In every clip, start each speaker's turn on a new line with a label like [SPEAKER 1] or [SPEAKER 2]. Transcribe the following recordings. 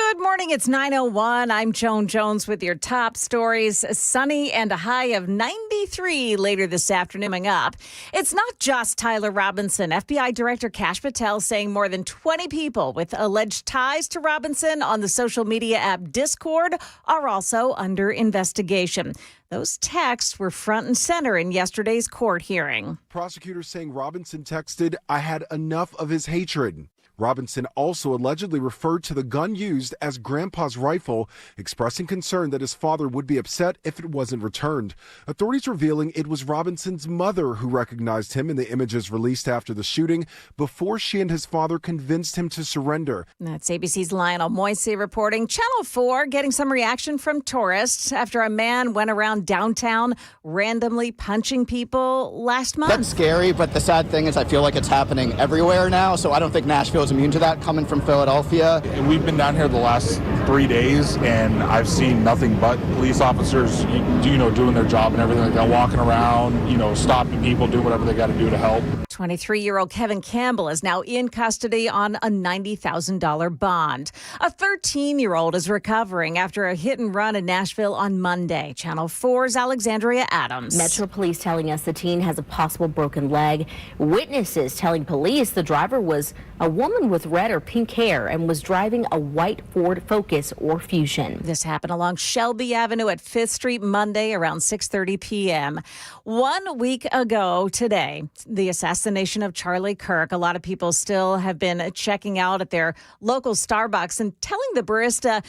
[SPEAKER 1] Good morning. It's 9:01. I'm Joan Jones with your top stories. Sunny and a high of 93 later this afternoon. Coming up, it's not just Tyler Robinson. FBI Director Kash Patel saying more than 20 people with alleged ties to Robinson on the social media app Discord are also under investigation. Those texts were front and center in yesterday's court hearing.
[SPEAKER 2] Prosecutors saying Robinson texted, "I had enough of his hatred." Robinson also allegedly referred to the gun used as Grandpa's rifle, expressing concern that his father would be upset if it wasn't returned. Authorities revealing it was Robinson's mother who recognized him in the images released after the shooting before she and his father convinced him to surrender.
[SPEAKER 1] That's ABC's Lionel Moisey reporting. Channel 4 getting some reaction from tourists after a man went around downtown randomly punching people last month.
[SPEAKER 3] That's scary, but the sad thing is I feel like it's happening everywhere now, so I don't think Nashville is immune to that coming from Philadelphia.
[SPEAKER 4] We've been down here the last 3 days, and I've seen nothing but police officers, doing their job and everything like that, walking around, stopping people, doing whatever they got to do to help.
[SPEAKER 1] 23-year-old Kevin Campbell is now in custody on a $90,000 bond. A 13-year-old is recovering after a hit and run in Nashville on Monday. Channel 4's Alexandria Adams.
[SPEAKER 5] Metro Police telling us the teen has a possible broken leg. Witnesses telling police the driver was a woman with red or pink hair and was driving a white Ford Focus or Fusion.
[SPEAKER 1] This happened along Shelby Avenue at 5th Street Monday around 6:30 p.m. 1 week ago today, the assassination of Charlie Kirk. A lot of people still have been checking out at their local Starbucks and telling the barista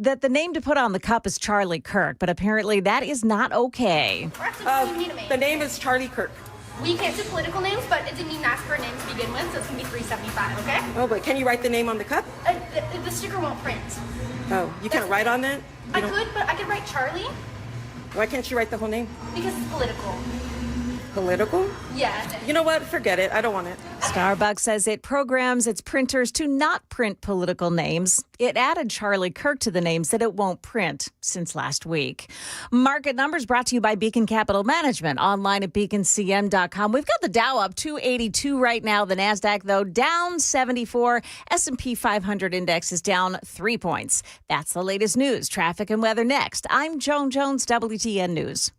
[SPEAKER 1] that the name to put on the cup is Charlie Kirk, but apparently that is not okay.
[SPEAKER 6] The name is Charlie Kirk.
[SPEAKER 7] We can't do political names, but it didn't even ask for a name to begin with, so it's going to be $3.75, okay?
[SPEAKER 6] Oh, but can you write the name on the cup?
[SPEAKER 7] The sticker won't print.
[SPEAKER 6] Oh, you can't write on that?
[SPEAKER 7] I could, but I could write Charlie
[SPEAKER 6] Why can't you write the whole name?
[SPEAKER 7] because it's political.
[SPEAKER 6] Political?
[SPEAKER 7] Yeah.
[SPEAKER 6] You know what? Forget it. I don't want it.
[SPEAKER 1] Starbucks says it programs its printers to not print political names. It added Charlie Kirk to the names that it won't print since last week. Market numbers brought to you by Beacon Capital Management, online at beaconcm.com. We've got the Dow up 282 right now. The NASDAQ, though, down 74. S&P 500 index is down 3 points. That's the latest news. Traffic and weather next. I'm Joan Jones, WTN News.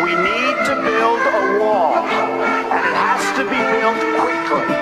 [SPEAKER 8] We need to build a wall, and it has to be built quickly.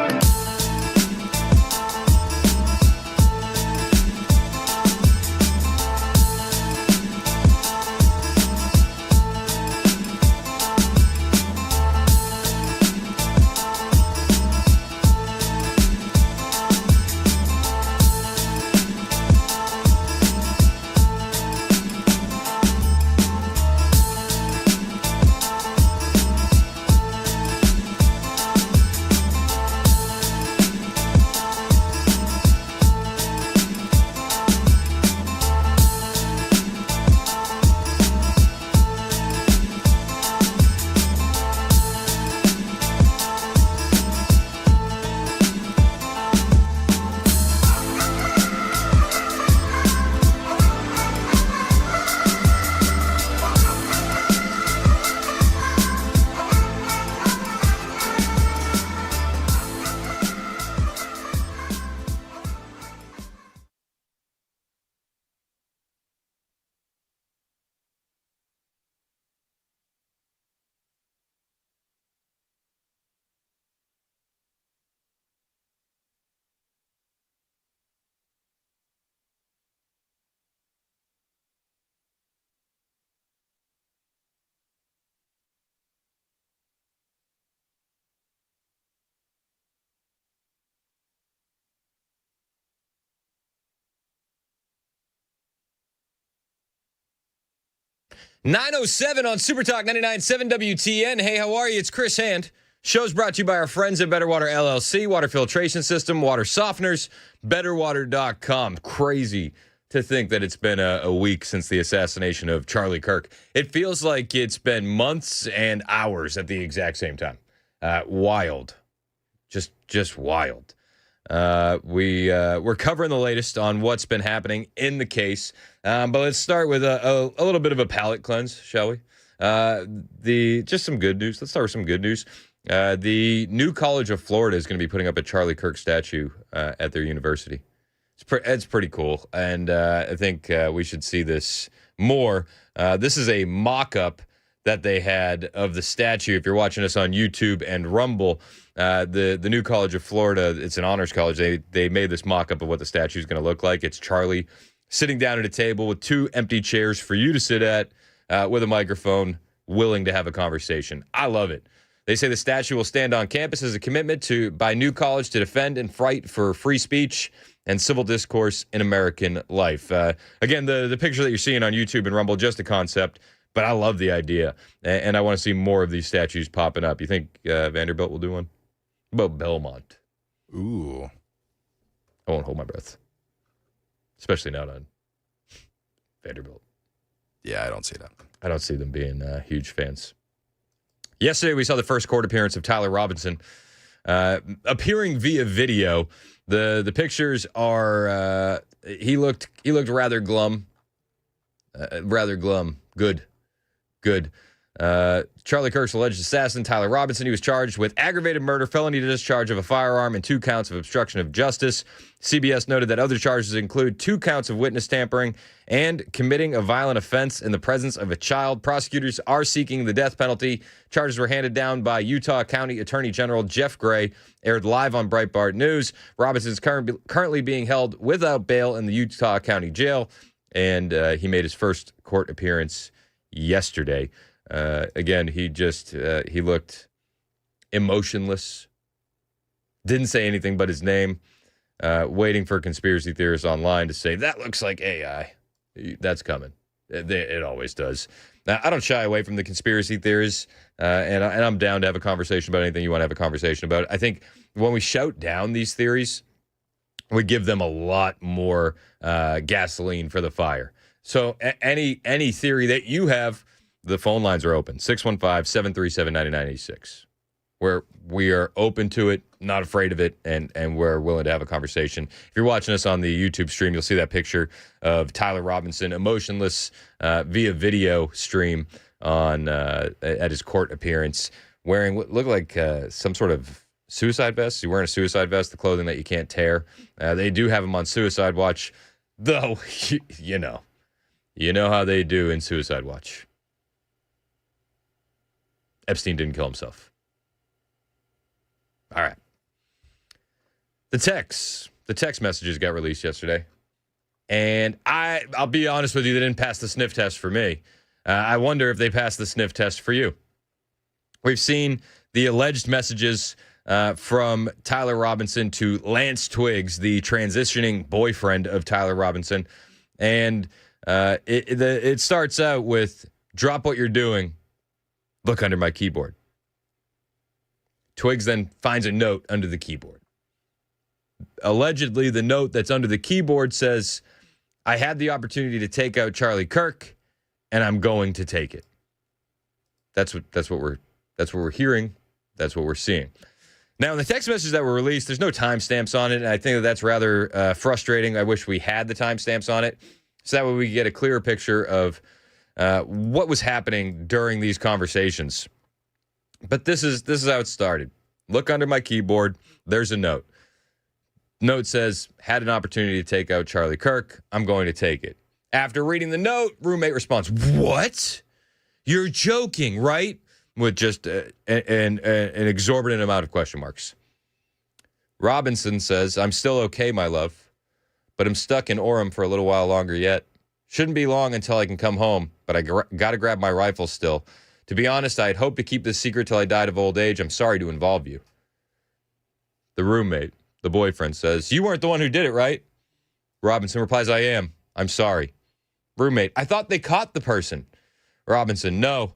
[SPEAKER 9] 9:07 on Super Talk 99.7 WTN. Hey, how are you? It's Chris Hand. Show's brought to you by our friends at Better Water LLC, water filtration system, water softeners, betterwater.com. Crazy to think that it's been a week since the assassination of Charlie Kirk. It feels like it's been months and hours at the exact same time. Wild. Just wild. We're covering the latest on what's been happening in the case. But let's start with a little bit of a palate cleanse, shall we? Just some good news. Let's start with some good news. The new College of Florida is going to be putting up a Charlie Kirk statue at their university. It's pretty cool, and I think we should see this more. This is a mock-up that they had of the statue. If you're watching us on YouTube and Rumble, the new College of Florida, it's an honors college. They made this mock-up of what the statue is going to look like. It's Charlie sitting down at a table with two empty chairs for you to sit at with a microphone, willing to have a conversation. I love it. They say the statue will stand on campus as a commitment by New College to defend and fight for free speech and civil discourse in American life. Again, the picture that you're seeing on YouTube and Rumble, just a concept, but I love the idea, and I want to see more of these statues popping up. You think Vanderbilt will do one? What about Belmont?
[SPEAKER 10] Ooh.
[SPEAKER 9] I won't hold my breath, especially not on Vanderbilt.
[SPEAKER 10] Yeah, I don't see that.
[SPEAKER 9] I don't see them being huge fans. Yesterday, we saw the first court appearance of Tyler Robinson appearing via video. The pictures are he looked rather glum. Good. Charlie Kirk's alleged assassin, Tyler Robinson, he was charged with aggravated murder, felony discharge of a firearm, and 2 counts of obstruction of justice. CBS noted that other charges include 2 counts of witness tampering and committing a violent offense in the presence of a child. Prosecutors are seeking the death penalty. Charges were handed down by Utah County Attorney General Jeff Gray, aired live on Breitbart News. Robinson is currently being held without bail in the Utah County Jail, and he made his first court appearance yesterday. Again, he looked emotionless, didn't say anything but his name, waiting for conspiracy theorists online to say, that looks like AI. That's coming. It always does. Now, I don't shy away from the conspiracy theories, and I'm down to have a conversation about anything you want to have a conversation about. I think when we shout down these theories, we give them a lot more gasoline for the fire. So any theory that you have, the phone lines are open, 615-737-9986, where we are open to it, not afraid of it, and we're willing to have a conversation. If you're watching us on the YouTube stream, you'll see that picture of Tyler Robinson, emotionless via video stream on at his court appearance, wearing what looked like some sort of suicide vest. He's wearing a suicide vest, the clothing that you can't tear. They do have him on suicide watch, though, you know how they do in suicide watch. Epstein didn't kill himself. All right. The text messages got released yesterday. And I'll be honest with you, they didn't pass the sniff test for me. I wonder if they passed the sniff test for you. We've seen the alleged messages from Tyler Robinson to Lance Twiggs, the transitioning boyfriend of Tyler Robinson. And it starts out with, drop what you're doing. Look under my keyboard. Twiggs then finds a note under the keyboard. Allegedly, the note that's under the keyboard says, I had the opportunity to take out Charlie Kirk, and I'm going to take it. That's what we're hearing. That's what we're seeing. Now, in the text messages that were released, there's no timestamps on it, and I think that's rather frustrating. I wish we had the timestamps on it, so that way we could get a clearer picture of what was happening during these conversations. But this is how it started. Look under my keyboard. There's a note. Note says, had an opportunity to take out Charlie Kirk. I'm going to take it. After reading the note, roommate responds, what? You're joking, right? With just an exorbitant amount of question marks. Robinson says, I'm still okay, my love, but I'm stuck in Orem for a little while longer yet. Shouldn't be long until I can come home, but I got to grab my rifle still. To be honest, I'd hoped to keep this secret till I died of old age. I'm sorry to involve you. The roommate, the boyfriend, says, you weren't the one who did it, right? Robinson replies, I am. I'm sorry. Roommate, I thought they caught the person. Robinson, no.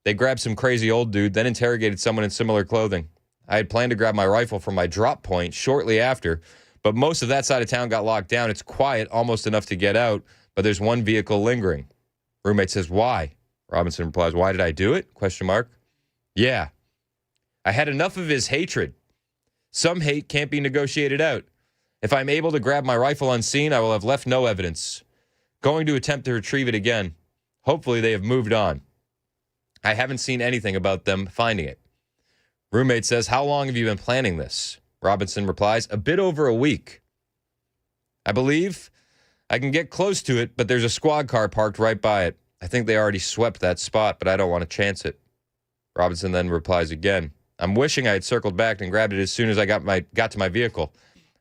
[SPEAKER 9] They grabbed some crazy old dude, then interrogated someone in similar clothing. I had planned to grab my rifle from my drop point shortly after, but most of that side of town got locked down. It's quiet, almost enough to get out, but there's one vehicle lingering. Roommate says, why? Robinson replies, why did I do it? ? Yeah. I had enough of his hatred. Some hate can't be negotiated out. If I'm able to grab my rifle unseen, I will have left no evidence. Going to attempt to retrieve it again. Hopefully they have moved on. I haven't seen anything about them finding it. Roommate says, how long have you been planning this? Robinson replies, a bit over a week. I believe I can get close to it, but there's a squad car parked right by it. I think they already swept that spot, but I don't want to chance it. Robinson then replies again, I'm wishing I had circled back and grabbed it as soon as I got to my vehicle.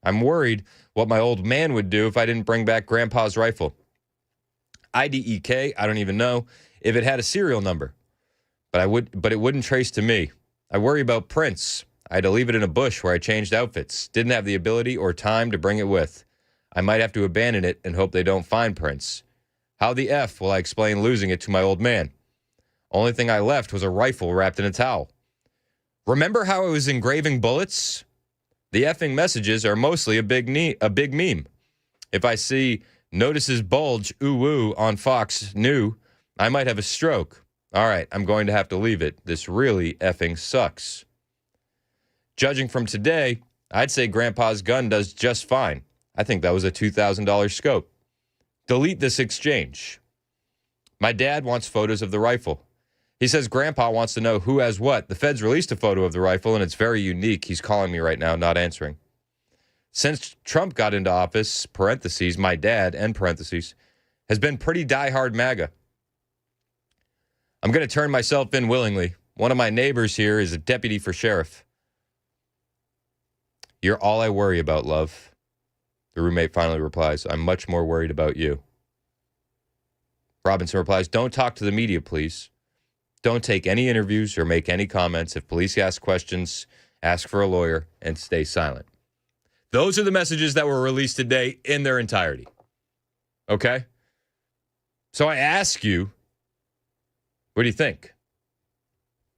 [SPEAKER 9] I'm worried what my old man would do if I didn't bring back Grandpa's rifle. IDEK, I don't even know if it had a serial number, but it wouldn't trace to me. I worry about prints. I had to leave it in a bush where I changed outfits. Didn't have the ability or time to bring it with. I might have to abandon it and hope they don't find prints. How the F will I explain losing it to my old man? Only thing I left was a rifle wrapped in a towel. Remember how I was engraving bullets? The effing messages are mostly a big meme. If I see notices bulge ooh on Fox New, I might have a stroke. All right, I'm going to have to leave it. This really effing sucks. Judging from today, I'd say Grandpa's gun does just fine. I think that was a $2,000 scope. Delete this exchange. My dad wants photos of the rifle. He says Grandpa wants to know who has what. The feds released a photo of the rifle, and it's very unique. He's calling me right now, not answering. Since Trump got into office, parentheses, my dad, end parentheses, has been pretty diehard MAGA. I'm going to turn myself in willingly. One of my neighbors here is a deputy for sheriff. You're all I worry about, love. The roommate finally replies, I'm much more worried about you. Robinson replies, don't talk to the media, please. Don't take any interviews or make any comments. If police ask questions, ask for a lawyer and stay silent. Those are the messages that were released today in their entirety. Okay? So I ask you, what do you think?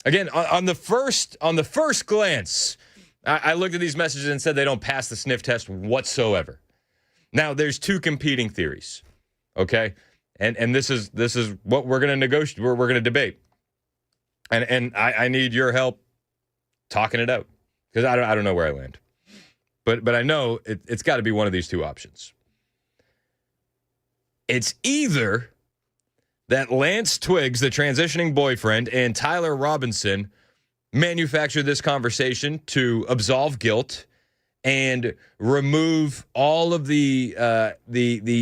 [SPEAKER 9] Again, on the first glance, I looked at these messages and said they don't pass the sniff test whatsoever. Now, there's two competing theories, okay? And this is what we're going to negotiate, we're going to debate. And I need your help talking it out because I don't know where I land. But I know it's got to be one of these two options. It's either that Lance Twiggs, the transitioning boyfriend, and Tyler Robinson manufactured this conversation to absolve guilt and remove all of the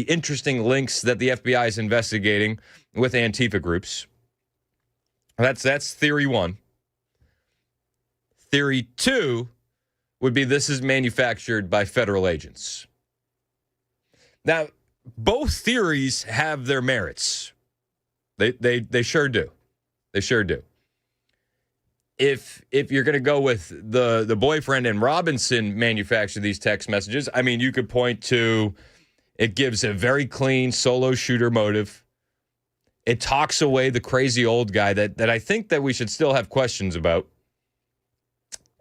[SPEAKER 9] interesting links that the FBI is investigating with Antifa groups. That's theory one. Theory two would be this is manufactured by federal agents. Now, both theories have their merits. They sure do. They sure do. If you're going to go with the boyfriend and Robinson manufacture these text messages, I mean, you could point to it gives a very clean solo shooter motive. It talks away the crazy old guy that I think that we should still have questions about.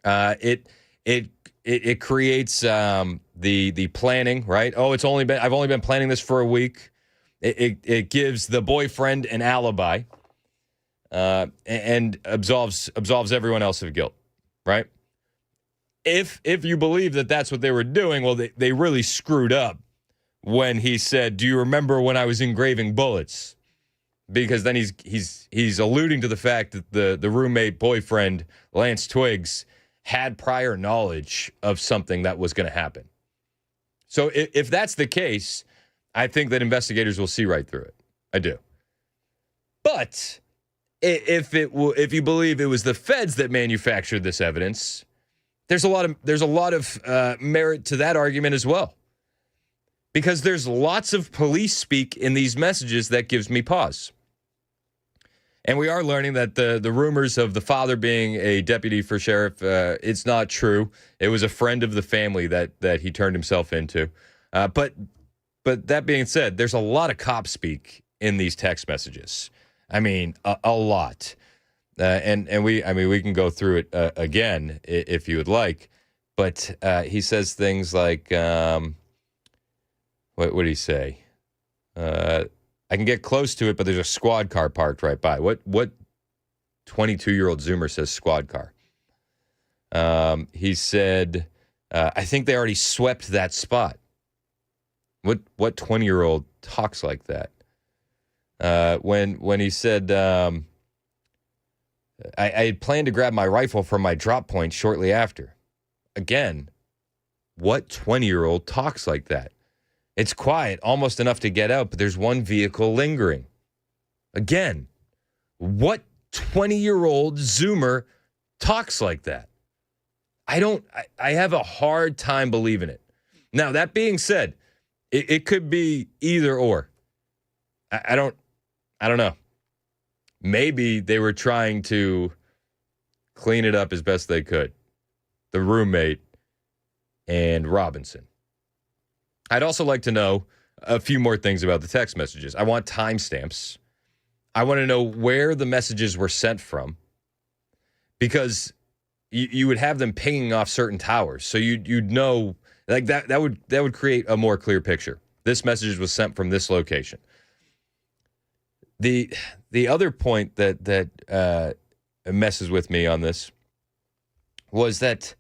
[SPEAKER 9] It creates the planning, right? Oh, I've only been planning this for a week. It gives the boyfriend an alibi, and absolves everyone else of guilt, right? If you believe that that's what they were doing, well, they really screwed up when he said, "Do you remember when I was engraving bullets?" Because then he's alluding to the fact that the roommate boyfriend, Lance Twiggs, had prior knowledge of something that was going to happen. So if that's the case, I think that investigators will see right through it. I do. But if you believe it was the feds that manufactured this evidence, there's a lot of merit to that argument as well. Because there's lots of police speak in these messages that gives me pause. And we are learning that the rumors of the father being a deputy for sheriff, it's not true. It was a friend of the family that he turned himself into. But that being said, there's a lot of cop speak in these text messages. I mean, a lot. And we can go through it again if you would like. But he says things like, what did he say? I can get close to it, but there's a squad car parked right by. What 22-year-old Zoomer says squad car? He said, I think they already swept that spot. What 20-year-old talks like that? When he said, I had planned to grab my rifle from my drop point shortly after. Again, what 20-year-old talks like that? It's quiet, almost enough to get out, but there's one vehicle lingering. Again, what 20-year-old Zoomer talks like that? I have a hard time believing it. Now, that being said, it could be either or. I don't know. Maybe they were trying to clean it up as best they could. The roommate and Robinson. I'd also like to know a few more things about the text messages. I want timestamps. I want to know where the messages were sent from, because you would have them pinging off certain towers, so you'd know, like that would create a more clear picture. This message was sent from this location. The other point that messes with me on this was that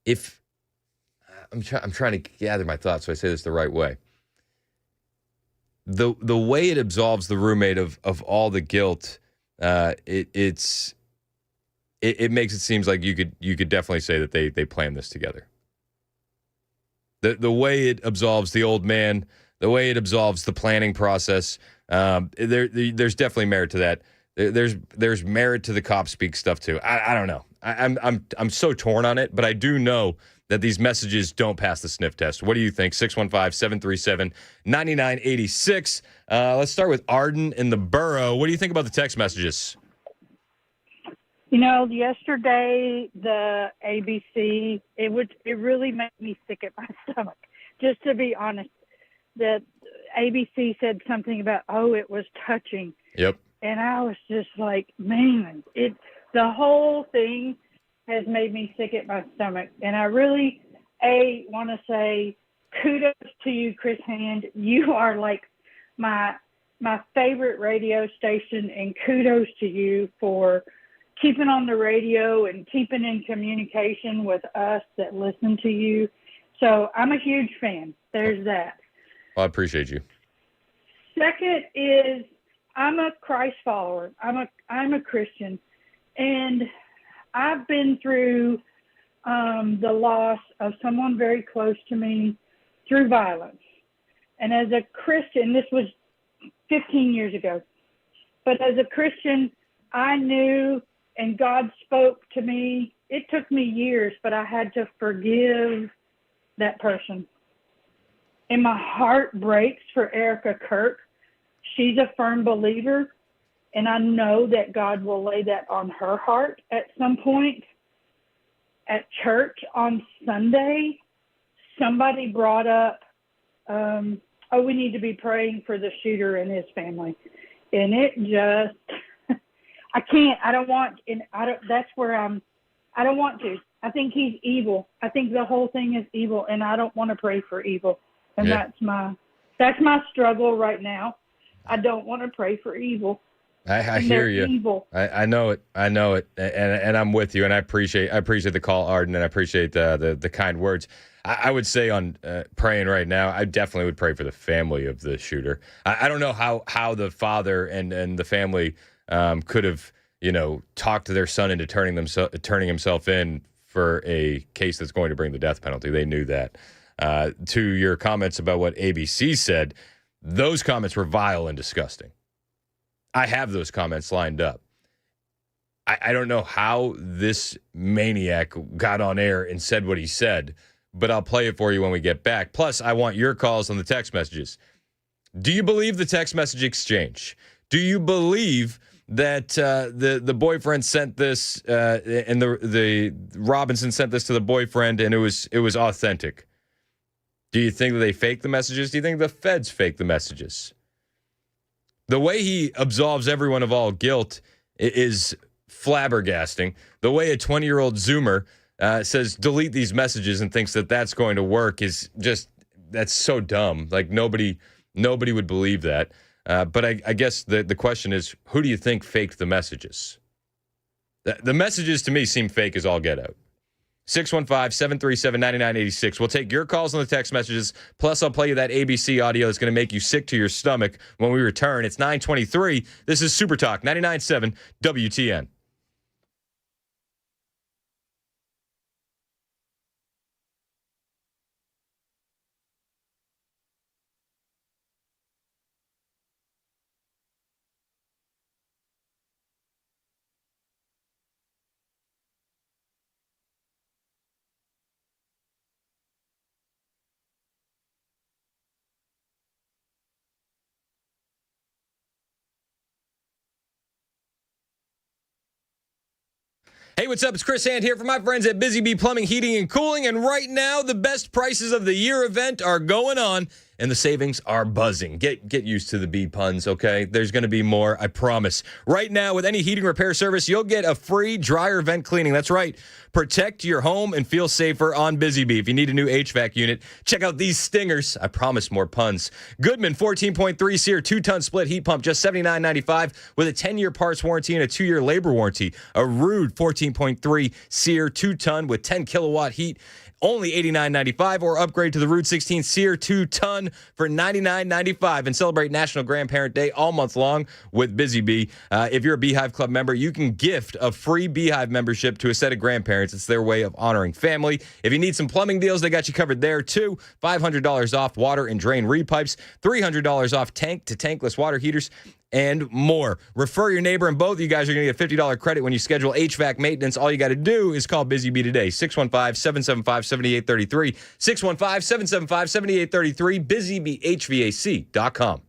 [SPEAKER 9] if I'm trying to gather my thoughts so I say this the right way. The way it absolves the roommate of all the guilt, it makes it seem like you could definitely say that they planned this together. The way it absolves the old man, the way it absolves the planning process, there's definitely merit to that. There's merit to the cop speak stuff too. I don't know. I'm so torn on it, but I do know that these messages don't pass the sniff test. What do you think? 615-737-9986. Let's start with Arden in the borough. What do you think about the text messages?
[SPEAKER 11] You know, yesterday, the ABC, it really made me sick at my stomach, just to be honest. That ABC said something about, it was touching.
[SPEAKER 9] Yep.
[SPEAKER 11] And I was just like, man, the whole thing has made me sick at my stomach. And I really, want to say kudos to you, Chris Hand. You are like my favorite radio station, and kudos to you for keeping on the radio and keeping in communication with us that listen to you. So I'm a huge fan. There's that.
[SPEAKER 9] Well, I appreciate you.
[SPEAKER 11] Second is I'm a Christ follower. I'm a Christian, and I've been through the loss of someone very close to me through violence. And as a Christian, this was 15 years ago, but as a Christian, I knew, and God spoke to me. It took me years, but I had to forgive that person. And my heart breaks for Erica Kirk. She's a firm believer, and I know that God will lay that on her heart at some point. At church on Sunday, somebody brought up, we need to be praying for the shooter and his family. And it just, I don't want to. I think he's evil. I think the whole thing is evil, and I don't want to pray for evil. And that's my struggle right now. I don't want to pray for evil.
[SPEAKER 9] I hear you.
[SPEAKER 11] Evil.
[SPEAKER 9] I know it. And I'm with you. And I appreciate the call, Arden, and I appreciate the kind words. I would say on praying right now, I definitely would pray for the family of the shooter. I don't know how the father and the family could have, talked to their son into turning himself in for a case that's going to bring the death penalty. They knew that. To your comments about what ABC said, those comments were vile and disgusting. I have those comments lined up. I don't know how this maniac got on air and said what he said, but I'll play it for you when we get back. Plus, I want your calls on the text messages. Do you believe the text message exchange? Do you believe that the boyfriend sent this and the Robinson sent this to the boyfriend and it was authentic? Do you think that they fake the messages? Do you think the feds fake the messages? The way he absolves everyone of all guilt is flabbergasting. The way a 20-year-old Zoomer says delete these messages and thinks that that's going to work is just, that's so dumb. Like nobody would believe that. But I guess the question is, who do you think faked the messages? The messages to me seem fake as all get out. 615-737-9986. We'll take your calls on the text messages. Plus, I'll play you that ABC audio that's going to make you sick to your stomach when we return. It's 9:23. This is Super Talk 99.7 WTN. Hey, what's up? It's Chris Hand here for my friends at Busy Bee Plumbing, Heating, and Cooling. And right now, the best prices of the year event are going on, and the savings are buzzing. Get used to the bee puns, okay? There's going to be more, I promise. Right now, with any heating repair service, you'll get a free dryer vent cleaning. That's right. Protect your home and feel safer on Busy Bee. If you need a new HVAC unit, check out these stingers. I promise more puns. Goodman 14.3 SEER 2-ton split heat pump, just $79.95 with a 10-year parts warranty and a 2-year labor warranty. A Rude 14.3 SEER 2-ton with 10 kilowatt heat, only $89.95, or upgrade to the Rude 16 SEER 2-ton for $99.95, and celebrate National Grandparent Day all month long with Busy Bee. If you're a Beehive Club member, you can gift a free Beehive membership to a set of grandparents. It's their way of honoring family. If you need some plumbing deals, they got you covered there too. $500 off water and drain repipes, $300 off tank to tankless water heaters, and more. Refer your neighbor, and both of you guys are going to get $50 credit when you schedule HVAC maintenance. All you got to do is call Busy Bee today, 615-775-7833, 615-775-7833, busybeehvac.com.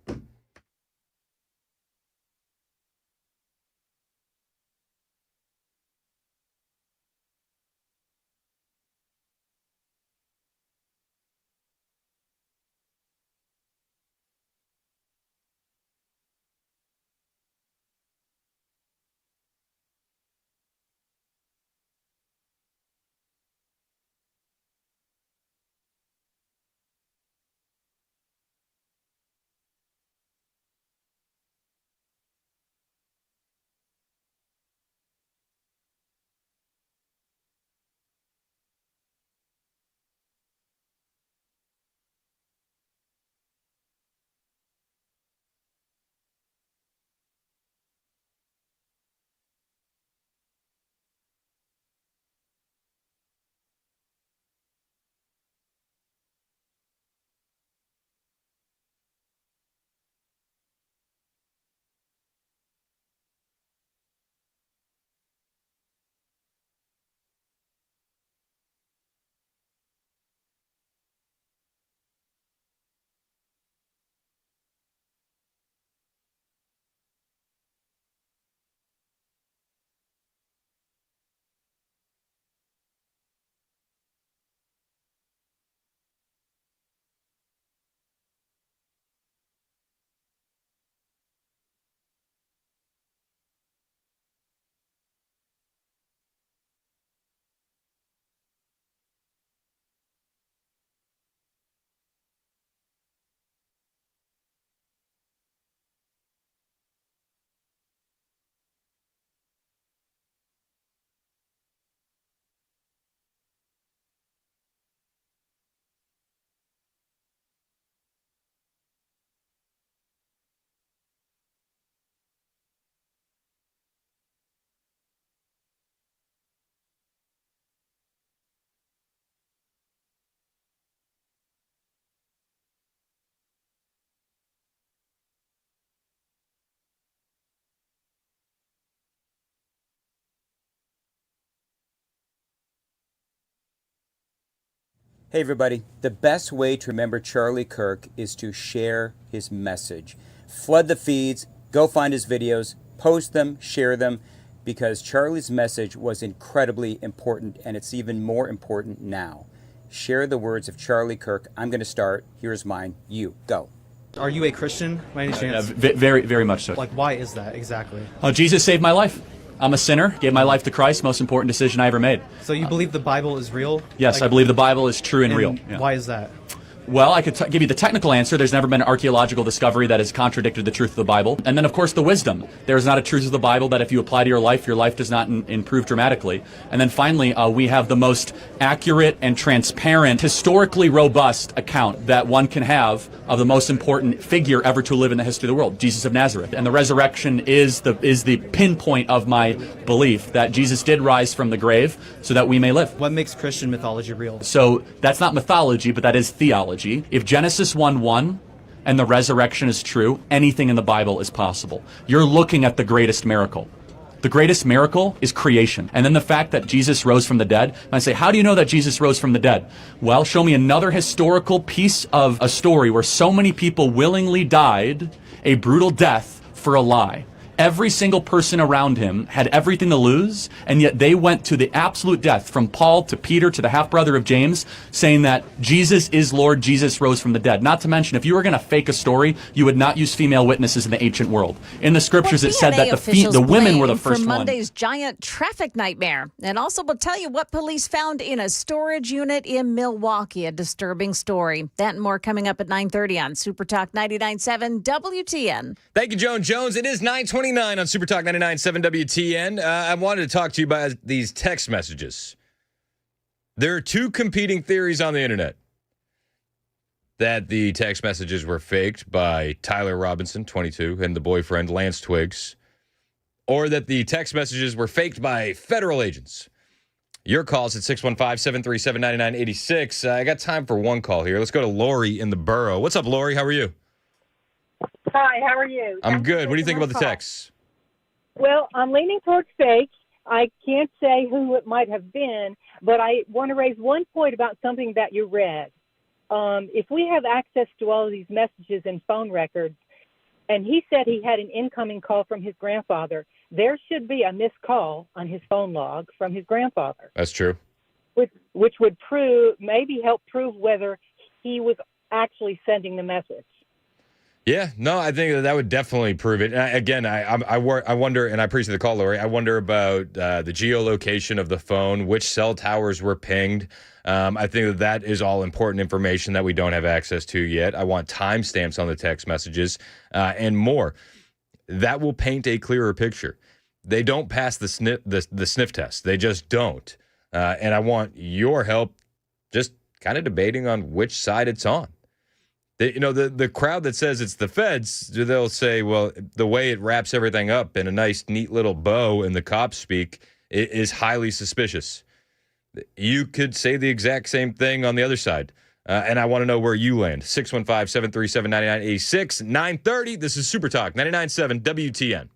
[SPEAKER 12] Hey everybody, the best way to remember Charlie Kirk is to share his message. Flood the feeds, go find his videos, post them, share them, because Charlie's message was incredibly important, and it's even more important now. share the words of Charlie Kirk. I'm going to start. Here's mine. You go.
[SPEAKER 13] Are you a Christian by any chance?
[SPEAKER 14] Very, very much so.
[SPEAKER 13] Like, why is that exactly?
[SPEAKER 14] Jesus saved my life. I'm a sinner, gave my life to Christ, most important decision I ever made.
[SPEAKER 13] So you believe the Bible is real?
[SPEAKER 14] Yes, I believe the Bible is true and real. Yeah.
[SPEAKER 13] Why is that?
[SPEAKER 14] Well, I could give you the technical answer. There's never been an archaeological discovery that has contradicted the truth of the Bible. And then, of course, the wisdom. There is not a truth of the Bible that if you apply to your life does not improve dramatically. And then finally, we have the most accurate and transparent, historically robust account that one can have of the most important figure ever to live in the history of the world, Jesus of Nazareth. And the resurrection is the pinpoint of my belief that Jesus did rise from the grave so that we may live.
[SPEAKER 13] What makes Christian mythology real?
[SPEAKER 14] So that's not mythology, but that is theology. If Genesis 1:1 and the resurrection is true, anything in the Bible is possible. You're looking at the greatest miracle. The greatest miracle is creation. And then the fact that Jesus rose from the dead. And I say, how do you know that Jesus rose from the dead? Well, show me another historical piece of a story where so many people willingly died a brutal death for a lie. Every single person around him had everything to lose, and yet they went to the absolute death, from Paul to Peter to the half-brother of James, saying that Jesus is Lord, Jesus rose from the dead. Not to mention, if you were going to fake a story, you would not use female witnesses in the ancient world. In the scriptures, it said that the women were the first
[SPEAKER 1] for
[SPEAKER 14] one.
[SPEAKER 1] Monday's giant traffic nightmare. And also we'll tell you what police found in a storage unit in Milwaukee, a disturbing story. That and more coming up at 9:30 on Super Talk 99.7 WTN.
[SPEAKER 9] Thank you, Joan Jones. It is 9:29 on Super Talk 99.7 WTN. I wanted to talk to you about these text messages. There are two competing theories on the internet. That the text messages were faked by Tyler Robinson, 22, and the boyfriend, Lance Twiggs. Or that the text messages were faked by federal agents. Your calls at 615-737-9986. I got time for one call here. Let's go to Lori in the borough. What's up, Lori? How are you?
[SPEAKER 15] Hi, how are you?
[SPEAKER 9] I'm good. What do you think about the texts?
[SPEAKER 15] Well, I'm leaning towards fake. I can't say who it might have been, but I want to raise one point about something that you read. If we have access to all of these messages and phone records, and he said he had an incoming call from his grandfather, there should be a missed call on his phone log from his grandfather.
[SPEAKER 9] That's true.
[SPEAKER 15] Which would help prove whether he was actually sending the message.
[SPEAKER 9] Yeah, no, I think that would definitely prove it. Again, I wonder, and I appreciate the call, Lori. I wonder about the geolocation of the phone, which cell towers were pinged. I think that is all important information that we don't have access to yet. I want timestamps on the text messages and more. That will paint a clearer picture. They don't pass the sniff test. They just don't. And I want your help just kind of debating on which side it's on. The crowd that says it's the feds, they'll say, well, the way it wraps everything up in a nice, neat little bow in the cops speak is highly suspicious. You could say the exact same thing on the other side. And I want to know where you land. 615-737-9986, 9:30. This is Super Talk, 99.7 WTN.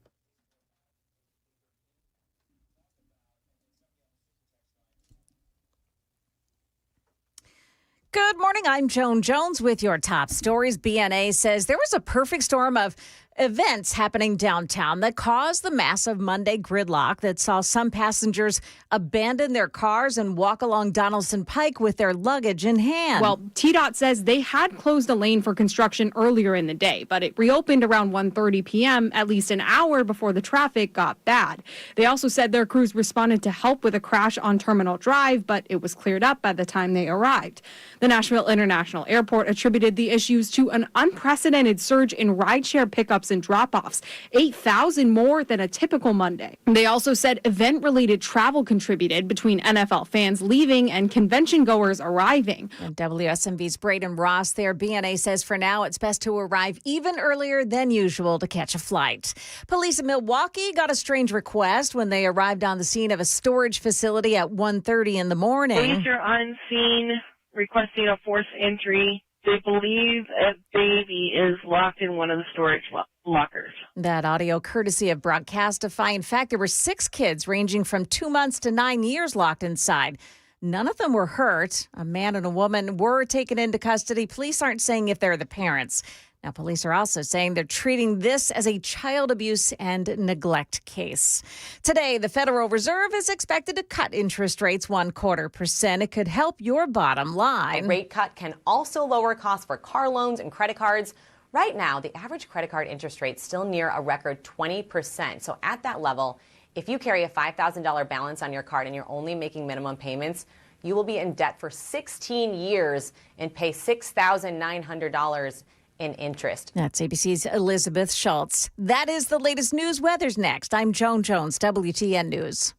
[SPEAKER 1] Good morning. I'm Joan Jones with your top stories. BNA says there was a perfect storm of events happening downtown that caused the massive Monday gridlock that saw some passengers abandon their cars and walk along Donaldson Pike with their luggage in hand.
[SPEAKER 16] Well, TDOT says they had closed a lane for construction earlier in the day, but it reopened around 1:30 p.m., at least an hour before the traffic got bad. They also said their crews responded to help with a crash on Terminal Drive, but it was cleared up by the time they arrived. The Nashville International Airport attributed the issues to an unprecedented surge in rideshare pickups and drop-offs, 8,000 more than a typical Monday. They also said event-related travel contributed between NFL fans leaving and convention goers arriving.
[SPEAKER 1] And WSMV's Braden Ross there. BNA says for now it's best to arrive even earlier than usual to catch a flight. Police in Milwaukee got a strange request when they arrived on the scene of a storage facility at 1:30 in the morning.
[SPEAKER 17] Police are on scene requesting a forced entry. They believe a baby is locked in one of the storage lockers.
[SPEAKER 1] That audio courtesy of Broadcastify. In fact, there were 6 kids ranging from 2 months to 9 years locked inside. None of them were hurt. A man and a woman were taken into custody. Police aren't saying if they're the parents. Now, police are also saying they're treating this as a child abuse and neglect case. Today, the Federal Reserve is expected to cut interest rates 0.25%. It could help your bottom line.
[SPEAKER 18] A rate cut can also lower costs for car loans and credit cards. Right now, the average credit card interest rate is still near a record 20%. So at that level, if you carry a $5,000 balance on your card and you're only making minimum payments, you will be in debt for 16 years and pay $6,900 in interest.
[SPEAKER 1] That's ABC's Elizabeth Schultz. That is the latest news. Weather's next. I'm Joan Jones, WTN News.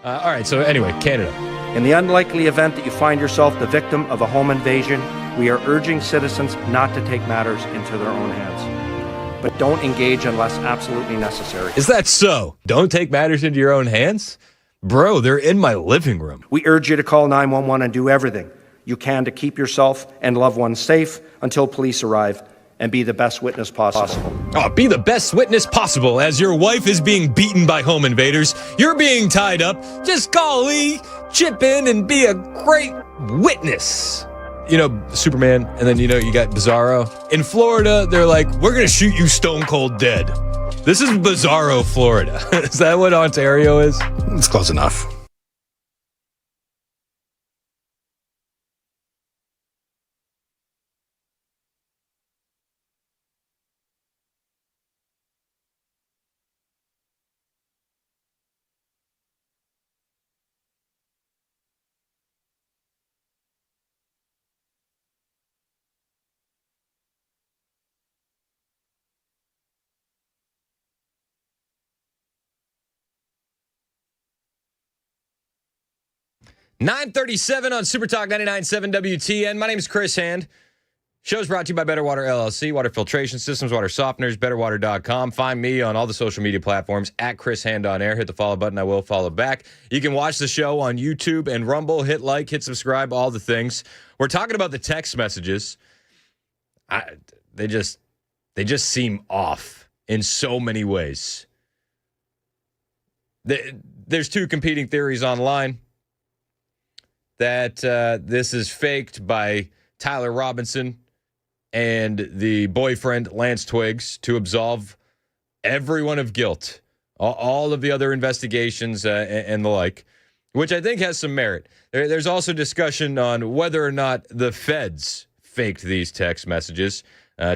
[SPEAKER 9] All right, so anyway, Canada.
[SPEAKER 19] In the unlikely event that you find yourself the victim of a home invasion, we are urging citizens not to take matters into their own hands. But don't engage unless absolutely necessary.
[SPEAKER 9] Is that so? Don't take matters into your own hands? Bro, they're in my living room.
[SPEAKER 19] We urge you to call 911 and do everything you can to keep yourself and loved ones safe until police arrive, and be the best witness possible.
[SPEAKER 9] Oh, be the best witness possible. As your wife is being beaten by home invaders, you're being tied up. Just call Lee, chip in, and be a great witness. You know, Superman, and then, you got Bizarro. In Florida, they're like, we're going to shoot you stone cold dead. This is Bizarro, Florida. Is that what Ontario is?
[SPEAKER 10] It's close enough.
[SPEAKER 9] 9:37 on Super Talk 99.7 WTN. My name is Chris Hand. Show's brought to you by Better Water LLC, water filtration systems, water softeners, betterwater.com. Find me on all the social media platforms at Chris Hand on Air. Hit the follow button. I will follow back. You can watch the show on YouTube and Rumble. Hit like, hit subscribe, all the things. We're talking about the text messages. They just seem off in so many ways. There's two competing theories online that this is faked by Tyler Robinson and the boyfriend, Lance Twiggs, to absolve everyone of guilt, all of the other investigations and the like, which I think has some merit. There's also discussion on whether or not the feds faked these text messages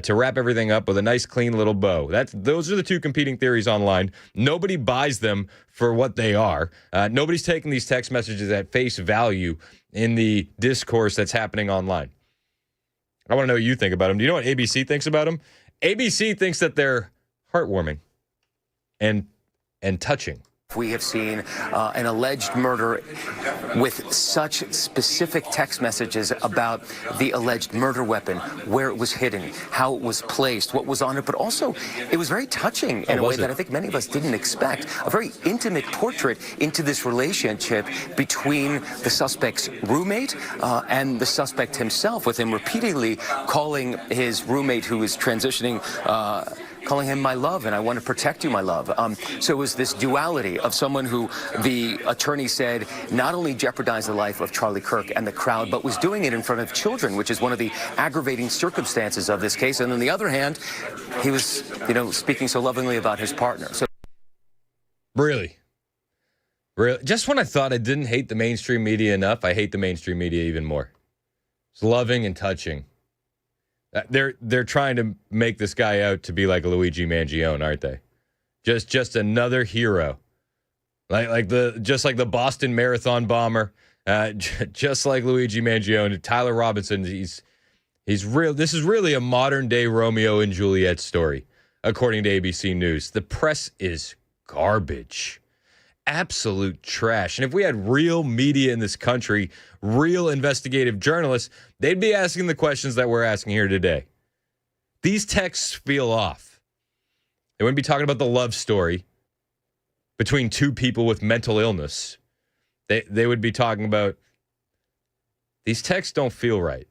[SPEAKER 9] to wrap everything up with a nice, clean little bow. Those are the two competing theories online. Nobody buys them for what they are. Nobody's taking these text messages at face value in the discourse that's happening online. I want to know what you think about them. Do you know what ABC thinks about them? ABC thinks that they're heartwarming and touching.
[SPEAKER 20] We have seen an alleged murder with such specific text messages about the alleged murder weapon, where it was hidden, how it was placed, what was on it, but also it was very touching in a way that I think many of us didn't expect. A very intimate portrait into this relationship between the suspect's roommate and the suspect himself, with him repeatedly calling his roommate who is transitioning calling him my love, and I want to protect you, my love. So it was this duality of someone who the attorney said not only jeopardized the life of Charlie Kirk and the crowd, but was doing it in front of children, which is one of the aggravating circumstances of this case. And on the other hand, he was, speaking so lovingly about his partner. So
[SPEAKER 9] Really? Just when I thought I didn't hate the mainstream media enough, I hate the mainstream media even more. It's loving and touching. They're trying to make this guy out to be like Luigi Mangione, aren't they? Just another hero, like the Boston Marathon bomber, just like Luigi Mangione. Tyler Robinson, he's real. This is really a modern day Romeo and Juliet story, according to ABC News. The press is garbage. Absolute trash. And if we had real media in this country, real investigative journalists, they'd be asking the questions that we're asking here today. These texts feel off. They wouldn't be talking about the love story between two people with mental illness. They would be talking about these texts don't feel right.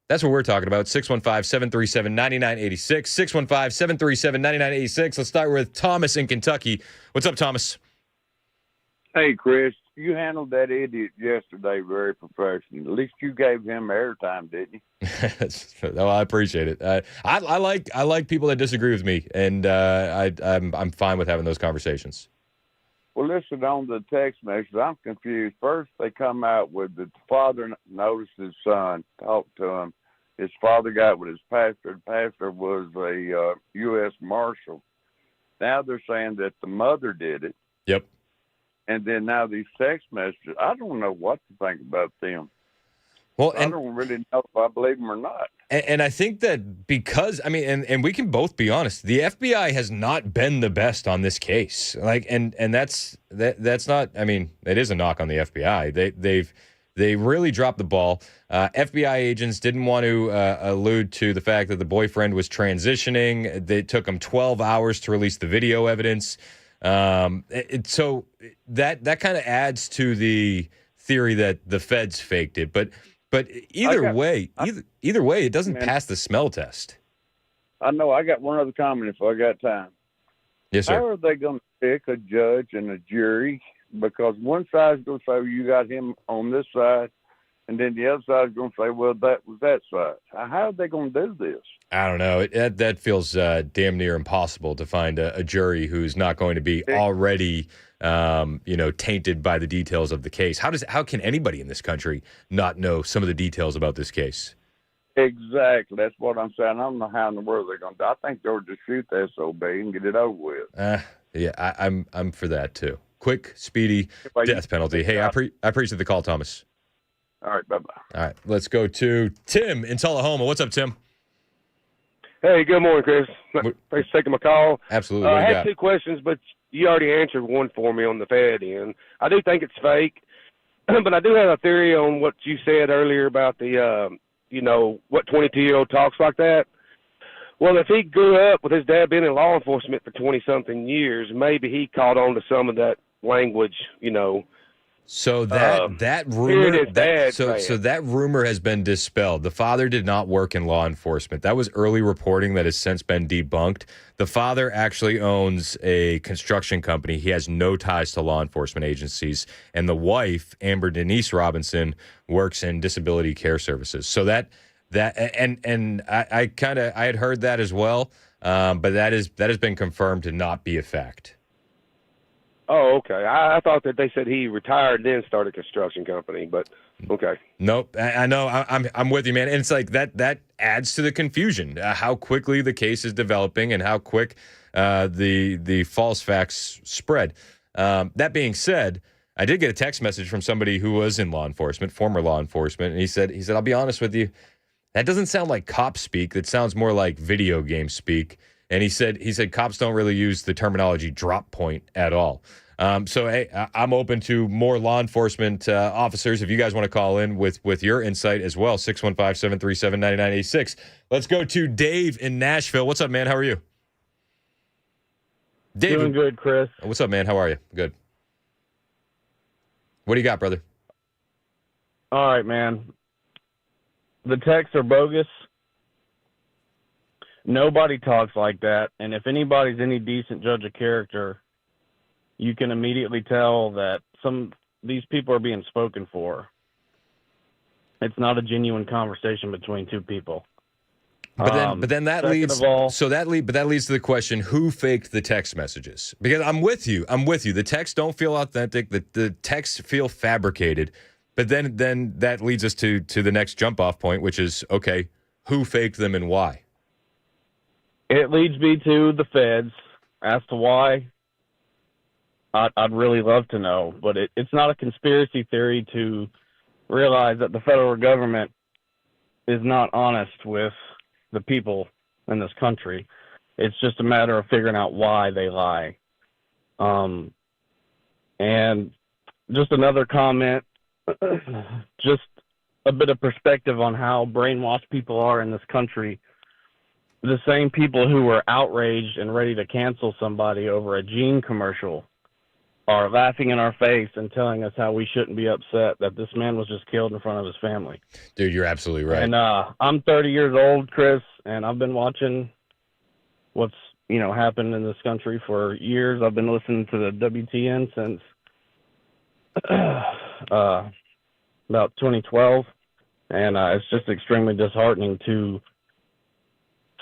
[SPEAKER 9] That's what we're talking about. 615-737-9986. 615-737-9986. Let's start with Thomas in Kentucky. What's up, Thomas?
[SPEAKER 21] Hey, Chris, you handled that idiot yesterday very professionally. At least you gave him airtime, didn't you?
[SPEAKER 9] Oh, I appreciate it. I like people that disagree with me, and I'm fine with having those conversations.
[SPEAKER 21] Well, listen, on the text message, I'm confused. First, they come out with the father noticed his son, talked to him. His father got with his pastor. The pastor was a U.S. Marshal. Now they're saying that the mother did it.
[SPEAKER 9] Yep.
[SPEAKER 21] And then now these text messages, I don't know what to think about them.
[SPEAKER 9] Well,
[SPEAKER 21] I don't really know if I believe them or not.
[SPEAKER 9] And I think that because, and we can both be honest, the FBI has not been the best on this case. And that's not, it is a knock on the FBI. They really dropped the ball. FBI agents didn't want to allude to the fact that the boyfriend was transitioning. It took them 12 hours to release the video evidence. So that kind of adds to the theory that the feds faked it. But either way, it doesn't pass the smell test.
[SPEAKER 21] I know. I got one other comment if I got time.
[SPEAKER 9] Yes, sir.
[SPEAKER 21] How are they going to pick a judge and a jury? Because one side's going to say, well, you got him on this side, and then the other side's going to say, well, that was that side. How are they going to do this?
[SPEAKER 9] I don't know. That feels damn near impossible to find a jury who's not going to be already, tainted by the details of the case. How can anybody in this country not know some of the details about this case?
[SPEAKER 21] Exactly. That's what I'm saying. I don't know how in the world they're going to do. I think they'll just shoot the SOB and get it over with.
[SPEAKER 9] Yeah, I'm for that too. Quick, speedy death penalty. Hey, I appreciate the call, Thomas.
[SPEAKER 21] All right, bye-bye.
[SPEAKER 9] All right, let's go to Tim in Tullahoma. What's up, Tim?
[SPEAKER 22] Hey, good morning, Chris. Thanks for taking my call.
[SPEAKER 9] Absolutely.
[SPEAKER 22] I had two questions, but you already answered one for me on the Fed end. I do think it's fake. but I do have a theory on what you said earlier about the, what 22-year-old talks like that. Well, if he grew up with his dad being in law enforcement for 20-something years, maybe he caught on to some of that language,
[SPEAKER 9] So that rumor that rumor has been dispelled. The father did not work in law enforcement. That was early reporting that has since been debunked. The father actually owns a construction company. He has no ties to law enforcement agencies, and the wife, Amber Denise Robinson, works in disability care services. So I had heard that as well, but that has been confirmed to not be a fact.
[SPEAKER 22] Oh, okay. I thought that they said he retired then started a construction company, but okay.
[SPEAKER 9] Nope. I know. I'm with you, man. And it's like that adds to the confusion. How quickly the case is developing and how quick the false facts spread. That being said, I did get a text message from somebody who was in law enforcement, former law enforcement, and he said, I'll be honest with you, that doesn't sound like cop speak. That sounds more like video game speak. And he said cops don't really use the terminology drop point at all. So, hey, I'm open to more law enforcement officers if you guys want to call in with your insight as well. 615-737-9986. Let's go to Dave in Nashville. What's up, man? How are you? Dave.
[SPEAKER 2] Doing good, Chris.
[SPEAKER 9] What's up, man? How are you? Good. What do you got, brother?
[SPEAKER 2] All right, man. The texts are bogus. Nobody talks like that. And if anybody's any decent judge of character, you can immediately tell that these people are being spoken for. It's not a genuine conversation between two people.
[SPEAKER 9] But then that leads to the question: who faked the text messages? Because I'm with you. The texts don't feel authentic. The texts feel fabricated. But then that leads us to the next jump off point, which is, okay, who faked them and why?
[SPEAKER 2] It leads me to the feds. As to why, I'd really love to know. But it's not a conspiracy theory to realize that the federal government is not honest with the people in this country. It's just a matter of figuring out why they lie. And just another comment, just a bit of perspective on how brainwashed people are in this country. The same people who were outraged and ready to cancel somebody over a Gene commercial are laughing in our face and telling us how we shouldn't be upset that this man was just killed in front of his family.
[SPEAKER 9] Dude, you're absolutely right.
[SPEAKER 2] And I'm 30 years old, Chris, and I've been watching what's happened in this country for years. I've been listening to the WTN since about 2012, and it's just extremely disheartening to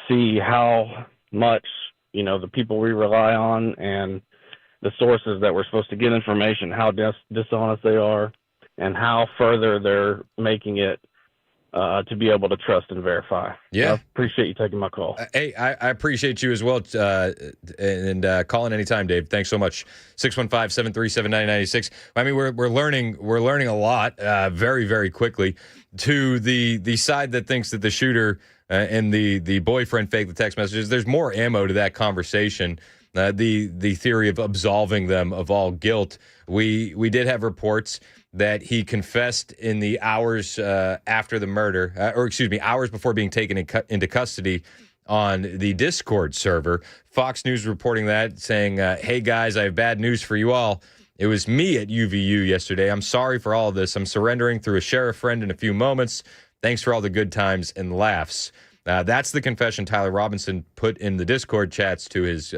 [SPEAKER 2] see how much the people we rely on and the sources that we're supposed to get information, how dishonest they are, and how further they're making it to be able to trust and verify.
[SPEAKER 9] Yeah.
[SPEAKER 2] So I appreciate you taking my call.
[SPEAKER 9] Hey, I appreciate you as well, and calling anytime, Dave. Thanks so much. 615-737-9986. I mean, we're learning a lot very, very quickly. To the side that thinks that the shooter and the boyfriend faked the text messages, there's more ammo to that conversation. The theory of absolving them of all guilt. We did have reports that he confessed in the hours after the murder, hours before being taken into custody on the Discord server. Fox News reporting that, saying, hey, guys, I have bad news for you all. It was me at UVU yesterday. I'm sorry for all of this. I'm surrendering through a sheriff friend in a few moments. Thanks for all the good times and laughs. That's the confession Tyler Robinson put in the Discord chats to his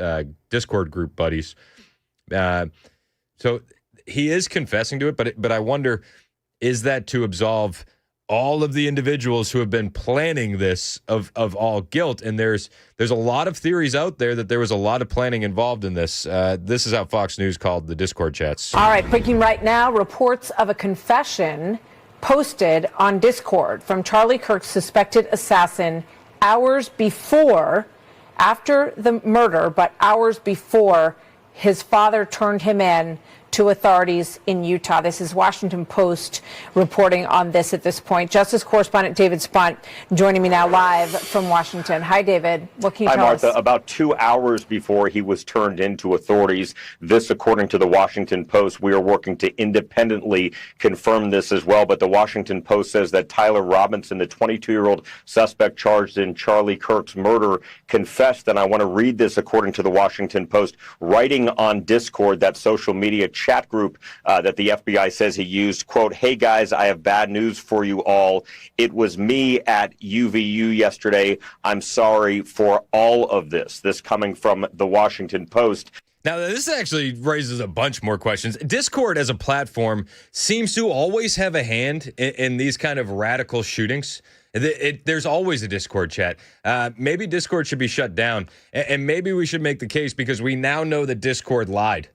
[SPEAKER 9] Discord group buddies. So he is confessing to it, but I wonder, is that to absolve all of the individuals who have been planning this of all guilt? And there's a lot of theories out there that there was a lot of planning involved in this. This is how Fox News called the Discord chats.
[SPEAKER 3] All right, breaking right now, reports of a confession posted on Discord from Charlie Kirk's suspected assassin hours before, after the murder, but hours before his father turned him in to authorities in Utah. This is Washington Post reporting on this at this point. Justice correspondent David Spont joining me now live from Washington. Hi, David. What can you tell us?
[SPEAKER 4] Hi, Martha. About 2 hours before he was turned into authorities, this according to the Washington Post. We are working to independently confirm this as well, but the Washington Post says that Tyler Robinson, the 22-year-old suspect charged in Charlie Kirk's murder, confessed, and I want to read this according to the Washington Post, writing on Discord, that social media chat group that the FBI says he used, quote, "Hey guys, I have bad news for you all. It was me at UVU yesterday. I'm sorry for all of this." This coming from the Washington Post.
[SPEAKER 9] Now, this actually raises a bunch more questions. Discord as a platform seems to always have a hand in these kind of radical shootings. There's always a Discord chat. Maybe Discord should be shut down, and maybe we should make the case because we now know that Discord lied.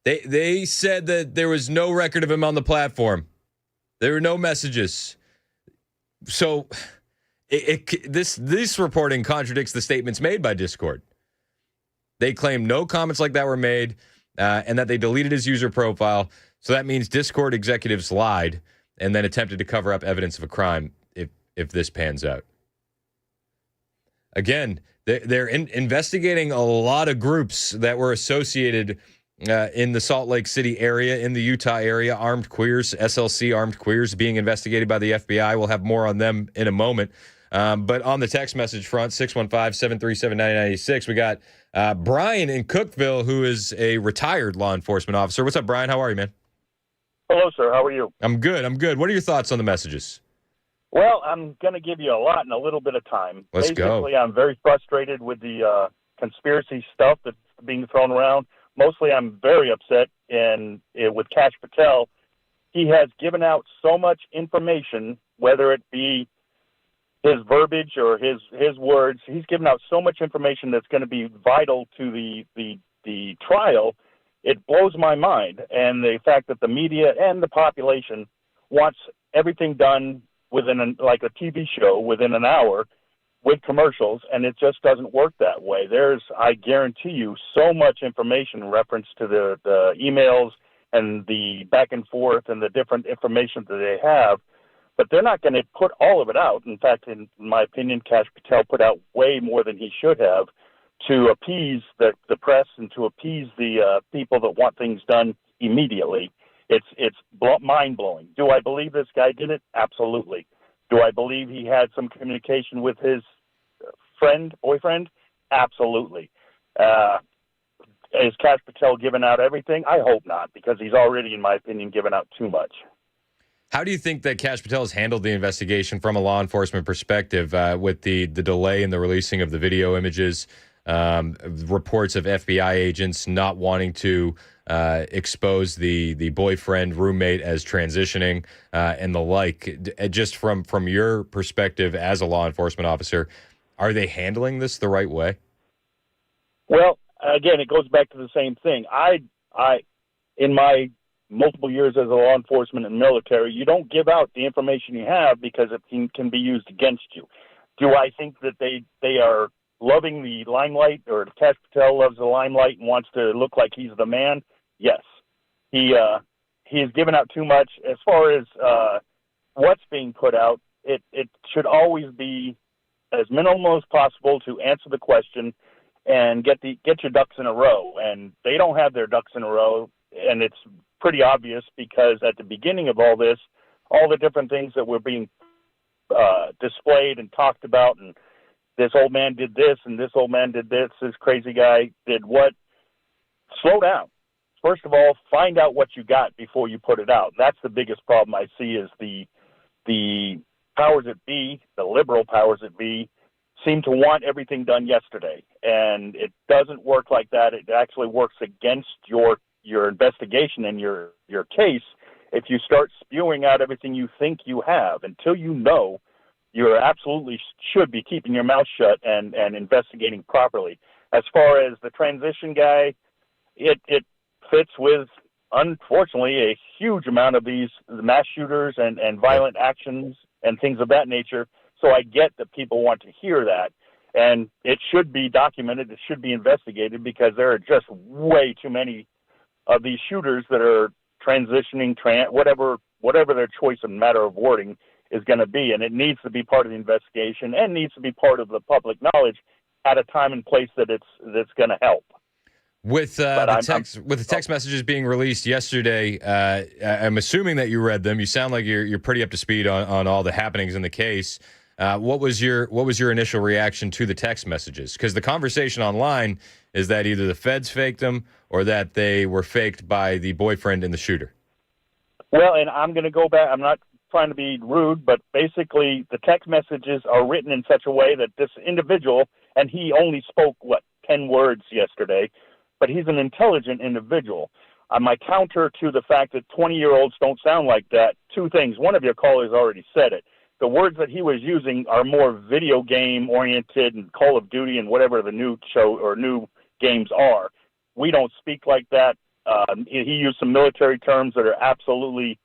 [SPEAKER 9] They said that there was no record of him on the platform. There were no messages. So this reporting contradicts the statements made by Discord. They claim no comments like that were made, and that they deleted his user profile. So that means Discord executives lied and then attempted to cover up evidence of a crime if this pans out. Again, they're investigating a lot of groups that were associated in the Salt Lake City area, in the Utah area, armed queers, SLC armed queers being investigated by the FBI. We'll have more on them in a moment. But on the text message front, 615-737-9986, we got Brian in Cookeville, who is a retired law enforcement officer. What's up, Brian? How are you, man?
[SPEAKER 5] Hello, sir. How are you?
[SPEAKER 9] I'm good. What are your thoughts on the messages?
[SPEAKER 5] Well, I'm going to give you a lot in a little bit of time.
[SPEAKER 9] Let's go.
[SPEAKER 5] Basically, I'm very frustrated with the conspiracy stuff that's being thrown around. Mostly, I'm very upset with Kash Patel. He has given out so much information, whether it be his verbiage or his words. He's given out so much information that's going to be vital to the trial. It blows my mind. And the fact that the media and the population wants everything done within like a TV show within an hour with commercials, and it just doesn't work that way. There's, I guarantee you, so much information in reference to the emails and the back and forth and the different information that they have, but they're not going to put all of it out. In fact, in my opinion, Kash Patel put out way more than he should have to appease the press and to appease the people that want things done immediately. It's mind-blowing. Do I believe this guy did it? Absolutely. Do I believe he had some communication with his boyfriend? Absolutely. Is Kash Patel giving out everything? I hope not, because he's already, in my opinion, given out too much.
[SPEAKER 9] How do you think that Kash Patel has handled the investigation from a law enforcement perspective with the delay in the releasing of the video images, reports of FBI agents not wanting to expose the boyfriend, roommate as transitioning and the like? Just from your perspective as a law enforcement officer, are they handling this the right way?
[SPEAKER 5] Well, again, it goes back to the same thing. I in my multiple years as a law enforcement and military, you don't give out the information you have because it can be used against you. Do I think that they are loving the limelight, or Kash Patel loves the limelight and wants to look like he's the man? Yes. He has given out too much. As far as what's being put out, it should always be as minimal as possible to answer the question and get your ducks in a row. And they don't have their ducks in a row, and it's pretty obvious because at the beginning of all this, all the different things that were being displayed and talked about, and this old man did this, and this old man did this crazy guy did what. Slow down. First of all, find out what you got before you put it out. That's the biggest problem I see, is the powers that be, the liberal powers that be, seem to want everything done yesterday. And it doesn't work like that. It actually works against your investigation and your case if you start spewing out everything you think you have. Until you know, you absolutely should be keeping your mouth shut and investigating properly. As far as the transition guy, it fits with, unfortunately, a huge amount of these mass shooters and violent actions and things of that nature. So I get that people want to hear that. And it should be documented. It should be investigated, because there are just way too many of these shooters that are transitioning, whatever their choice and matter of wording is going to be, and it needs to be part of the investigation and needs to be part of the public knowledge at a time and place that's going to help.
[SPEAKER 9] With the text messages being released yesterday, I'm assuming that you read them. You sound like you're pretty up to speed on all the happenings in the case. What was your initial reaction to the text messages? Because the conversation online is that either the feds faked them or that they were faked by the boyfriend and the shooter.
[SPEAKER 5] Well, and I'm going to go back. I'm not trying to be rude, but basically the text messages are written in such a way that this individual, and he only spoke, 10 words yesterday, but he's an intelligent individual. My counter to the fact that 20-year-olds don't sound like that, two things. One of your callers already said it. The words that he was using are more video game oriented and Call of Duty and whatever the new show or new games are. We don't speak like that. He used some military terms that are absolutely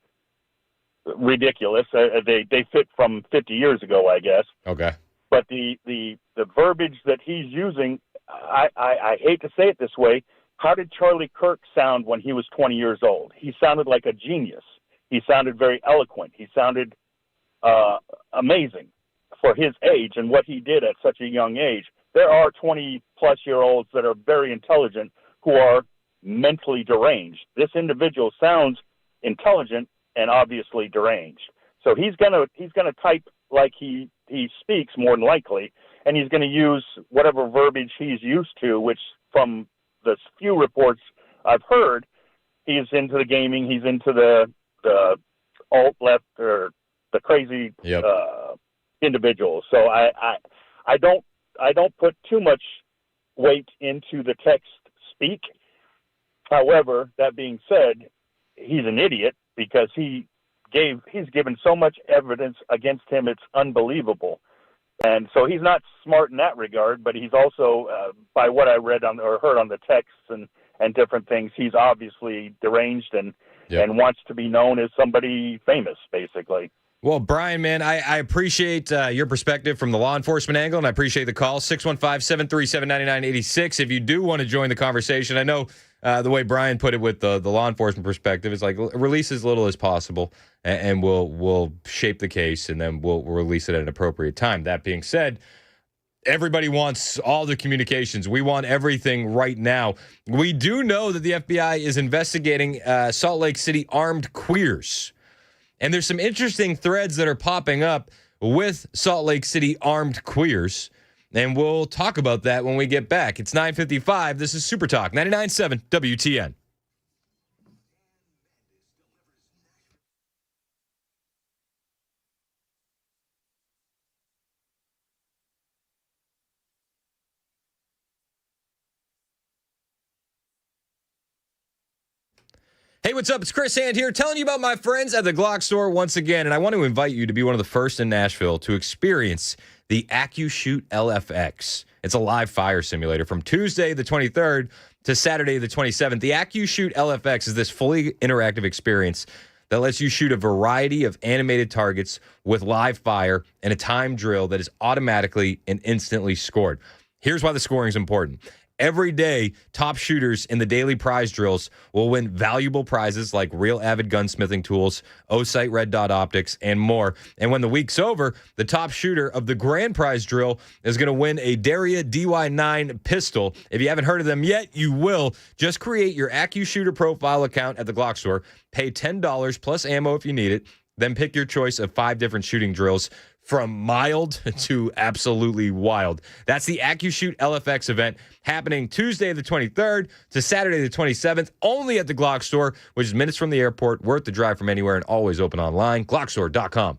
[SPEAKER 5] ridiculous. They fit from 50 years ago, I guess.
[SPEAKER 9] Okay.
[SPEAKER 5] But the verbiage that he's using, I hate to say it this way, how did Charlie Kirk sound when he was 20 years old? He sounded like a genius. He sounded very eloquent. He sounded amazing for his age and what he did at such a young age. There are 20-plus-year-olds that are very intelligent who are mentally deranged. This individual sounds intelligent and obviously deranged. So he's gonna type like he speaks more than likely, and he's going to use whatever verbiage he's used to, which from the few reports I've heard, he's into the gaming, he's into the alt left or the crazy individuals. So I don't put too much weight into the text speak. However, that being said, he's an idiot because he's given so much evidence against him, it's unbelievable. And so he's not smart in that regard, but he's also, by what I read or heard on the texts and different things, he's obviously deranged and wants to be known as somebody famous, basically.
[SPEAKER 9] Well, Brian, man, I appreciate your perspective from the law enforcement angle, and I appreciate the call, 615-737-9986. If you do want to join the conversation, I know the way Brian put it with the law enforcement perspective is like release as little as possible, and we'll shape the case, and then we'll release it at an appropriate time. That being said, everybody wants all the communications. We want everything right now. We do know that the FBI is investigating Salt Lake City armed queers. And there's some interesting threads that are popping up with Salt Lake City armed queers. And we'll talk about that when we get back. It's 9:55. This is Super Talk 99.7 WTN. Hey, what's up? It's Chris Hand here telling you about my friends at the Glock store once again. And I want to invite you to be one of the first in Nashville to experience the AccuShoot LFX. It's a live fire simulator from Tuesday the 23rd to Saturday the 27th. The AccuShoot LFX is this fully interactive experience that lets you shoot a variety of animated targets with live fire and a time drill that is automatically and instantly scored. Here's why the scoring is important. Every day, top shooters in the daily prize drills will win valuable prizes like real Avid gunsmithing tools, O-Sight red dot optics, and more. And when the week's over, the top shooter of the grand prize drill is going to win a Daria DY9 pistol. If you haven't heard of them yet, you will. Just create your AccuShooter profile account at the Glock store, pay $10 plus ammo if you need it, then pick your choice of 5 different shooting drills from mild to absolutely wild. That's the AccuShoot LFX event happening Tuesday the 23rd to Saturday the 27th, only at the Glock store, which is minutes from the airport, worth the drive from anywhere, and always open online, glockstore.com.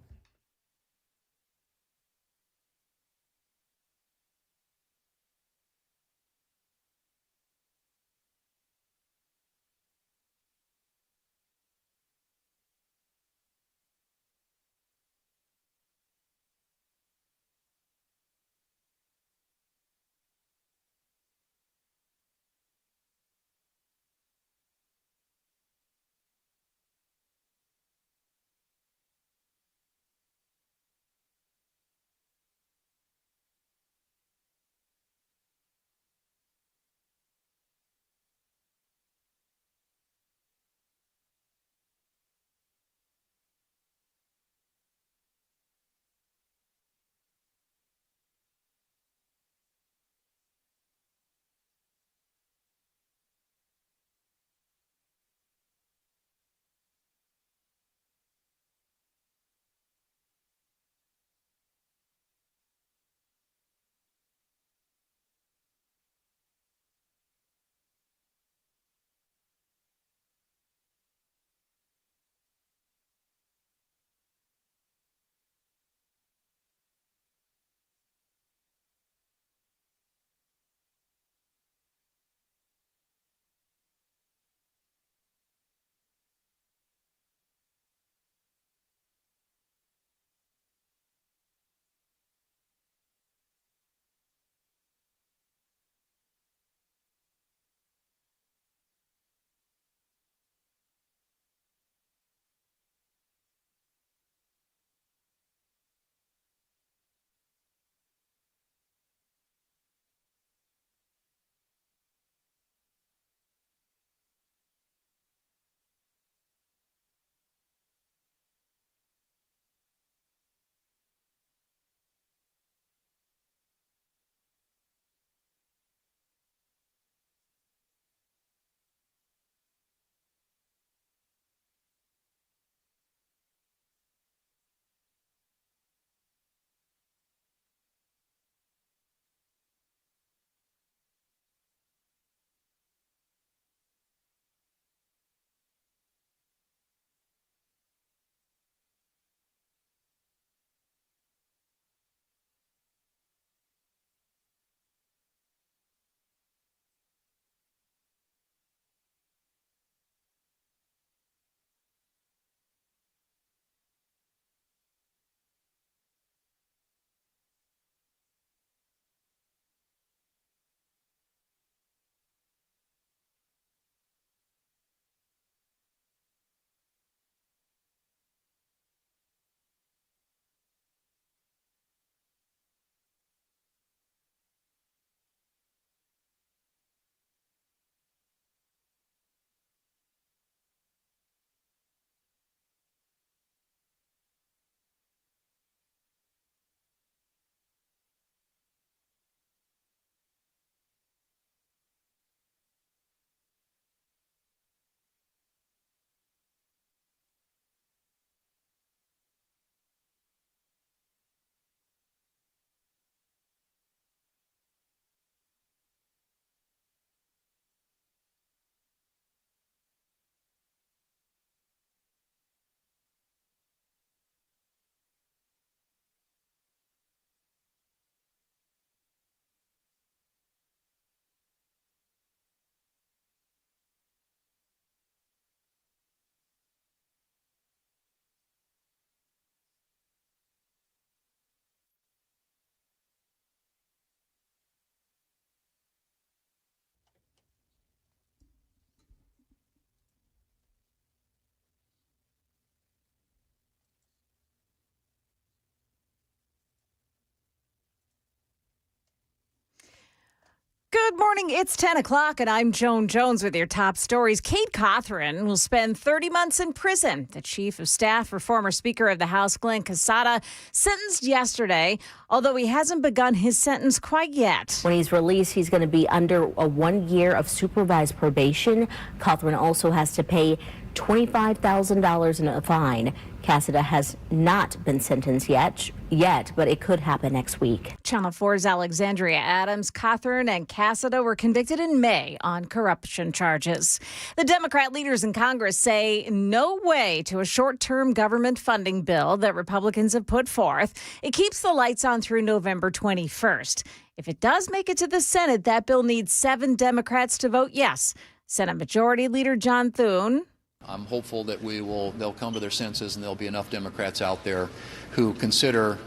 [SPEAKER 1] Good morning. It's 10 o'clock, and I'm Joan Jones with your top stories. Kate Cothran will spend 30 months in prison. The chief of staff for former Speaker of the House, Glenn Casada, sentenced yesterday, although he hasn't begun his sentence quite yet.
[SPEAKER 6] When he's released, he's going to be under a 1 year of supervised probation. Cothran also has to pay $25,000 in a fine. Casada has not been sentenced yet, but it could happen next week.
[SPEAKER 1] Channel 4's Alexandria Adams, Cothran, and Casada were convicted in May on corruption charges. The Democrat leaders in Congress say no way to a short-term government funding bill that Republicans have put forth. It keeps the lights on through November 21st. If it does make it to the Senate, that bill needs 7 Democrats to vote yes. Senate Majority Leader John Thune.
[SPEAKER 7] I'm hopeful that they'll come to their senses and there'll be enough Democrats out there who consider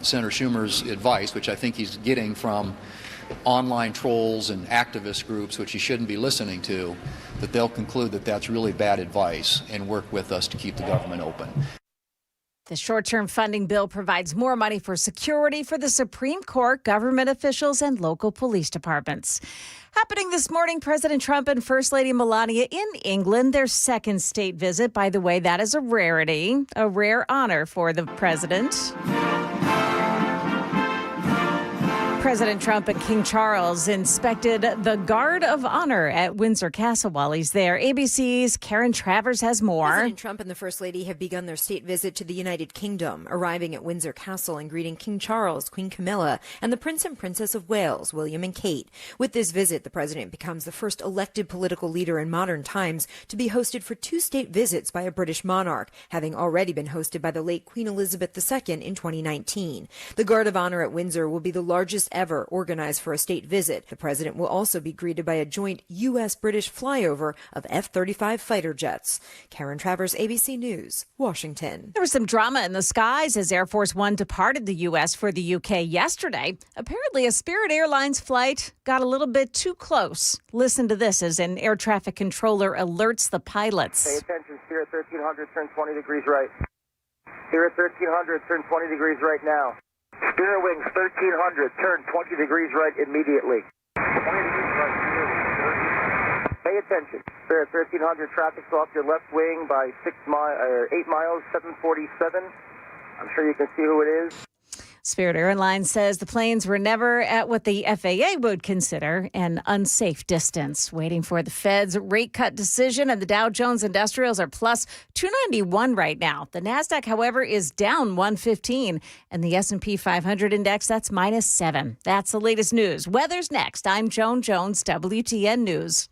[SPEAKER 7] Senator Schumer's advice, which I think he's getting from online trolls and activist groups, which he shouldn't be listening to, that they'll conclude that that's really bad advice and work with us to keep the government open.
[SPEAKER 1] The short-term funding bill provides more money for security for the Supreme Court, government officials, and local police departments. Happening this morning, President Trump and First Lady Melania in England, their second state visit. By the way, that is a rarity, a rare honor for the president. President Trump and King Charles inspected the Guard of Honor at Windsor Castle while he's there. ABC's Karen Travers has more.
[SPEAKER 23] President Trump and the First Lady have begun their state visit to the United Kingdom, arriving at Windsor Castle and greeting King Charles, Queen Camilla, and the Prince and Princess of Wales, William and Kate. With this visit, the president becomes the first elected political leader in modern times to be hosted for 2 state visits by a British monarch, having already been hosted by the late Queen Elizabeth II in 2019. The Guard of Honor at Windsor will be the largest ever organized for a state visit. The president will also be greeted by a joint U.S.-British flyover of F-35 fighter jets. Karen Travers, ABC News, Washington.
[SPEAKER 1] There was some drama in the skies as Air Force One departed the U.S. for the U.K. yesterday. Apparently, a Spirit Airlines flight got a little bit too close. Listen to this as an air traffic controller alerts the pilots.
[SPEAKER 24] Pay attention, Spirit 1300, turn 20 degrees right. Spirit 1300, turn 20 degrees right now. Spirit Wings 1300, turn 20 degrees right immediately. 20 degrees right. Pay attention. Spirit 1300, traffic's off your left wing by 8 miles, 747. I'm sure you can see who it is.
[SPEAKER 1] Spirit Airlines says the planes were never at what the FAA would consider an unsafe distance. Waiting for the Fed's rate cut decision, and the Dow Jones Industrials are plus 291 right now. The Nasdaq, however, is down 115, and the S&P 500 index, that's minus 7. That's the latest news. Weather's next. I'm Joan Jones, WTN News.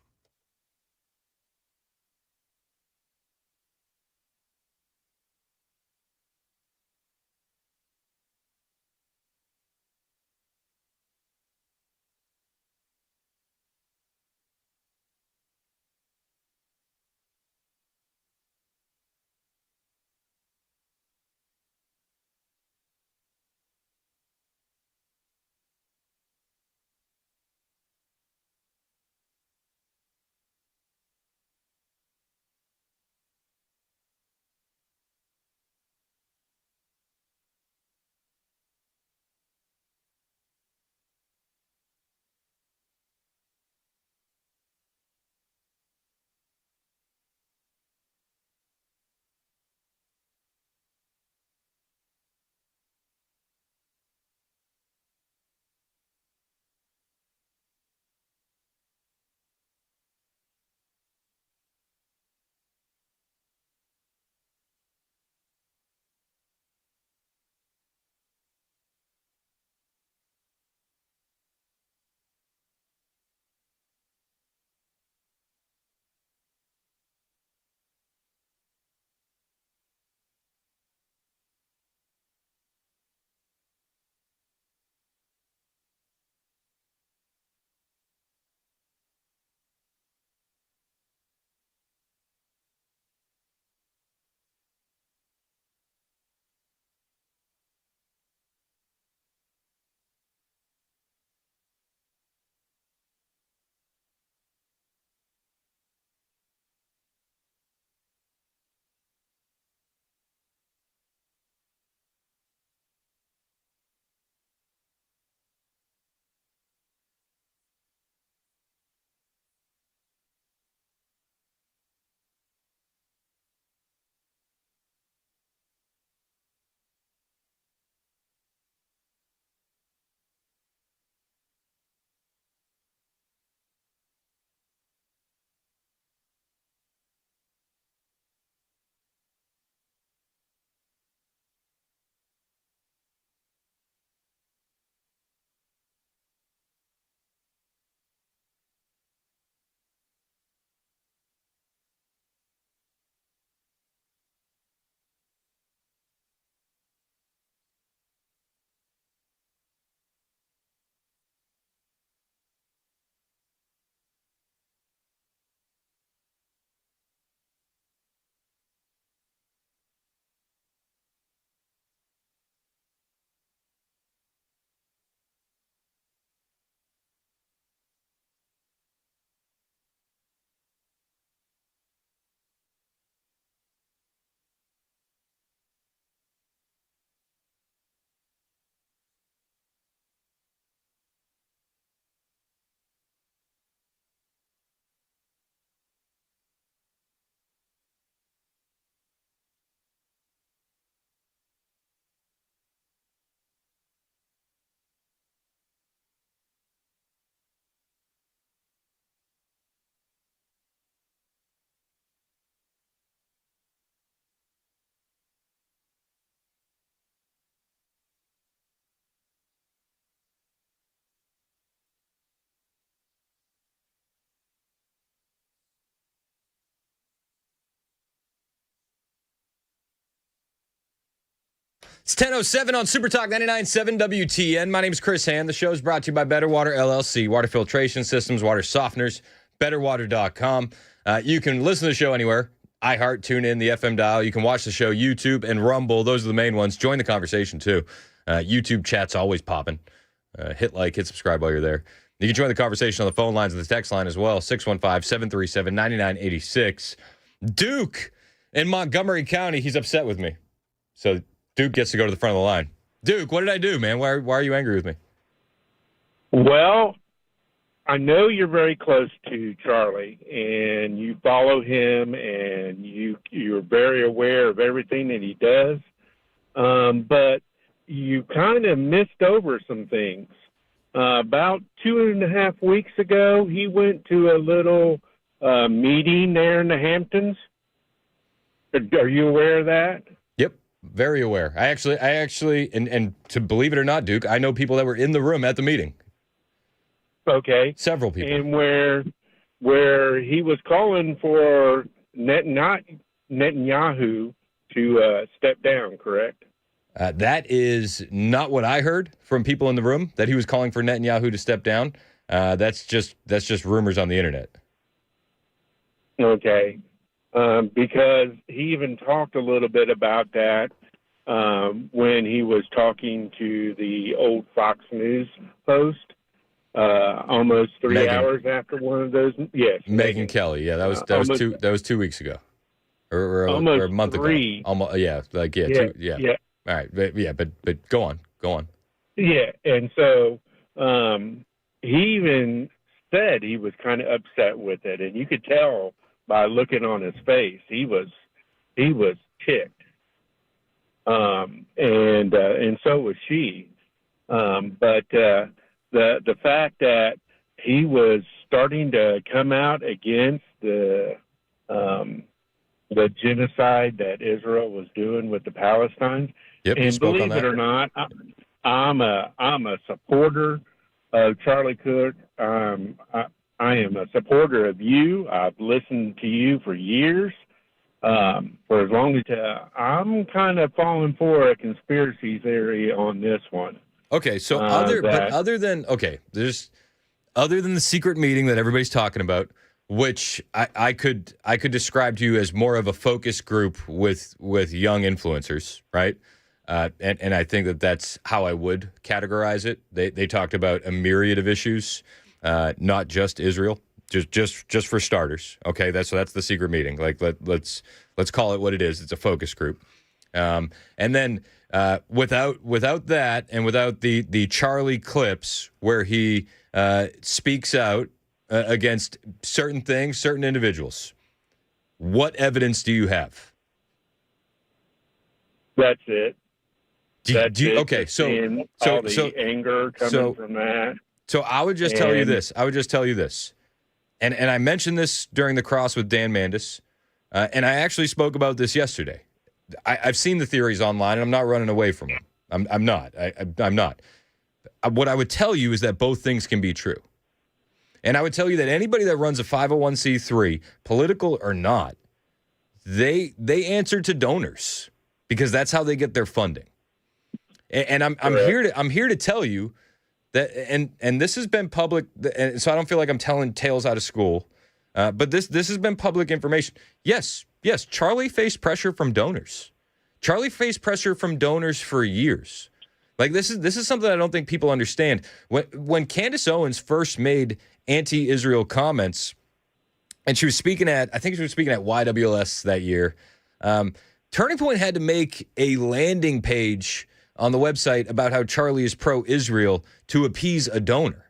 [SPEAKER 9] It's 10:07 on Super Talk 99.7 WTN. My name is Chris Hand. The show is brought to you by Better Water LLC, water filtration systems, water softeners, betterwater.com. You can listen to the show anywhere. iHeart, TuneIn, the FM dial. You can watch the show, YouTube and Rumble. Those are the main ones. Join the conversation, too. YouTube chat's always popping. Hit like, hit subscribe while you're there. You can join the conversation on the phone lines and the text line as well, 615-737-9986. Duke in Montgomery County, he's upset with me. So Duke gets to go to the front of the line. Duke, what did I do, man? Why are you angry with me?
[SPEAKER 22] Well, I know you're very close to Charlie, and you follow him, and you're very aware of everything that he does. But you kind of missed over some things. About 2.5 weeks ago, he went to a little meeting there in the Hamptons. Are you aware of that?
[SPEAKER 9] Yep, very aware. I actually, and to believe it or not, Duke, I know people that were in the room at the meeting.
[SPEAKER 22] Okay.
[SPEAKER 9] Several people.
[SPEAKER 22] And where he was calling for Netanyahu to step down, correct?
[SPEAKER 9] That is not what I heard from people in the room, that he was calling for Netanyahu to step down. That's just rumors on the internet.
[SPEAKER 22] Okay. Because he even talked a little bit about that when he was talking to the old Fox News host almost 3 hours after one of those. Yes,
[SPEAKER 9] Megyn Kelly. Yeah, that was 2 weeks ago, or a month ago. Almost, yeah. All right, but go on.
[SPEAKER 22] Yeah, and so he even said he was kind of upset with it, and you could tell by looking on his face, he was ticked, and so was she. But the fact that he was starting to come out against the genocide that Israel was doing with the Palestinians, and believe it or not, I'm a supporter of Charlie Kirk. I am a supporter of you. I've listened to you for years, for as long as I'm kind of falling for a conspiracy theory on this one.
[SPEAKER 9] Okay, so other than the secret meeting that everybody's talking about, which I could describe to you as more of a focus group with young influencers, right? And I think that's how I would categorize it. They talked about a myriad of issues. Not just Israel, just for starters. Okay, that's the secret meeting. Like let's call it what it is. It's a focus group. And then without that, and without the Charlie clips where he speaks out against certain things, certain individuals, what evidence do you have?
[SPEAKER 22] That's it.
[SPEAKER 9] Okay, so
[SPEAKER 22] the anger coming from that.
[SPEAKER 9] So I would just tell you this. And I mentioned this during the cross with Dan Mandis, and I actually spoke about this yesterday. I've seen the theories online, and I'm not running away from them. I'm not. I'm not. What I would tell you is that both things can be true. And I would tell you that anybody that runs a 501c3, political or not, they answer to donors because that's how they get their funding. And I'm here to tell you that, and this has been public, and so I don't feel like I'm telling tales out of school, but this has been public information. Yes, Charlie faced pressure from donors. Charlie faced pressure from donors for years. Like this is something I don't think people understand. When Candace Owens first made anti-Israel comments, and she was speaking at YWLS that year, Turning Point had to make a landing page on the website about how Charlie is pro-Israel to appease a donor.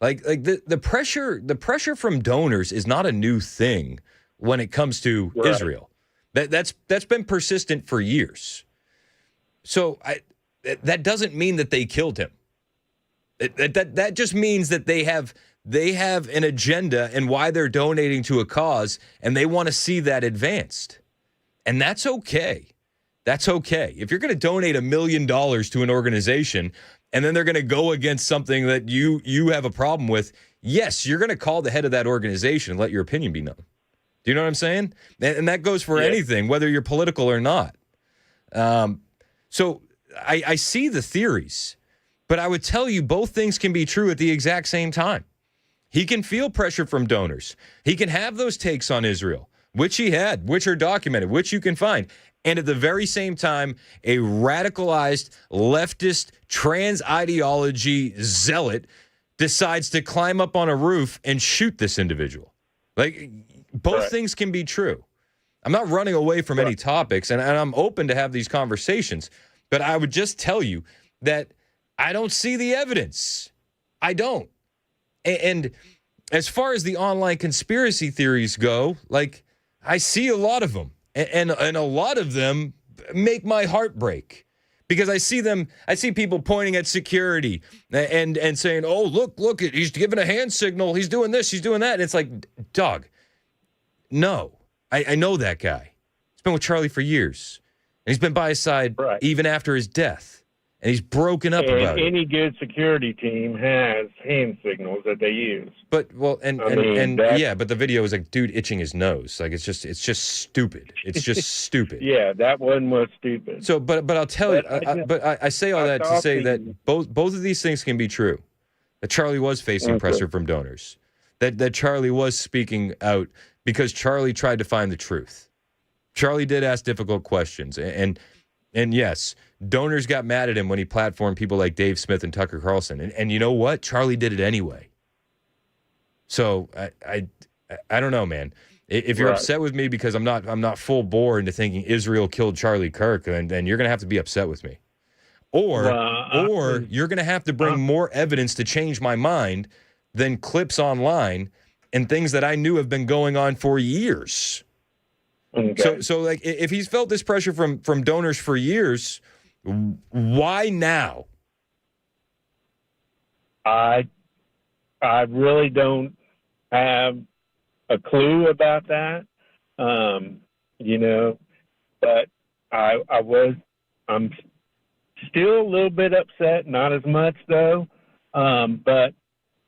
[SPEAKER 9] Like the pressure from donors is not a new thing when it comes to Israel. That's been persistent for years. So that doesn't mean that they killed him. That just means that they have an agenda and why they're donating to a cause, and they want to see that advanced. And that's okay. That's okay. If you're going to donate $1 million to an organization and then they're going to go against something that you have a problem with, yes, you're going to call the head of that organization and let your opinion be known. Do you know what I'm saying? And that goes for anything, whether you're political or not. So I see the theories, but I would tell you both things can be true at the exact same time. He can feel pressure from donors. He can have those takes on Israel, which he had, which are documented, which you can find. And at the very same time, a radicalized leftist trans ideology zealot decides to climb up on a roof and shoot this individual. Like, both things can be true. I'm not running away from any topics, and I'm open to have these conversations. But I would just tell you that I don't see the evidence. I don't. And as far as the online conspiracy theories go, like, I see a lot of them. And a lot of them make my heart break. Because I see people pointing at security and saying, oh, look, he's giving a hand signal. He's doing this, he's doing that. And it's like, dog, no. I know that guy. He's been with Charlie for years. And he's been by his side even after his death. And he's broken up about it.
[SPEAKER 8] Any good security team has hand signals that they use.
[SPEAKER 9] But, well, but the video is like dude itching his nose. Like, it's just stupid. It's just stupid.
[SPEAKER 8] Yeah, that one was stupid.
[SPEAKER 9] So, but I'll tell you, I say all that to say that both of these things can be true. That Charlie was facing pressure from donors. That Charlie was speaking out because Charlie tried to find the truth. Charlie did ask difficult questions. And yes, donors got mad at him when he platformed people like Dave Smith and Tucker Carlson. And you know what? Charlie did it anyway. So I don't know, man. If you're upset with me because I'm not full bore into thinking Israel killed Charlie Kirk, then you're going to have to be upset with me. Or you're going to have to bring more evidence to change my mind than clips online and things that I knew have been going on for years. Okay. So like, if he's felt this pressure from donors for years, why now?
[SPEAKER 8] I really don't have a clue about that, but I'm still a little bit upset, not as much though, but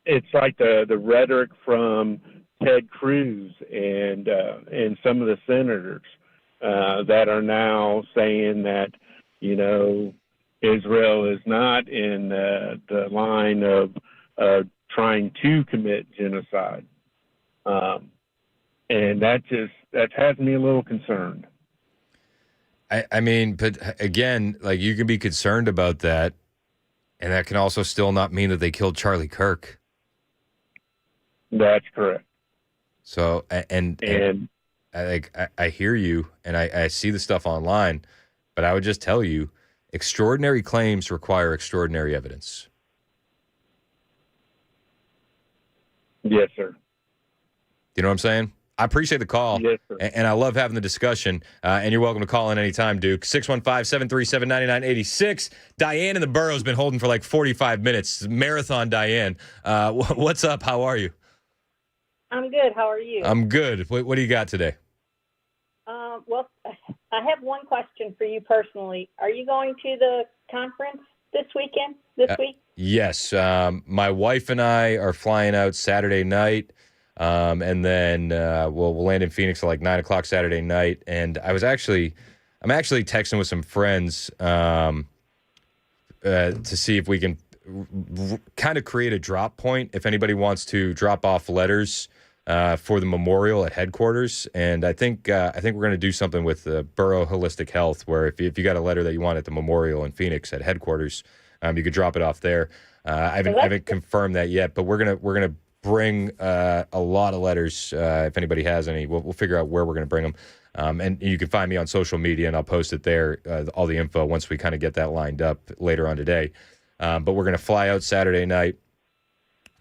[SPEAKER 8] it's like the rhetoric from Ted Cruz and some of the senators that are now saying that, Israel is not in the line of trying to commit genocide. And that has me a little concerned.
[SPEAKER 9] I mean, but again, like, you can be concerned about that, and that can also still not mean that they killed Charlie Kirk.
[SPEAKER 8] That's correct.
[SPEAKER 9] So, and I hear you, and I see the stuff online, but I would just tell you, extraordinary claims require extraordinary evidence.
[SPEAKER 8] Yes, sir.
[SPEAKER 9] You know what I'm saying? I appreciate the call,
[SPEAKER 8] yes, sir.
[SPEAKER 9] And I love having the discussion, and you're welcome to call in anytime, Duke. 615-737-9986. Diane in the borough's been holding for like 45 minutes. Marathon Diane. What's up? How are you?
[SPEAKER 11] I'm good. How are you?
[SPEAKER 9] I'm good. What do you got today?
[SPEAKER 11] Well, I have one question for you personally. Are you going to the conference this week?
[SPEAKER 9] Yes. My wife and I are flying out Saturday night, and then we'll land in Phoenix at like 9 o'clock Saturday night. And I'm actually texting with some friends to see if we can kind of create a drop point if anybody wants to drop off letters for the memorial at headquarters. And I think we're going to do something with Borough Holistic Health, where if you got a letter that you want at the memorial in Phoenix at headquarters, you could drop it off there. I haven't confirmed that yet, but we're gonna bring a lot of letters. If anybody has any, we'll figure out where we're gonna bring them. And you can find me on social media, and I'll post it there, all the info, once we kind of get that lined up later on today. But we're going to fly out Saturday night.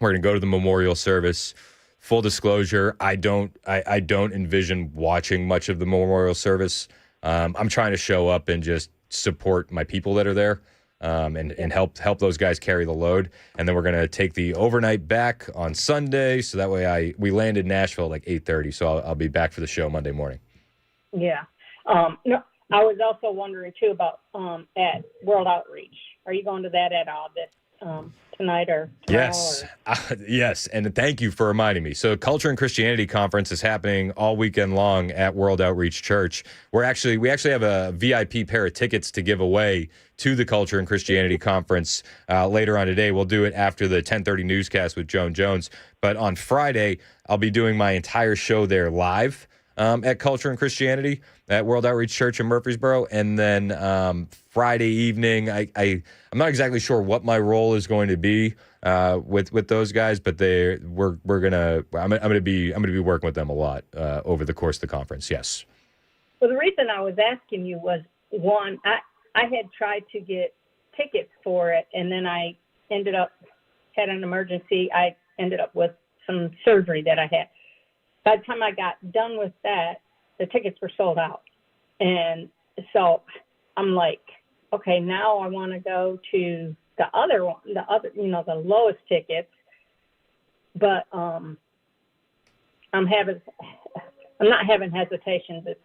[SPEAKER 9] We're going to go to the memorial service. Full disclosure, I don't envision watching much of the memorial service. I'm trying to show up and just support my people that are there, and help those guys carry the load. And then we're going to take the overnight back on Sunday, so that way we land in Nashville at like 8:30. So I'll be back for the show Monday morning.
[SPEAKER 11] Yeah. No, I was also wondering too about at World Outreach. Are you going to that at all tonight or tomorrow?
[SPEAKER 9] Yes. Yes. And thank you for reminding me. So Culture and Christianity Conference is happening all weekend long at World Outreach Church. We actually have a VIP pair of tickets to give away to the Culture and Christianity Conference later on today. We'll do it after the 10:30 newscast with Joan Jones. But on Friday, I'll be doing my entire show there live at Culture and Christianity at World Outreach Church in Murfreesboro. And then Friday evening, I'm not exactly sure what my role is going to be with those guys, but I'm gonna be working with them a lot over the course of the conference. Yes.
[SPEAKER 11] Well, the reason I was asking you was, one, I had tried to get tickets for it, and then I had an emergency. I ended up with some surgery that I had. By the time I got done with that, the tickets were sold out. And so I'm like, okay, now I want to go to the other one, the lowest tickets. But I'm not having hesitations. It's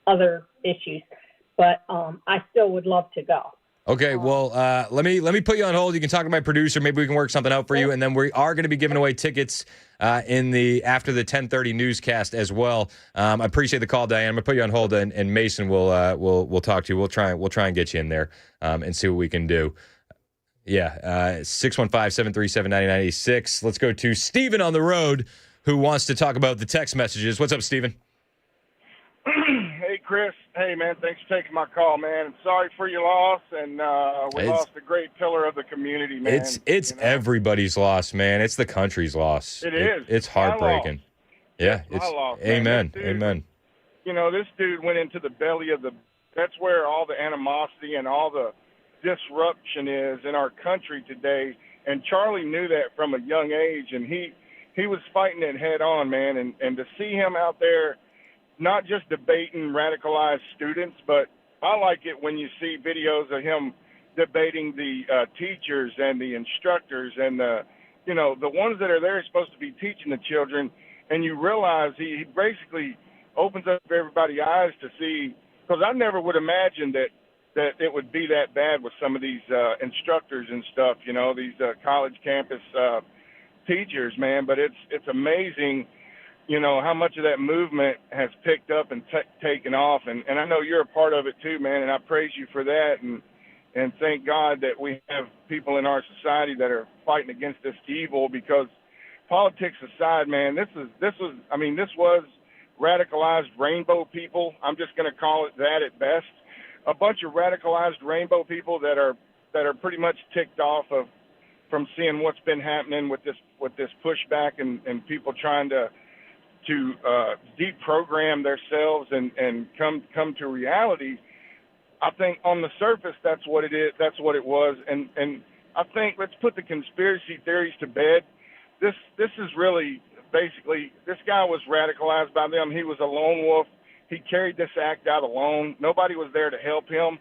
[SPEAKER 11] other issues. But I still would love to go.
[SPEAKER 9] Okay, well, let me put you on hold. You can talk to my producer. Maybe we can work something out for you, and then we are going to be giving away tickets after the 10:30 newscast as well. I appreciate the call, Diane. I'm going to put you on hold, and Mason will talk to you. We'll try and get you in there and see what we can do. Yeah, 615-737-9986. Let's go to Steven on the road, who wants to talk about the text messages. What's up, Steven?
[SPEAKER 12] Hey, Chris. Hey, man, thanks for taking my call, man. I'm sorry for your loss, and we lost a great pillar of the community, man.
[SPEAKER 9] It's everybody's loss, man. It's the country's loss.
[SPEAKER 12] It is.
[SPEAKER 9] It's heartbreaking. Yeah,
[SPEAKER 12] it's my loss,
[SPEAKER 9] amen.
[SPEAKER 12] Dude,
[SPEAKER 9] amen.
[SPEAKER 12] You know, this dude went into the belly of that's where all the animosity and all the disruption is in our country today, and Charlie knew that from a young age, and he was fighting it head on, man, and to see him out there not just debating radicalized students, but I like it when you see videos of him debating the teachers and the instructors and the ones that are there supposed to be teaching the children, and you realize he basically opens up everybody's eyes to see, because I never would imagine that it would be that bad with some of these instructors and stuff, these college campus teachers, man, but it's amazing how much of that movement has picked up and taken off. And I know you're a part of it too, man, and I praise you for that. And thank God that we have people in our society that are fighting against this evil, because politics aside, man, this was radicalized rainbow people. I'm just going to call it that at best. A bunch of radicalized rainbow people that are pretty much ticked off from seeing what's been happening with this pushback and people trying to deprogram themselves and come to reality. I think on the surface that's what it is. That's what it was. And I think let's put the conspiracy theories to bed. This is really basically, this guy was radicalized by them. He was a lone wolf. He carried this act out alone. Nobody was there to help him.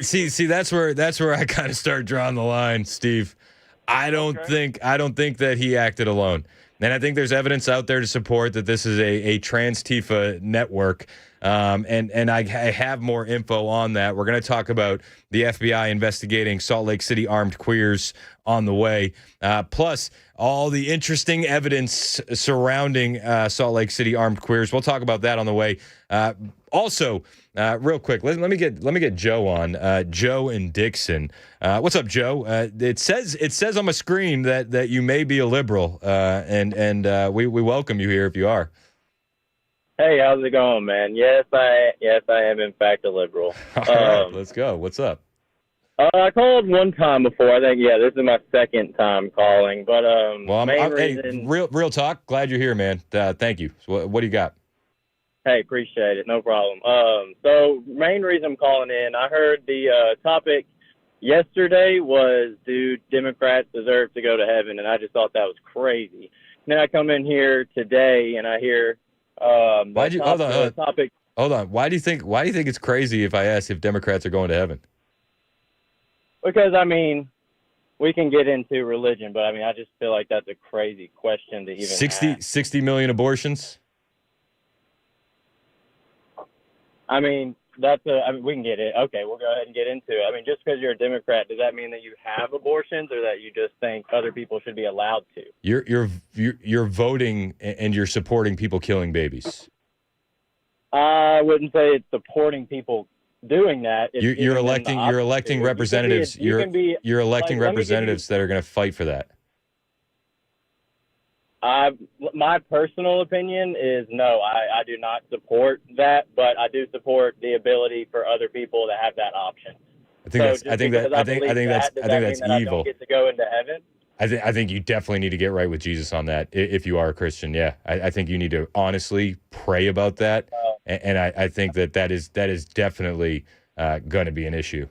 [SPEAKER 9] See, that's where I kind of start drawing the line, Steve. I don't think that he acted alone. And I think there's evidence out there to support that this is a trans-Tifa network. And I have more info on that. We're going to talk about the FBI investigating Salt Lake City armed queers on the way. Plus, all the interesting evidence surrounding Salt Lake City armed queers. We'll talk about that on the way. Also, real quick, let me get Joe on. Joe and Dixon. What's up, Joe? It says on my screen that you may be a liberal, and we welcome you here if you are.
[SPEAKER 13] Hey, how's it going, man? Yes, I am in fact a liberal.
[SPEAKER 9] All right, let's go. What's up?
[SPEAKER 13] I called one time before. I think this is my second time calling. But
[SPEAKER 9] hey, real talk. Glad you're here, man. Thank you. So what do you got?
[SPEAKER 13] Hey, appreciate it. No problem. So main reason I'm calling in, I heard the topic yesterday was, do Democrats deserve to go to heaven? And I just thought that was crazy. And then I come in here today and I hear hold
[SPEAKER 9] on. Why do you think it's crazy if I ask if Democrats are going to heaven?
[SPEAKER 13] Because we can get into religion, but I just feel like that's a crazy question to even
[SPEAKER 9] 60 million abortions.
[SPEAKER 13] I mean, we can get it. Okay, we'll go ahead and get into it. I mean, just because you're a Democrat, does that mean that you have abortions, or that you just think other people should be allowed to?
[SPEAKER 9] You're voting and you're supporting people killing babies.
[SPEAKER 13] I wouldn't say it's supporting people doing that. It's
[SPEAKER 9] You're
[SPEAKER 13] giving them the
[SPEAKER 9] electing
[SPEAKER 13] option to.
[SPEAKER 9] representatives. You're electing representatives that are going to fight for that.
[SPEAKER 13] My personal opinion is no. I do not support that, but I do support the ability for other people to have that option.
[SPEAKER 9] I think that's
[SPEAKER 13] I
[SPEAKER 9] evil.
[SPEAKER 13] don't get to go into heaven.
[SPEAKER 9] I think you definitely need to get right with Jesus on that. If you are a Christian, yeah, I think you need to honestly pray about that, and I think that is definitely going to be an issue.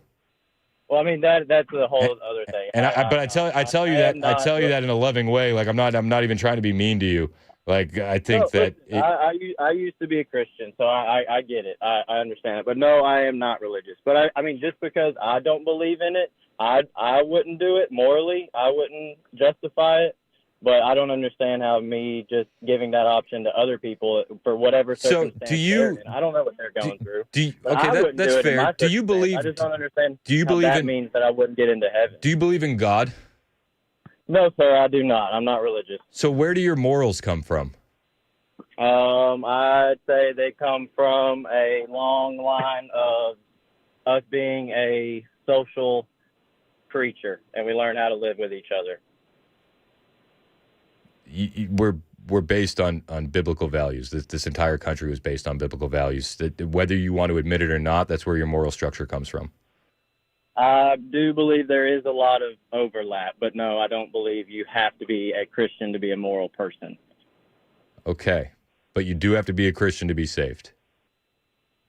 [SPEAKER 13] Well, I mean that's a whole other thing.
[SPEAKER 9] And I tell you that in a loving way. Like I'm not even trying to be mean to you. Like I think
[SPEAKER 13] I used to be a Christian, so I get it. I understand it. But no, I am not religious. But I mean, just because I don't believe in it, I wouldn't do it morally. I wouldn't justify it. But I don't understand how me just giving that option to other people for whatever circumstance. I don't know what they're going through.
[SPEAKER 9] That's fair. Do you believe?
[SPEAKER 13] I just don't understand.
[SPEAKER 9] Do you believe
[SPEAKER 13] that means that I wouldn't get into heaven?
[SPEAKER 9] Do you believe in God?
[SPEAKER 13] No, sir, I do not. I'm not religious.
[SPEAKER 9] So where do your morals come from?
[SPEAKER 13] I'd say they come from a long line of us being a social creature, and we learn how to live with each other.
[SPEAKER 9] We're based on biblical values. This entire country was based on biblical values. Whether you want to admit it or not, that's where your moral structure comes from.
[SPEAKER 13] I do believe there is a lot of overlap, but no, I don't believe you have to be a Christian to be a moral person.
[SPEAKER 9] Okay, but you do have to be a Christian to be saved.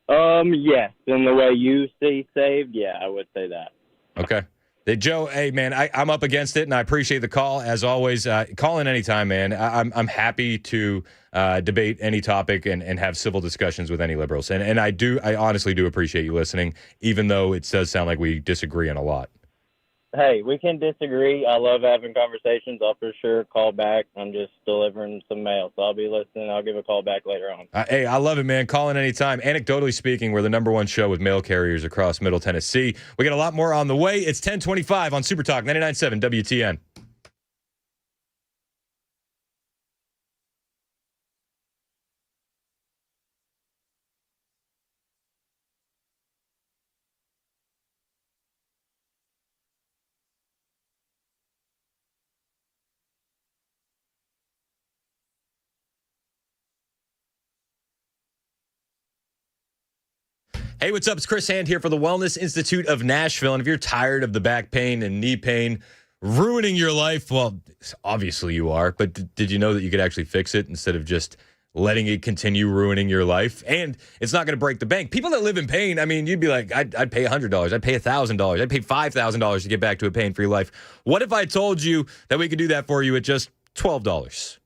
[SPEAKER 13] Yes, in the way you see saved, yeah, I would say that.
[SPEAKER 9] Okay. Hey, Joe, hey, man, I'm up against it, and I appreciate the call. As always, call in anytime, man. I'm happy to debate any topic and have civil discussions with any liberals. And I honestly do appreciate you listening, even though it does sound like we disagree on a lot.
[SPEAKER 13] Hey, we can disagree. I love having conversations. I'll for sure call back. I'm just delivering some mail, so I'll be listening. I'll give a call back later on.
[SPEAKER 9] Hey, I love it, man. Call in anytime. Anecdotally speaking, we're the #1 show with mail carriers across Middle Tennessee. We got a lot more on the way. It's 10:25 on Super Talk 99.7 WTN. Hey, what's up? It's Chris Hand here for the Wellness Institute of Nashville. And if you're tired of the back pain and knee pain ruining your life, well, obviously you are. But did you know that you could actually fix it instead of just letting it continue ruining your life? And it's not going to break the bank. People that live in pain, I mean, you'd be like, I'd pay $100. I'd pay $1,000. I'd pay $5,000 to get back to a pain-free life. What if I told you that we could do that for you at just $12?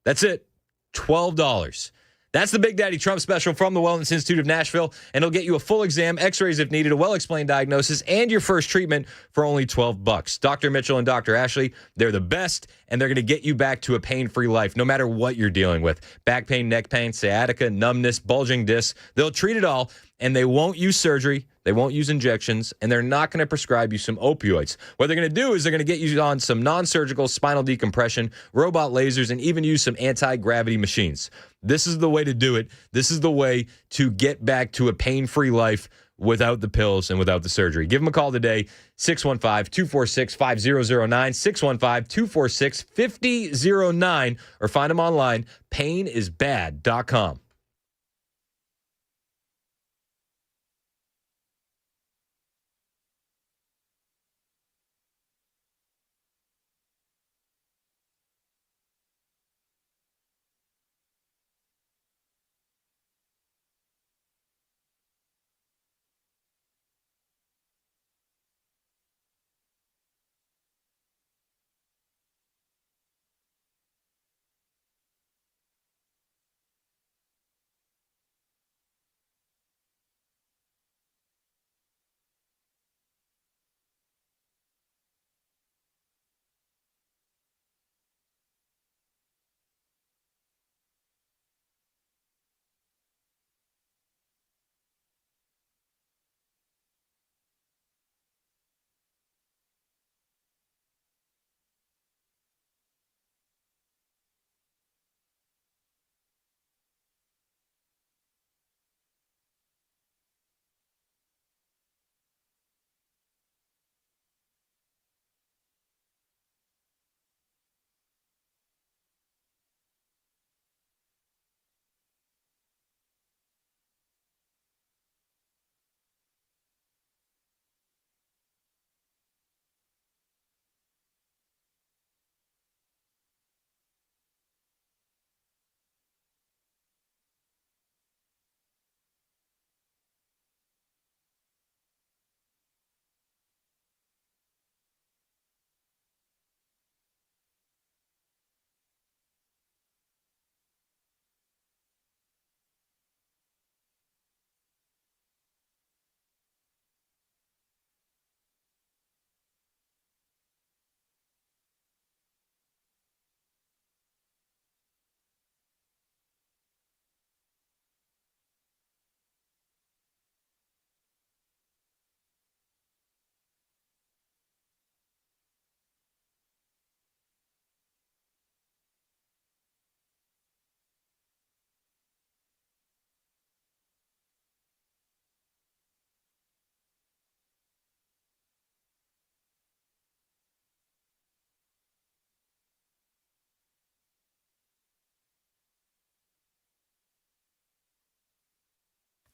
[SPEAKER 9] That's it. $12. That's the Big Daddy Trump special from the Wellness Institute of Nashville, and it'll get you a full exam, x-rays if needed, a well-explained diagnosis, and your first treatment for only $12. Dr. Mitchell and Dr. Ashley, they're the best, and they're going to get you back to a pain-free life, no matter what you're dealing with. Back pain, neck pain, sciatica, numbness, bulging discs. They'll treat it all, and they won't use surgery. They won't use injections, and they're not going to prescribe you some opioids. What they're going to do is they're going to get you on some non-surgical spinal decompression, robot lasers, and even use some anti-gravity machines. This is the way to do it. This is the way to get back to a pain-free life without the pills and without the surgery. Give them a call today, 615-246-5009, 615-246-5009, or find them online, painisbad.com.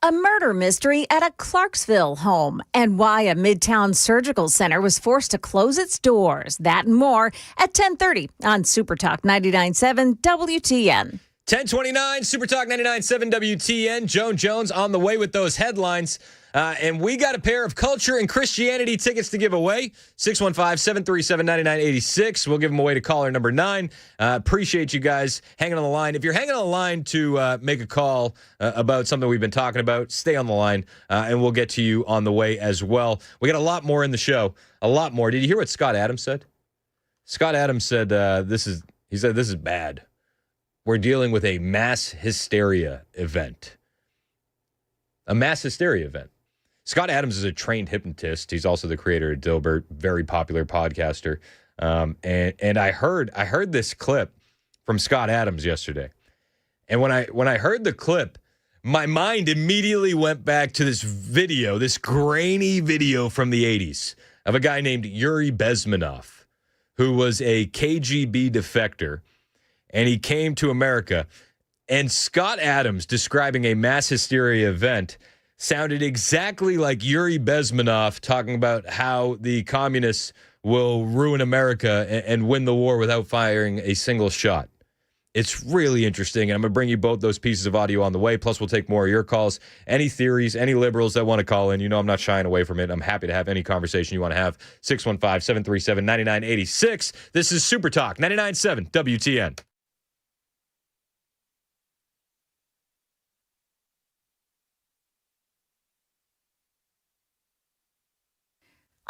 [SPEAKER 1] A murder mystery at a Clarksville home, and why a Midtown surgical center was forced to close its doors. That and more at 10:30 on Super Talk 99.7 WTN.
[SPEAKER 9] 1029 Super Talk 99.7 WTN. Joan Jones on the way with those headlines. And we got a pair of Culture and Christianity tickets to give away. 615-737-9986. We'll give them away to caller number 9. Appreciate you guys hanging on the line. If you're hanging on the line to make a call about something we've been talking about, stay on the line, and we'll get to you on the way as well. We got a lot more in the show. A lot more. Did you hear what Scott Adams said? Scott Adams said this is bad. We're dealing with a mass hysteria event. A mass hysteria event. Scott Adams is a trained hypnotist. He's also the creator of Dilbert, very popular podcaster. And I heard this clip from Scott Adams yesterday. And when I heard the clip, my mind immediately went back to this video, this grainy video from the 80s of a guy named Yuri Bezmenov, who was a KGB defector. And he came to America. And Scott Adams describing a mass hysteria event sounded exactly like Yuri Bezmenov talking about how the communists will ruin America and win the war without firing a single shot. It's really interesting, and I'm going to bring you both those pieces of audio on the way, plus we'll take more of your calls. Any theories, any liberals that want to call in, you know I'm not shying away from it. I'm happy to have any conversation you want to have. 615-737-9986. This is Super Talk 99.7 WTN.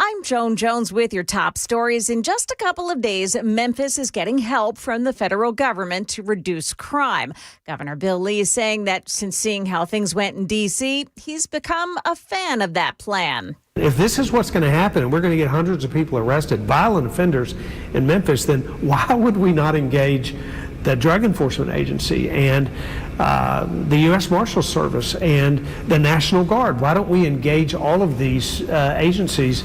[SPEAKER 1] I'm Joan Jones with your top stories. In just a couple of days, Memphis is getting help from the federal government to reduce crime. Governor Bill Lee is saying that since seeing how things went in D.C., he's become a fan of that plan.
[SPEAKER 14] If this is what's going to happen and we're going to get hundreds of people arrested, violent offenders in Memphis, then why would we not engage the Drug Enforcement Agency and the U.S. Marshals Service and the National Guard? Why don't we engage all of these agencies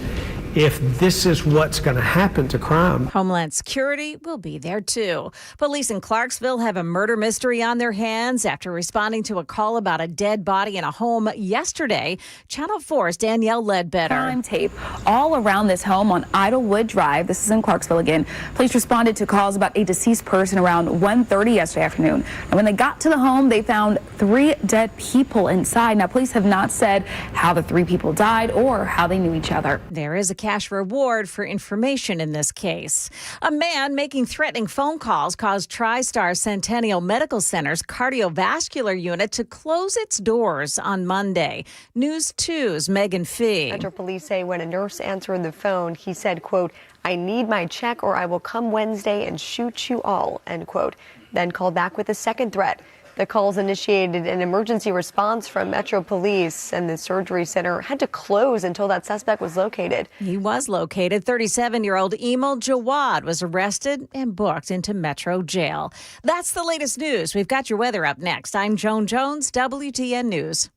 [SPEAKER 14] if this is what's going to happen to crime?
[SPEAKER 1] Homeland Security will be there, too. Police in Clarksville have a murder mystery on their hands after responding to a call about a dead body in a home yesterday. Channel 4's Danielle Ledbetter.
[SPEAKER 15] Crime tape all around this home on Idlewood Drive. This is in Clarksville again. Police responded to calls about a deceased person around 1:30 yesterday afternoon. And when they got to the home, they found 3 dead people inside. Now, police have not said how the 3 people died or how they knew each other.
[SPEAKER 1] There is a cash reward for information in this case. A man making threatening phone calls caused TriStar Centennial Medical Center's cardiovascular unit to close its doors on Monday. News 2's Megan Fee.
[SPEAKER 16] Metro Police say when a nurse answered the phone, he said, quote, "I need my check or I will come Wednesday and shoot you all," end quote. Then called back with a second threat. The calls initiated an emergency response from Metro Police, and the surgery center had to close until that suspect was located.
[SPEAKER 1] He was located. 37-year-old Emil Jawad was arrested and booked into Metro Jail. That's the latest news. We've got your weather up next. I'm Joan Jones, WTN News.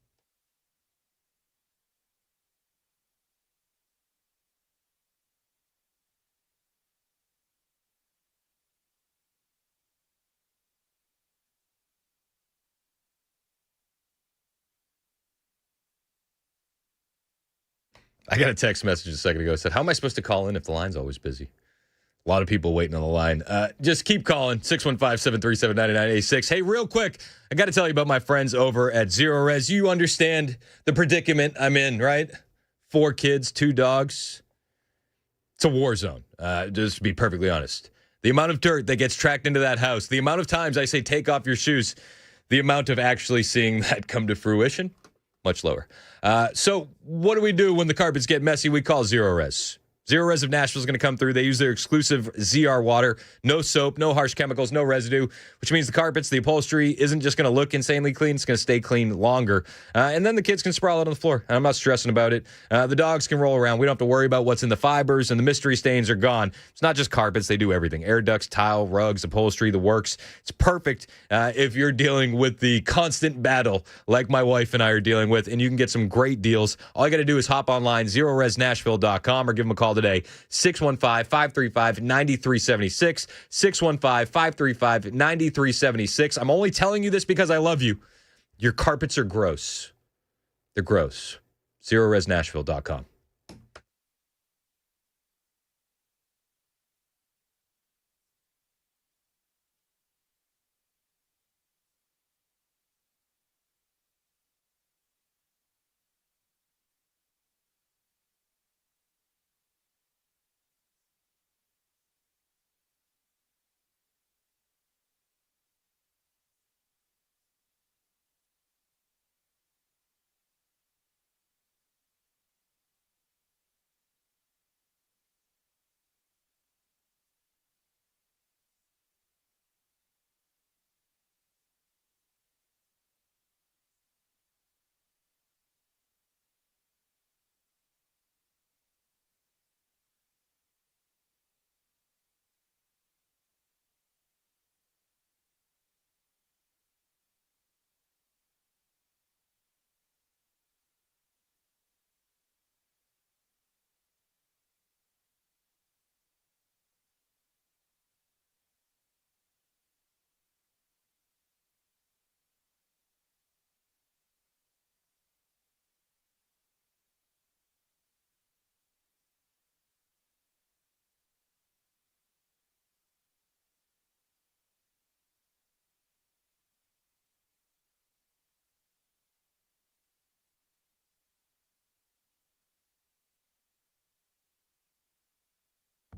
[SPEAKER 9] I got a text message a second ago that said, how am I supposed to call in if the line's always busy? A lot of people waiting on the line. Just keep calling, 615-737-9986. Hey, real quick, I got to tell you about my friends over at Zero Res. You understand the predicament I'm in, right? 4 kids, 2 dogs. It's a war zone, just to be perfectly honest. The amount of dirt that gets tracked into that house, the amount of times I say take off your shoes, the amount of actually seeing that come to fruition, much lower. So what do we do when the carpets get messy? We call Zero Res. Zero Res of Nashville is going to come through. They use their exclusive ZR water. No soap, no harsh chemicals, no residue, which means the carpets, the upholstery isn't just going to look insanely clean. It's going to stay clean longer. And then the kids can sprawl out on the floor. I'm not stressing about it. The dogs can roll around. We don't have to worry about what's in the fibers, and the mystery stains are gone. It's not just carpets. They do everything. Air ducts, tile, rugs, upholstery, the works. It's perfect if you're dealing with the constant battle like my wife and I are dealing with, and you can get some great deals. All you got to do is hop online, ZeroResNashville.com, or give them a call today, 615-535-9376, 615-535-9376. I'm only telling you this because I love you. Your carpets are gross. They're gross. ZeroResNashville.com.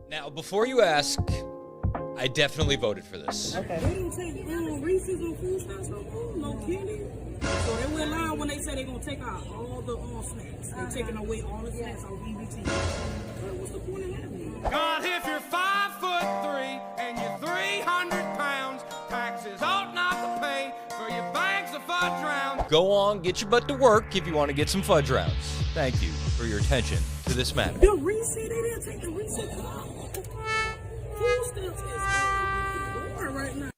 [SPEAKER 9] Now, before you ask, I definitely voted for this.
[SPEAKER 10] Okay. They don't take Reese's or food stamps no more, no candy. So they went live when they said they're going to take out all the snacks. They're taking away all the snacks on EBT. But what's the point of having?
[SPEAKER 17] God, if you're 5'3" and you're 300 pounds, taxes ought not to pay for your bags of fudge rounds.
[SPEAKER 9] Go on, get your butt to work if you want to get some fudge rounds. Thank you for your attention to this matter.
[SPEAKER 10] The Reese, they didn't take the Reese out. Food stamps is boring right now.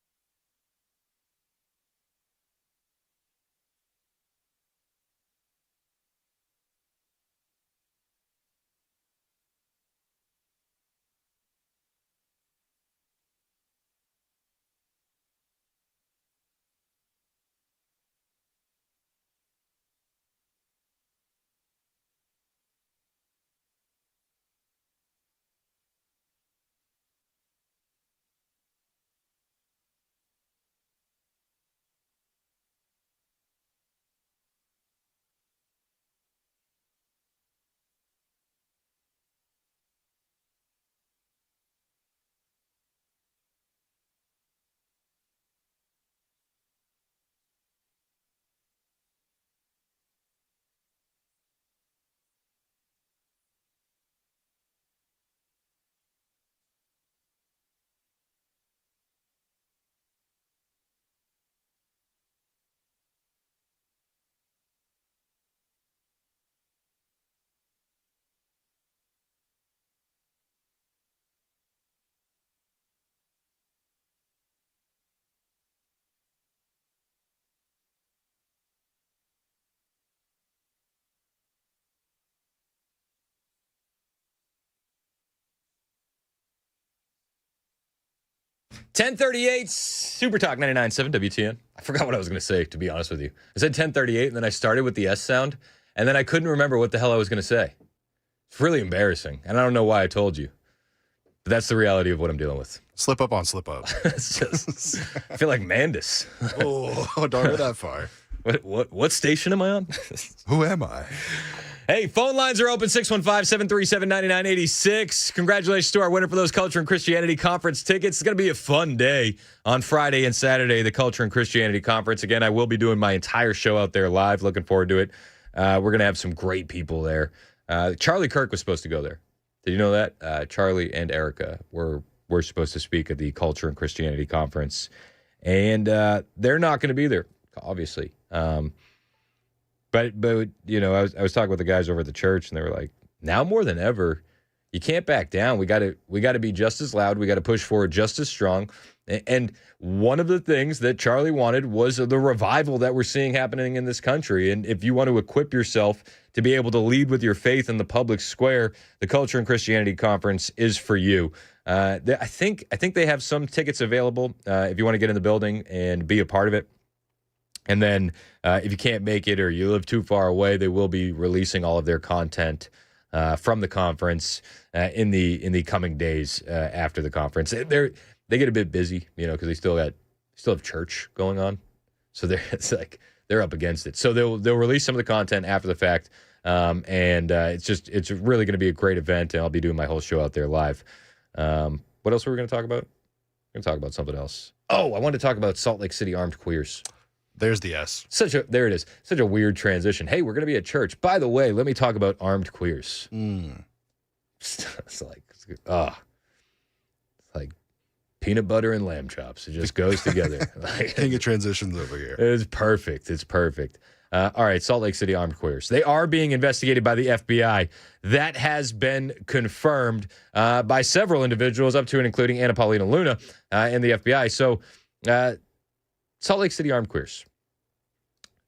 [SPEAKER 9] .1038 Super Talk 99.7 WTN. I forgot what I was going to say, to be honest with you. I said 1038, and then I started with the S sound, and then I couldn't remember what the hell I was going to say. It's really embarrassing, and I don't know why I told you. But that's the reality of what I'm dealing with.
[SPEAKER 18] Slip up on slip up.
[SPEAKER 9] It's just, I feel like Mandis.
[SPEAKER 18] Oh, don't go that far.
[SPEAKER 9] What station am I on?
[SPEAKER 18] Who am I?
[SPEAKER 9] Hey, phone lines are open, 615-737-9986. Congratulations to our winner for those Culture and Christianity Conference tickets. It's going to be a fun day on Friday and Saturday, the Culture and Christianity Conference. Again, I will be doing my entire show out there live. Looking forward to it. We're going to have some great people there. Charlie Kirk was supposed to go there. Did you know that? Charlie and Erica were supposed to speak at the Culture and Christianity Conference. And they're not going to be there, obviously. But you know, I was talking with the guys over at the church, and they were like, now more than ever, you can't back down. We got to be just as loud. We got to push forward just as strong. And one of the things that Charlie wanted was the revival that we're seeing happening in this country. And if you want to equip yourself to be able to lead with your faith in the public square, the Culture and Christianity Conference is for you. I think they have some tickets available if you want to get in the building and be a part of it. And then if you can't make it or you live too far away, they will be releasing all of their content from the conference in the coming days after the conference. They get a bit busy, because they still have church going on, so they're up against it. So they'll release some of the content after the fact, and it's really going to be a great event, and I'll be doing my whole show out there live. What else were we going to talk about? We're going to talk about something else. Oh, I wanted to talk about Salt Lake City armed queers.
[SPEAKER 18] There's the S.
[SPEAKER 9] There it is. Such a weird transition. Hey, we're going to be at church. By the way, let me talk about armed queers. It's like peanut butter and lamb chops. It just goes together.
[SPEAKER 18] King of transitions over here.
[SPEAKER 9] It's perfect. It's perfect. All right, Salt Lake City armed queers. They are being investigated by the FBI. That has been confirmed by several individuals, up to and including Anna Paulina Luna in the FBI. So, Salt Lake City armed queers.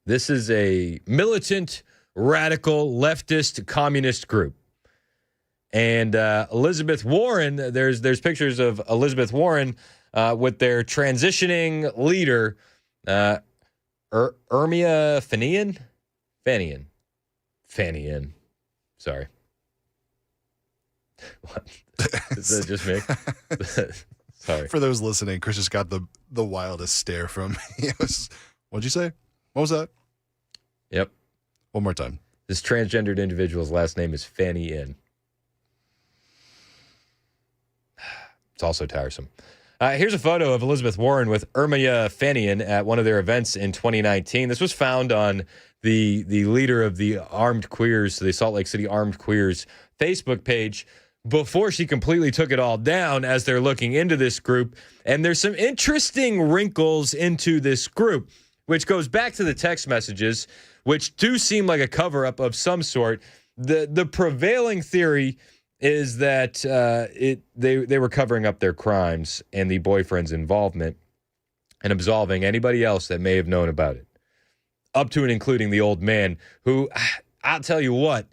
[SPEAKER 9] This is a militant, radical, leftist, communist group. And Elizabeth Warren, there's pictures of Elizabeth Warren with their transitioning leader, Ermia Fanian. Sorry. What? Is that just me? Sorry.
[SPEAKER 18] For those listening, Chris just got the wildest stare from me. What'd you say? What was that?
[SPEAKER 9] Yep.
[SPEAKER 18] One more time.
[SPEAKER 9] This transgendered individual's last name is Fanny In. It's also tiresome. Here's a photo of Elizabeth Warren with Ermia Fanian at one of their events in 2019. This was found on the leader of the Armed Queers, the Salt Lake City Armed Queers Facebook page, before she completely took it all down as they're looking into this group. And there's some interesting wrinkles into this group, which goes back to the text messages, which do seem like a cover-up of some sort. The prevailing theory is that they were covering up their crimes and the boyfriend's involvement and absolving anybody else that may have known about it, up to and including the old man who, I'll tell you what,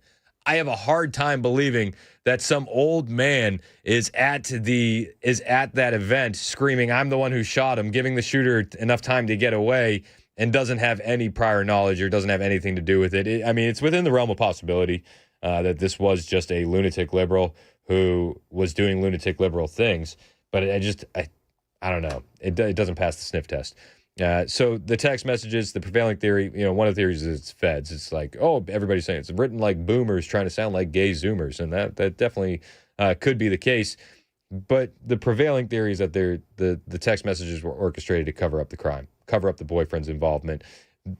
[SPEAKER 9] I have a hard time believing that some old man is at that event screaming, "I'm the one who shot him," giving the shooter enough time to get away, and doesn't have any prior knowledge or doesn't have anything to do with it. It's within the realm of possibility that this was just a lunatic liberal who was doing lunatic liberal things. But I don't know. It doesn't pass the sniff test. So the text messages, the prevailing theory, one of the theories is it's feds. It's like, oh, everybody's saying it's written like boomers trying to sound like gay Zoomers. And that definitely could be the case. But the prevailing theory is that the text messages were orchestrated to cover up the crime, cover up the boyfriend's involvement,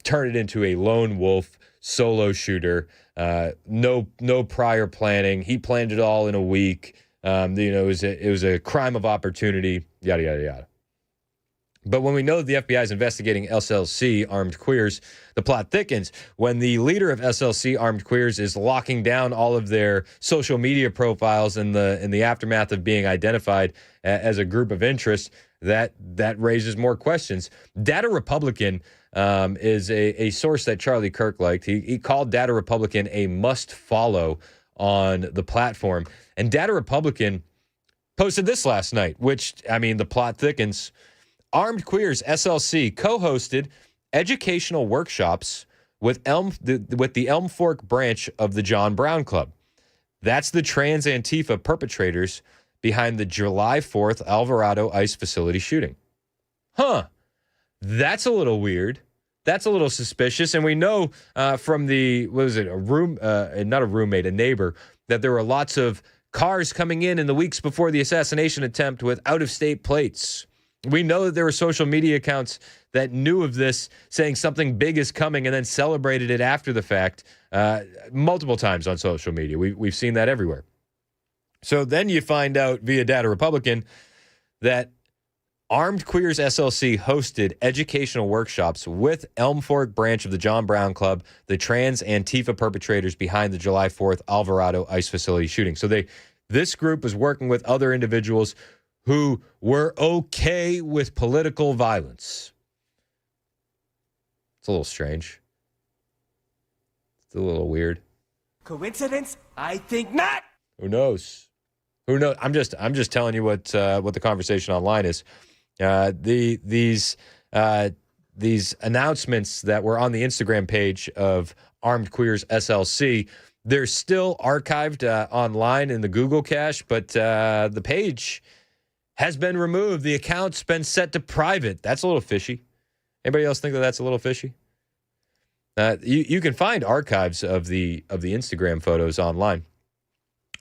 [SPEAKER 9] turn it into a lone wolf solo shooter. No prior planning. He planned it all in a week. It was a crime of opportunity, yada, yada, yada. But when we know that the FBI is investigating SLC armed queers, the plot thickens. When the leader of SLC armed queers is locking down all of their social media profiles in the aftermath of being identified as a group of interest, that raises more questions. Data Republican is a source that Charlie Kirk liked. He called Data Republican a must follow on the platform. And Data Republican posted this last night, which, the plot thickens. Armed Queers SLC co-hosted educational workshops with the Elm Fork branch of the John Brown Club. That's the trans Antifa perpetrators behind the July 4th Alvarado ICE facility shooting. Huh. That's a little weird. That's a little suspicious. And we know from a neighbor, that there were lots of cars coming in the weeks before the assassination attempt with out-of-state plates. We know that there were social media accounts that knew of this, saying something big is coming, and then celebrated it after the fact multiple times on social media. We've seen that everywhere. So then you find out via Data Republican that Armed Queers SLC hosted educational workshops with Elm Fork branch of the John Brown Club, the trans Antifa perpetrators behind the July 4th Alvarado ICE facility shooting. So this group was working with other individuals who were okay with political violence. It's a little strange. It's a little weird.
[SPEAKER 2] Coincidence? I think not.
[SPEAKER 9] Who knows? I'm just telling you what the conversation online is. These these announcements that were on the Instagram page of Armed Queers SLC, they're still archived online in the Google cache, but the page has been removed. The account's been set to private. That's a little fishy. Anybody else think that that's a little fishy? You can find archives of the Instagram photos online.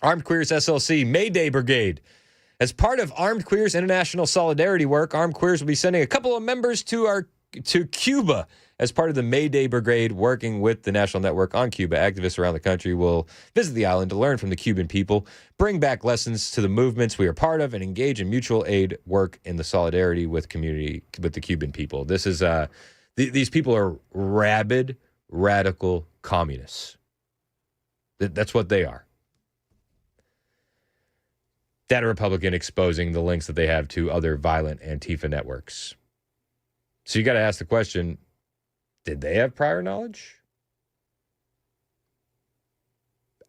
[SPEAKER 9] Armed Queers SLC Mayday Brigade. As part of Armed Queers International Solidarity work, Armed Queers will be sending a couple of members to Cuba as part of the Mayday Brigade, working with the National Network on Cuba. Activists around the country will visit the island to learn from the Cuban people, bring back lessons to the movements we are part of, and engage in mutual aid work in the solidarity with the Cuban people. This is these people are rabid, radical communists. That's what they are. That Republican exposing the links that they have to other violent Antifa networks. So you got to ask the question, did they have prior knowledge?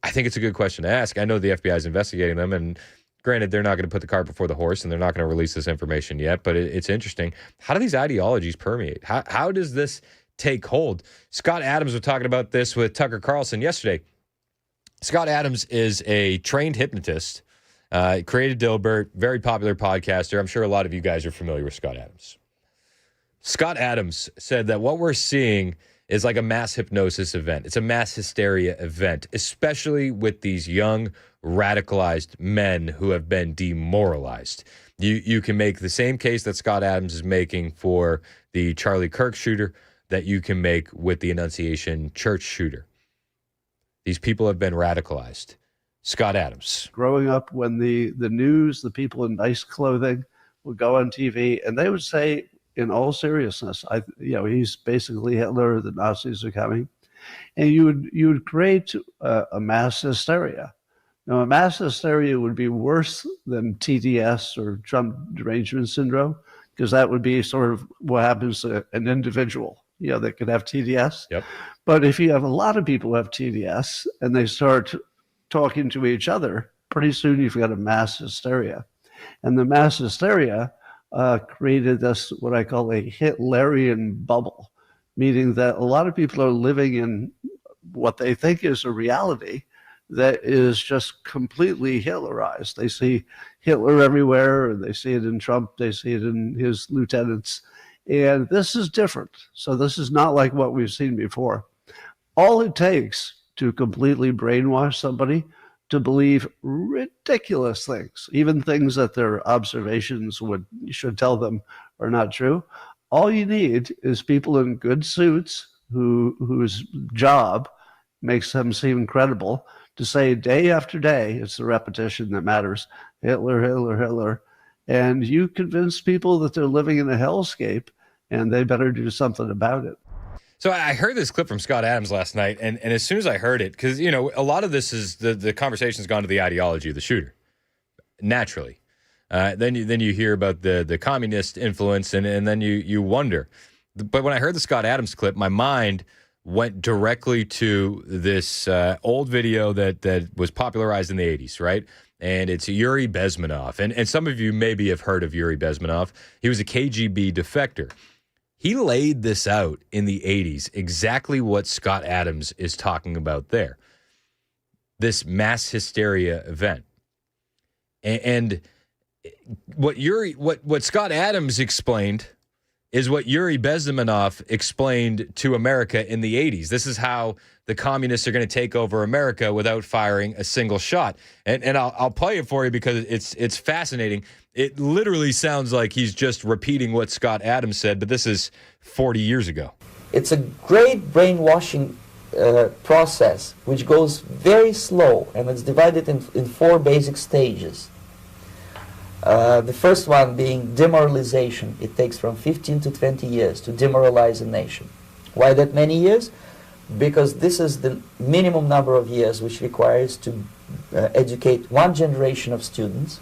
[SPEAKER 9] I think it's a good question to ask. I know the FBI is investigating them, and granted, they're not going to put the cart before the horse, and they're not going to release this information yet, but it's interesting. How do these ideologies permeate? How does this take hold? Scott Adams was talking about this with Tucker Carlson yesterday. Scott Adams is a trained hypnotist, created Dilbert, very popular podcaster. I'm sure a lot of you guys are familiar with Scott Adams. Scott Adams said that what we're seeing is like a mass hypnosis event. It's a mass hysteria event, especially with these young, radicalized men who have been demoralized. You can make the same case that Scott Adams is making for the Charlie Kirk shooter that you can make with the Annunciation Church shooter. These people have been radicalized. Scott Adams.
[SPEAKER 3] Growing up, when the news, the people in nice clothing would go on TV, and they would say, in all seriousness, he's basically Hitler, the Nazis are coming. And you would create a mass hysteria. Now, a mass hysteria would be worse than TDS or Trump derangement syndrome, because that would be sort of what happens to an individual, that could have TDS.
[SPEAKER 9] Yep.
[SPEAKER 3] But if you have a lot of people who have TDS and they start talking to each other, pretty soon you've got a mass hysteria. And the mass hysteria created this, what I call a Hitlerian bubble, meaning that a lot of people are living in what they think is a reality that is just completely Hitlerized. They see Hitler everywhere, and they see it in Trump, they see it in his lieutenants, and this is different. So this is not like what we've seen before. All it takes to completely brainwash somebody to believe ridiculous things, even things that their observations should tell them are not true. All you need is people in good suits whose job makes them seem credible to say day after day, it's the repetition that matters, Hitler, Hitler, Hitler. And you convince people that they're living in a hellscape and they better do something about it.
[SPEAKER 9] So I heard this clip from Scott Adams last night, and as soon as I heard it, because, a lot of this is the conversation's gone to the ideology of the shooter, naturally. Then you hear about the communist influence, and then you wonder. But when I heard the Scott Adams clip, my mind went directly to this old video that was popularized in the 80s, right? And it's Yuri Bezmenov. And some of you maybe have heard of Yuri Bezmenov. He was a KGB defector. He laid this out in the 80s, exactly what Scott Adams is talking about there. This mass hysteria event. And what Scott Adams explained is what Yuri Bezmenov explained to America in the 80s. This is how the communists are going to take over America without firing a single shot. And I'll play it for you because it's fascinating. It literally sounds like he's just repeating what Scott Adams said, but this is 40 years ago.
[SPEAKER 19] It's a great brainwashing process, which goes very slow, and it's divided in 4 basic stages. The first one being demoralization. It takes from 15 to 20 years to demoralize a nation. Why that many years? Because this is the minimum number of years which requires to educate one generation of students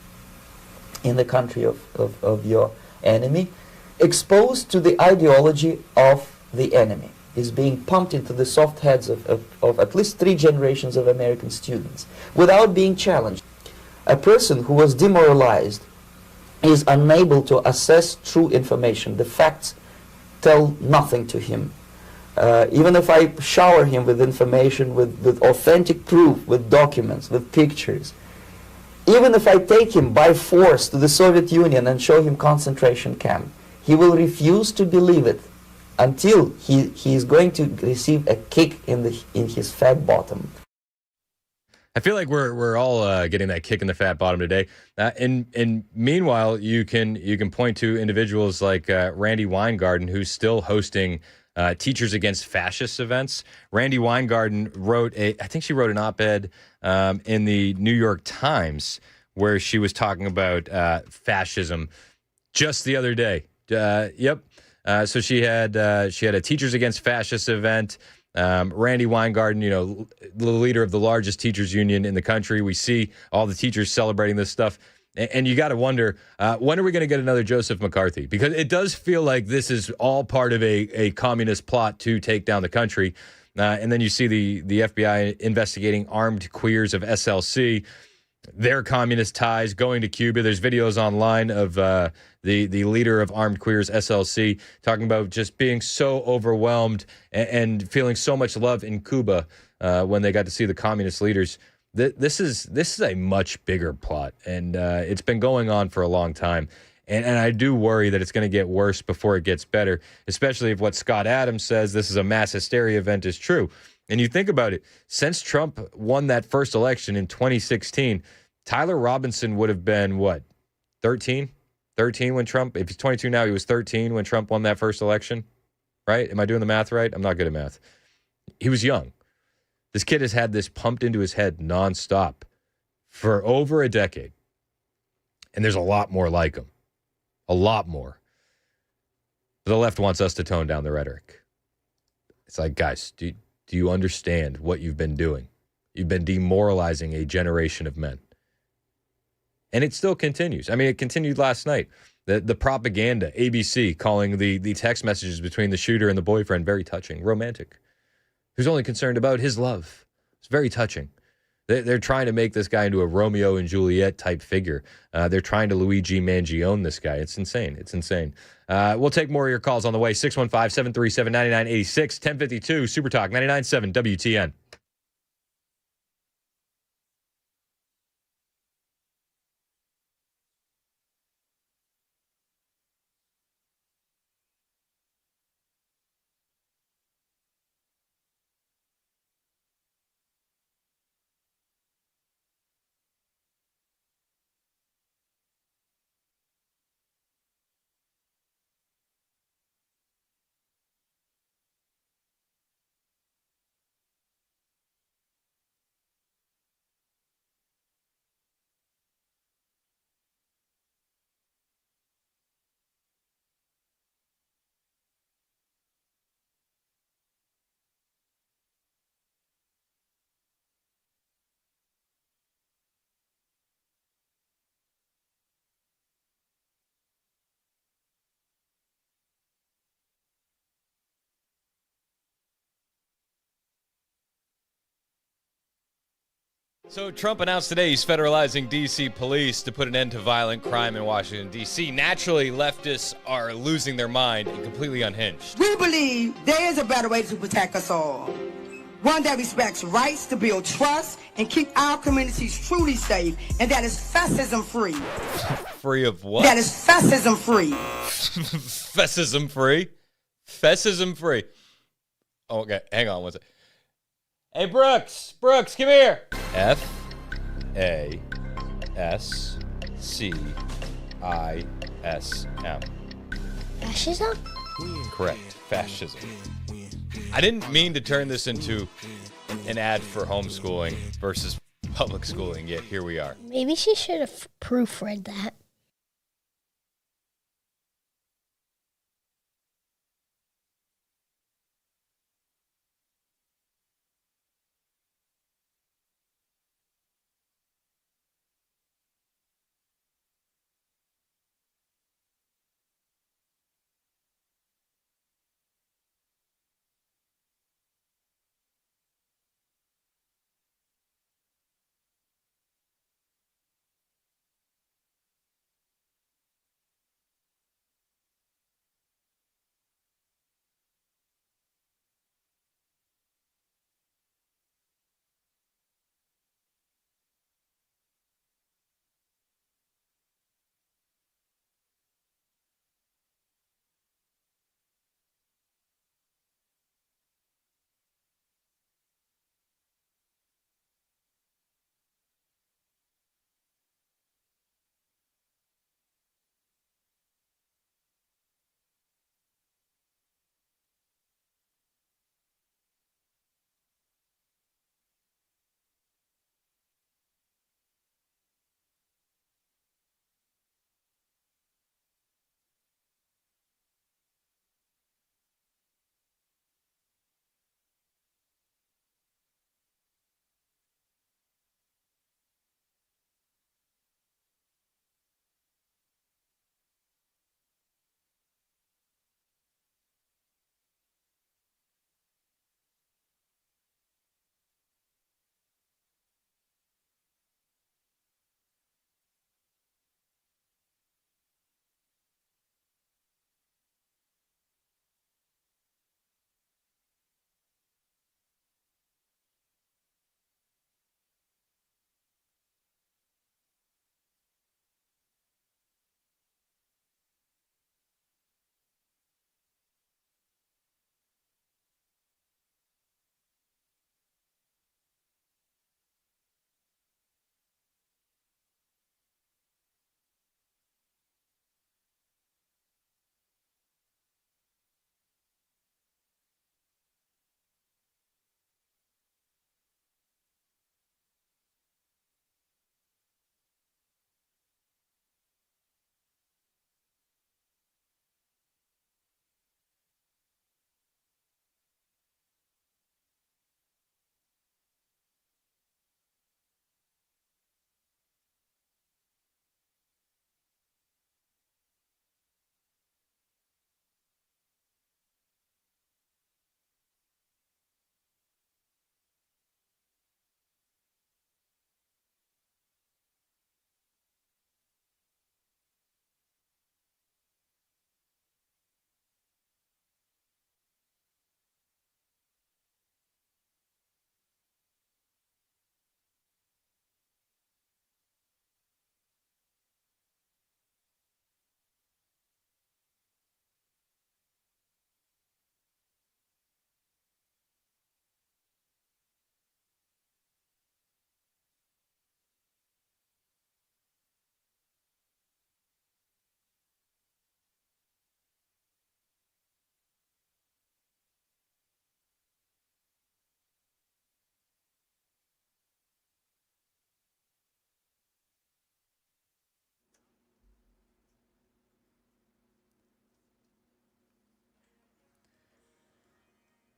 [SPEAKER 19] in the country of your enemy, exposed to the ideology of the enemy, is being pumped into the soft heads of at least 3 generations of American students without being challenged. A person who was demoralized is unable to assess true information, the facts tell nothing to him. Even if I shower him with information, with authentic proof, with documents, with pictures, even if I take him by force to the Soviet Union and show him concentration camp, he will refuse to believe it until he is going to receive a kick in his fat bottom.
[SPEAKER 9] I feel like we're all getting that kick in the fat bottom today. And meanwhile, you can point to individuals like Randy Weingarten, who's still hosting Teachers Against Fascist events. Randy Weingarten I think she wrote an op-ed in the New York Times where she was talking about fascism just the other day. So she had a Teachers Against Fascist event. Randy Weingarten, the leader of the largest teachers union in the country. We see all the teachers celebrating this stuff. And you got to wonder, when are we going to get another Joseph McCarthy? Because it does feel like this is all part of a communist plot to take down the country. And then you see the FBI investigating armed queers of SLC, their communist ties going to Cuba. There's videos online of the leader of Armed Queers, SLC, talking about just being so overwhelmed and feeling so much love in Cuba when they got to see the communist leaders. This is a much bigger plot, and it's been going on for a long time. And I do worry that it's going to get worse before it gets better, especially if what Scott Adams says, this is a mass hysteria event, is true. And you think about it, since Trump won that first election in 2016, Tyler Robinson would have been, what, 13? 13 when Trump, if he's 22 now, he was 13 when Trump won that first election, right? Am I doing the math right? I'm not good at math. He was young. This kid has had this pumped into his head nonstop for over a decade. And there's a lot more like him. A lot more. The left wants us to tone down the rhetoric. It's like, guys, do you understand what you've been doing? You've been demoralizing a generation of men. And it still continues. I mean, it continued last night. The propaganda, ABC calling the text messages between the shooter and the boyfriend very touching, romantic. Who's only concerned about his love. It's very touching. They're trying to make this guy into a Romeo and Juliet type figure. They're trying to Luigi Mangione this guy. It's insane. It's insane. We'll take more of your calls on the way. 615-737-9986, 1052, Super Talk, 99.7 WTN. So Trump announced today he's federalizing D.C. police to put an end to violent crime in Washington, D.C. Naturally, leftists are losing their mind and completely unhinged.
[SPEAKER 4] We believe there is a better way to protect us all. One that respects rights, to build trust, and keep our communities truly safe, and that is fascism free.
[SPEAKER 9] Free of what?
[SPEAKER 4] That is fascism free.
[SPEAKER 9] Fascism free? Fascism free. Oh, okay, hang on one second. Hey, Brooks, come here. F-A-S-C-I-S-M.
[SPEAKER 5] Fascism?
[SPEAKER 9] Correct, fascism. I didn't mean to turn this into an ad for homeschooling versus public schooling, yet here we are.
[SPEAKER 5] Maybe she should have proofread that.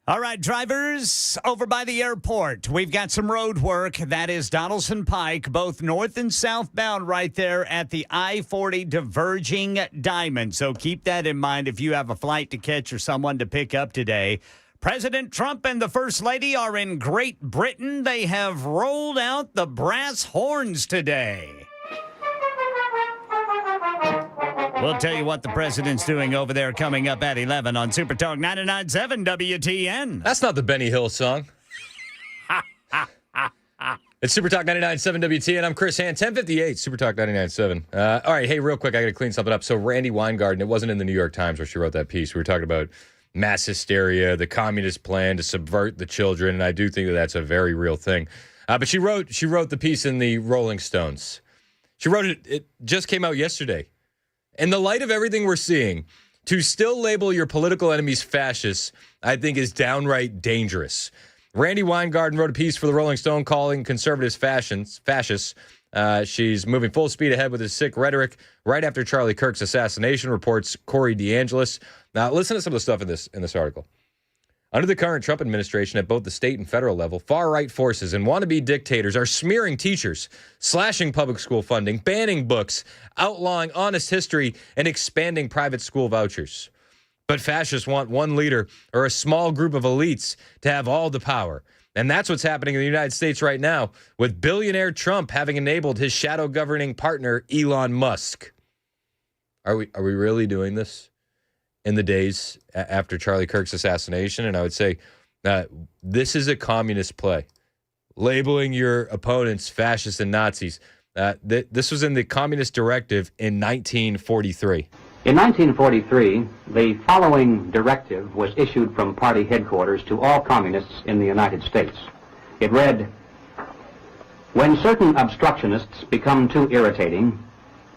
[SPEAKER 6] All right, drivers, over by the airport, we've got some road work. That is Donaldson Pike, both north and southbound right there at the I-40 diverging diamond. So keep that in mind if you have a flight to catch or someone to pick up today. President Trump and the First Lady are in Great Britain. They have rolled out the brass horns today. We'll tell you what the president's doing over there coming up at 11 on Super Talk 99.7 WTN.
[SPEAKER 9] That's not the Benny Hill song. It's Super Talk 99.7 WTN. I'm Chris Hand, 1058, Super Talk 99.7. All right, hey, real quick, I got to clean something up. So Randy Weingarten, it wasn't in the New York Times where she wrote that piece. We were talking about mass hysteria, the communist plan to subvert the children, and I do think that that's a very real thing. But she wrote the piece in the Rolling Stones. She wrote it just came out yesterday. In the light of everything we're seeing, to still label your political enemies fascists, I think is downright dangerous. Randy Weingarten wrote a piece for the Rolling Stone calling conservatives fascists. She's moving full speed ahead with his sick rhetoric right after Charlie Kirk's assassination, reports Corey DeAngelis. Now, listen to some of the stuff in this article. Under the current Trump administration at both the state and federal level, far-right forces and wannabe dictators are smearing teachers, slashing public school funding, banning books, outlawing honest history, and expanding private school vouchers. But fascists want one leader or a small group of elites to have all the power. And that's what's happening in the United States right now, with billionaire Trump having enabled his shadow governing partner, Elon Musk. Are we really doing this in the days after Charlie Kirk's assassination? And I would say this is a communist play. Labeling your opponents fascists and Nazis. This was in the Communist Directive in 1943.
[SPEAKER 7] In 1943, the following directive was issued from party headquarters to all communists in the United States. It read, "When certain obstructionists become too irritating,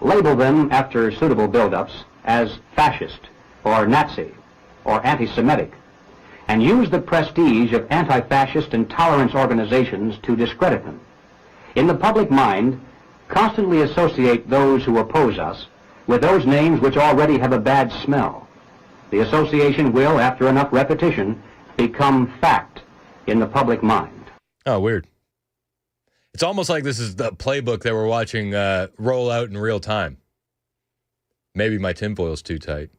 [SPEAKER 7] label them after suitable build-ups as fascist, or Nazi, or anti-Semitic, and use the prestige of anti-fascist and tolerance organizations to discredit them. In the public mind, constantly associate those who oppose us with those names which already have a bad smell. The association will, after enough repetition, become fact in the public mind."
[SPEAKER 9] Oh, weird. It's almost like this is the playbook that we're watching roll out in real time. Maybe my tinfoil's too tight.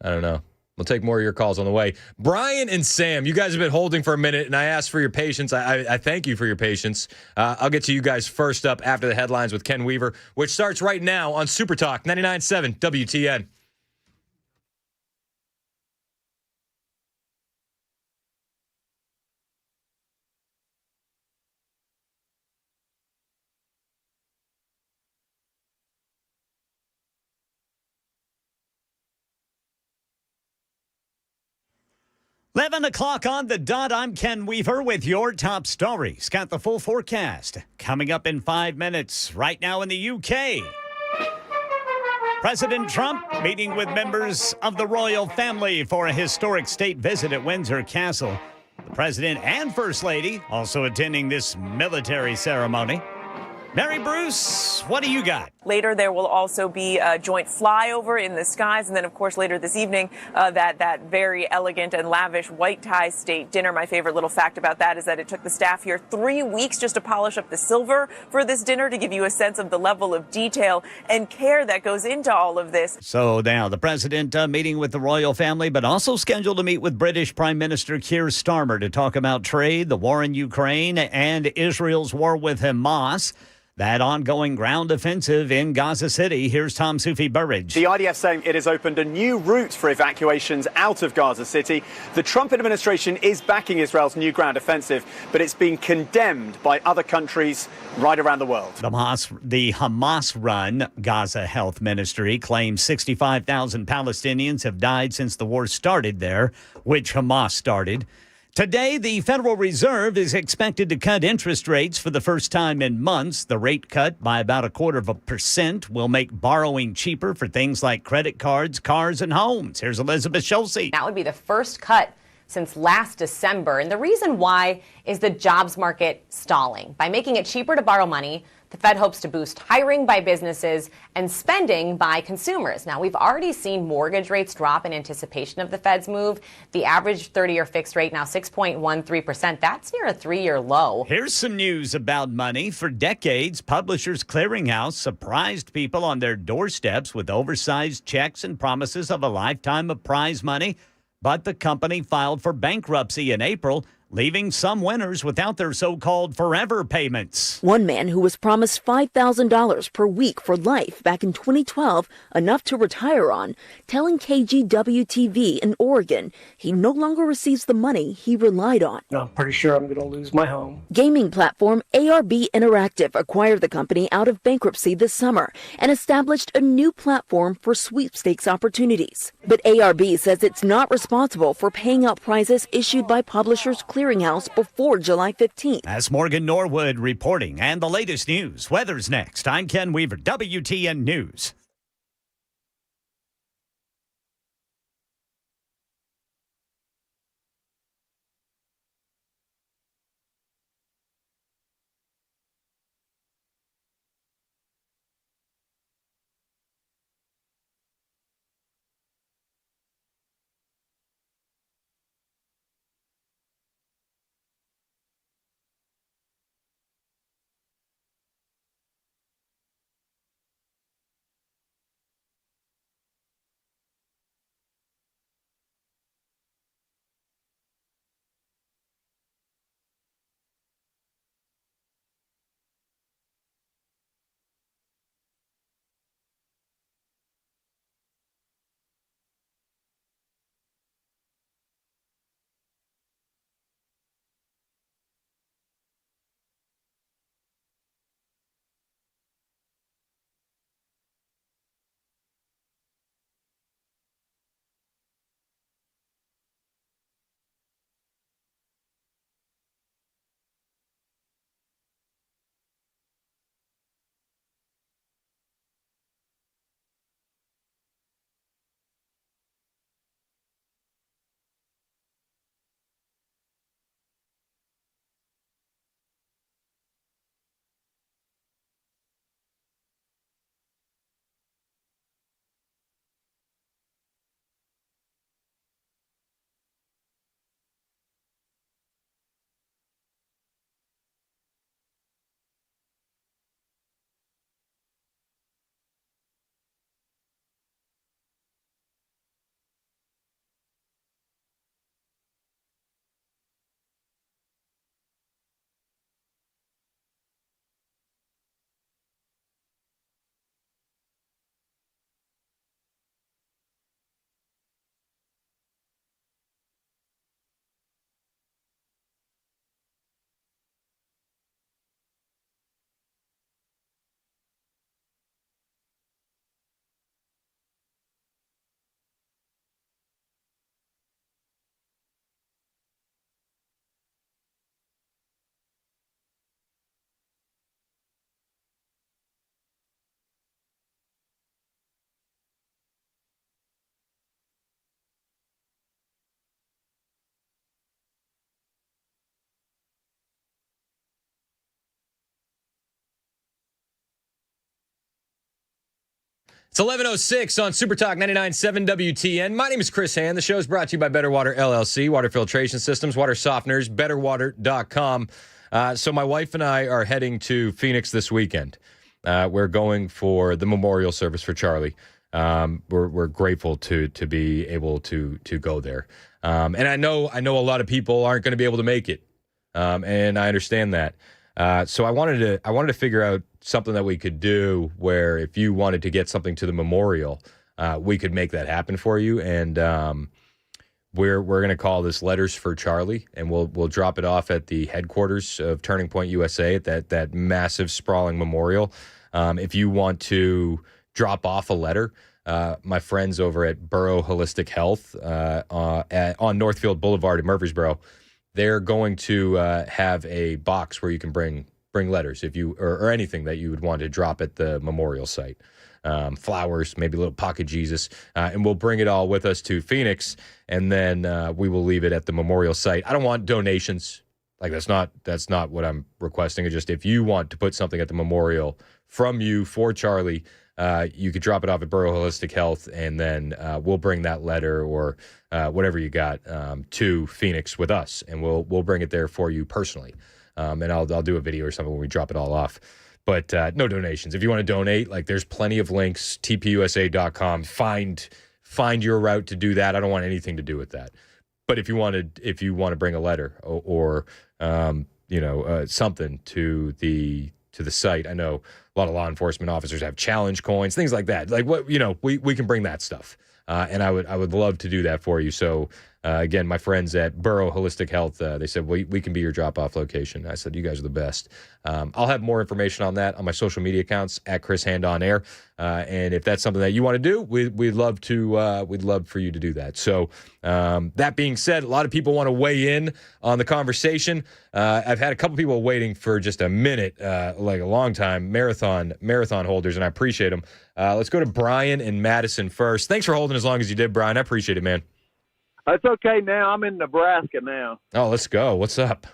[SPEAKER 9] I don't know. We'll take more of your calls on the way. Brian and Sam, you guys have been holding for a minute, and I asked for your patience. I thank you for your patience. I'll get to you guys first up after the headlines with Ken Weaver, which starts right now on Super Talk 99.7 WTN.
[SPEAKER 6] Eleven o'clock on the dot. I'm Ken Weaver with your top stories. Got the full forecast coming up in 5 minutes. Right now in the UK, President Trump meeting with members of the royal family for a historic state visit at Windsor Castle. The president and first lady also attending this military ceremony. Mary Bruce, what do you got?
[SPEAKER 20] Later, there will also be a joint flyover in the skies. And then, of course, later this evening, that very elegant and lavish white tie state dinner. My favorite little fact about that is that it took the staff here 3 weeks just to polish up the silver for this dinner, to give you a sense of the level of detail and care that goes into all of this.
[SPEAKER 6] So now the president meeting with the royal family, but also scheduled to meet with British Prime Minister Keir Starmer to talk about trade, the war in Ukraine, and Israel's war with Hamas. That ongoing ground offensive in Gaza City. Here's Tom Sufi Burridge.
[SPEAKER 21] The IDF saying it has opened a new route for evacuations out of Gaza City. The Trump administration is backing Israel's new ground offensive, but it's been condemned by other countries right around the world.
[SPEAKER 6] The Hamas-run Gaza Health Ministry claims 65,000 Palestinians have died since the war started there, which Hamas started. Today, the Federal Reserve is expected to cut interest rates for the first time in months. The rate cut by about 0.25% will make borrowing cheaper for things like credit cards, cars, and homes. Here's Elizabeth Schulze.
[SPEAKER 25] That would be the first cut since last December. And the reason why is the jobs market stalling. By making it cheaper to borrow money, The Fed hopes to boost hiring by businesses and spending by consumers. Now, we've already seen mortgage rates drop in anticipation of the Fed's move. The average 30-year fixed rate now 6.13%. That's near a 3-year low.
[SPEAKER 6] Here's some news about money. For decades, Publishers Clearinghouse surprised people on their doorsteps with oversized checks and promises of a lifetime of prize money. But the company filed for bankruptcy in April, leaving some winners without their so-called forever payments.
[SPEAKER 8] One man who was promised $5,000 per week for life back in 2012, enough to retire on, telling KGW-TV in Oregon he no longer receives the money he relied on.
[SPEAKER 11] I'm pretty sure I'm going to lose my home.
[SPEAKER 8] Gaming platform ARB Interactive acquired the company out of bankruptcy this summer and established a new platform for sweepstakes opportunities. But ARB says it's not responsible for paying out prizes issued by Publishers Clearinghouse before July 15th.
[SPEAKER 6] That's Morgan Norwood reporting. And the latest news. Weather's next. I'm Ken Weaver, WTN News.
[SPEAKER 9] It's 11:06 on Super Talk 99.7 WTN. My name is Chris Hand. The show is brought to you by Better Water LLC, water filtration systems, water softeners, betterwater.com. So my wife and I are heading to Phoenix this weekend. We're going for the memorial service for Charlie. We're grateful to be able to go there. And I know a lot of people aren't going to be able to make it, and I understand that. So I wanted to figure out something that we could do where if you wanted to get something to the memorial, we could make that happen for you. And we're going to call this Letters for Charlie, and we'll drop it off at the headquarters of Turning Point USA at that massive sprawling memorial. If you want to drop off a letter, my friends over at Borough Holistic Health on Northfield Boulevard in Murfreesboro, they're going to have a box where you can bring letters if you or anything that you would want to drop at the memorial site. Flowers, maybe a little pocket Jesus, and we'll bring it all with us to Phoenix, and then we will leave it at the memorial site. I don't want donations. Like that's not what I'm requesting. It's just if you want to put something at the memorial from you for Charlie, you could drop it off at Borough Holistic Health, and then we'll bring that letter or whatever you got to Phoenix with us, and we'll bring it there for you personally. And I'll do a video or something when we drop it all off. But no donations. If you want to donate, like there's plenty of links. tpusa.com. Find your route to do that. I don't want anything to do with that. But if you want to bring a letter or something to the site, I know a lot of law enforcement officers have challenge coins, things like that. Like what we can bring that stuff, and I would love to do that for you. So again, my friends at Borough Holistic Health, they said we can be your drop off location. I said you guys are the best. I'll have more information on that on my social media accounts at Chris Hand on Air. And if that's something that you want to do, we'd love for you to do that. So that being said, a lot of people want to weigh in on the conversation. I've had a couple people waiting for just a minute, like a long time, marathon holders, and I appreciate them. Let's go to Brian and Madison first. Thanks for holding as long as you did, Brian. I appreciate it, man.
[SPEAKER 12] It's okay now. I'm in Nebraska now.
[SPEAKER 9] Oh, let's go. What's up?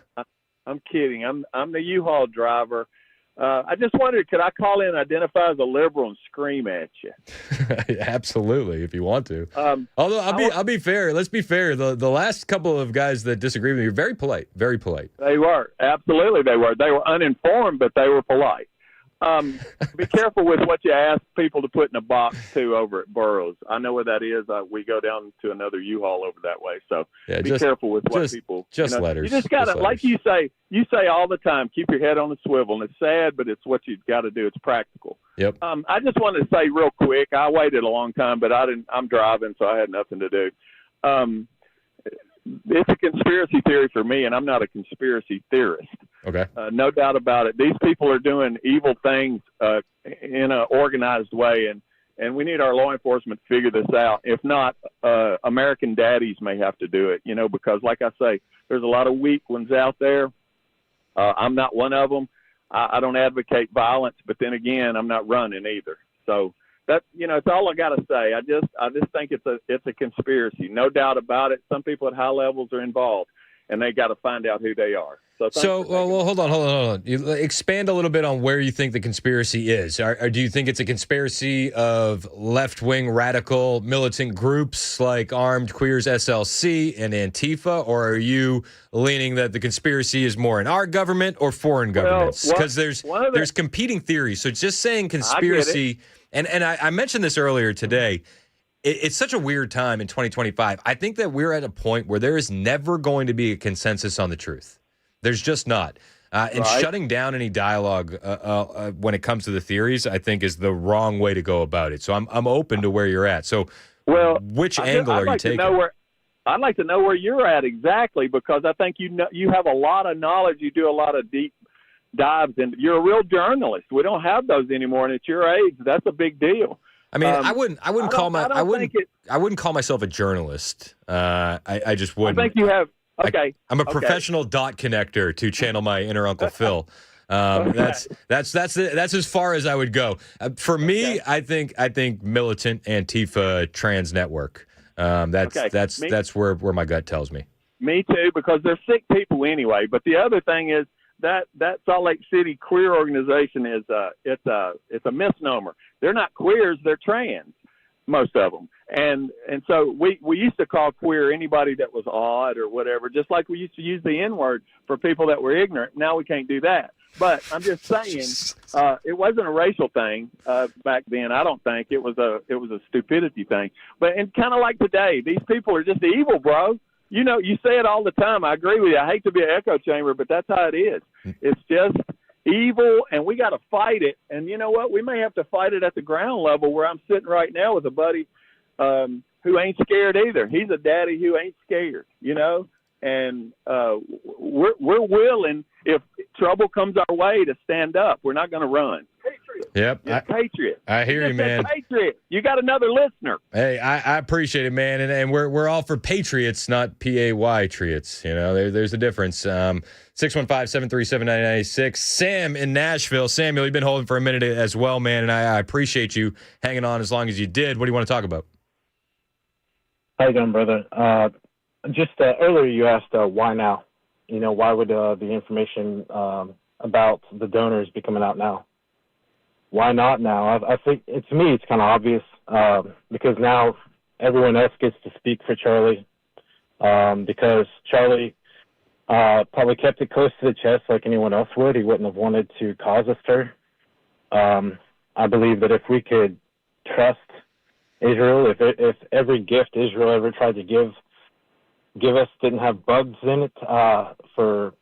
[SPEAKER 12] I'm kidding. I'm the U-Haul driver. I just wondered, could I call in and identify as a liberal and scream at you?
[SPEAKER 9] Absolutely, if you want to. Although I'll be fair. Let's be fair. The last couple of guys that disagree with me are very polite. Very polite.
[SPEAKER 12] They were. Absolutely, they were. They were uninformed, but they were polite. Be careful with what you ask people to put in a box too over at Burroughs. I know where that is. We go down to another U-Haul over that way. So be careful with what people.
[SPEAKER 9] Letters.
[SPEAKER 12] You just got to, like you say all the time, keep your head on the swivel. And it's sad, but it's what you've got to do. It's practical.
[SPEAKER 9] Yep.
[SPEAKER 12] I just wanted to say real quick. I waited a long time, but I'm driving, so I had nothing to do. It's a conspiracy theory for me, and I'm not a conspiracy theorist.
[SPEAKER 9] Okay.
[SPEAKER 12] No doubt about it. These people are doing evil things in an organized way, and we need our law enforcement to figure this out. If not, American daddies may have to do it, because like I say, there's a lot of weak ones out there. I'm not one of them. I don't advocate violence, but then again, I'm not running either. So that's all I got to say. I just think it's a conspiracy. No doubt about it. Some people at high levels are involved, and they got to find out who they are.
[SPEAKER 9] Hold on. You expand a little bit on where you think the conspiracy is. Or do you think it's a conspiracy of left-wing radical militant groups like Armed Queers SLC and Antifa, or are you leaning that the conspiracy is more in our government or foreign governments? Because there's competing theories. So just saying conspiracy, and I mentioned this earlier today. It's such a weird time in 2025. I think that we're at a point where there is never going to be a consensus on the truth. There's just not. And shutting down any dialogue when it comes to the theories, I think, is the wrong way to go about it. So I'm open to where you're at. So which angle are you taking?
[SPEAKER 12] I'd like to know where you're at exactly, because I think you have a lot of knowledge. You do a lot of deep dives, and you're a real journalist. We don't have those anymore, and at your age, that's a big deal.
[SPEAKER 9] I mean, I wouldn't call myself a journalist. I just wouldn't.
[SPEAKER 12] I think you have. Okay.
[SPEAKER 9] I'm a professional dot connector, to channel my inner Uncle Phil. That's as far as I would go. For me, I think militant Antifa trans network. That's where my gut tells me.
[SPEAKER 12] Me too, because they're sick people anyway. But the other thing is that Salt Lake City queer organization is it's a misnomer. They're not queers, they're trans, most of them. And so we used to call queer anybody that was odd or whatever, just like we used to use the N-word for people that were ignorant. Now we can't do that. But I'm just saying, it wasn't a racial thing back then. I don't think it was a stupidity thing. But and kind of like today, these people are just evil, bro. You say it all the time. I agree with you. I hate to be an echo chamber, but that's how it is. It's just evil, and we got to fight it. And you know what? We may have to fight it at the ground level, where I'm sitting right now with a buddy who ain't scared either. He's a daddy who ain't scared, and we're willing, if trouble comes our way, to stand up. We're not going to run. Patriot.
[SPEAKER 9] Yep.
[SPEAKER 12] Patriot.
[SPEAKER 9] I hear you, man.
[SPEAKER 12] Patriot. You got another listener.
[SPEAKER 9] Hey, I appreciate it, man. And we're all for patriots, not P-A-Y-triots. There's a difference. 615-737-9996. Sam in Nashville. Samuel, you've been holding for a minute as well, man, and I appreciate you hanging on as long as you did. What do you want to talk about?
[SPEAKER 13] How you doing, brother? Just earlier you asked why now, why would the information about the donors be coming out now? Why not now? I think, to me, it's kind of obvious because now everyone else gets to speak for Charlie because Charlie probably kept it close to the chest like anyone else would. He wouldn't have wanted to cause a stir. I believe that if we could trust Israel, if every gift Israel ever tried to give us didn't have bugs in it for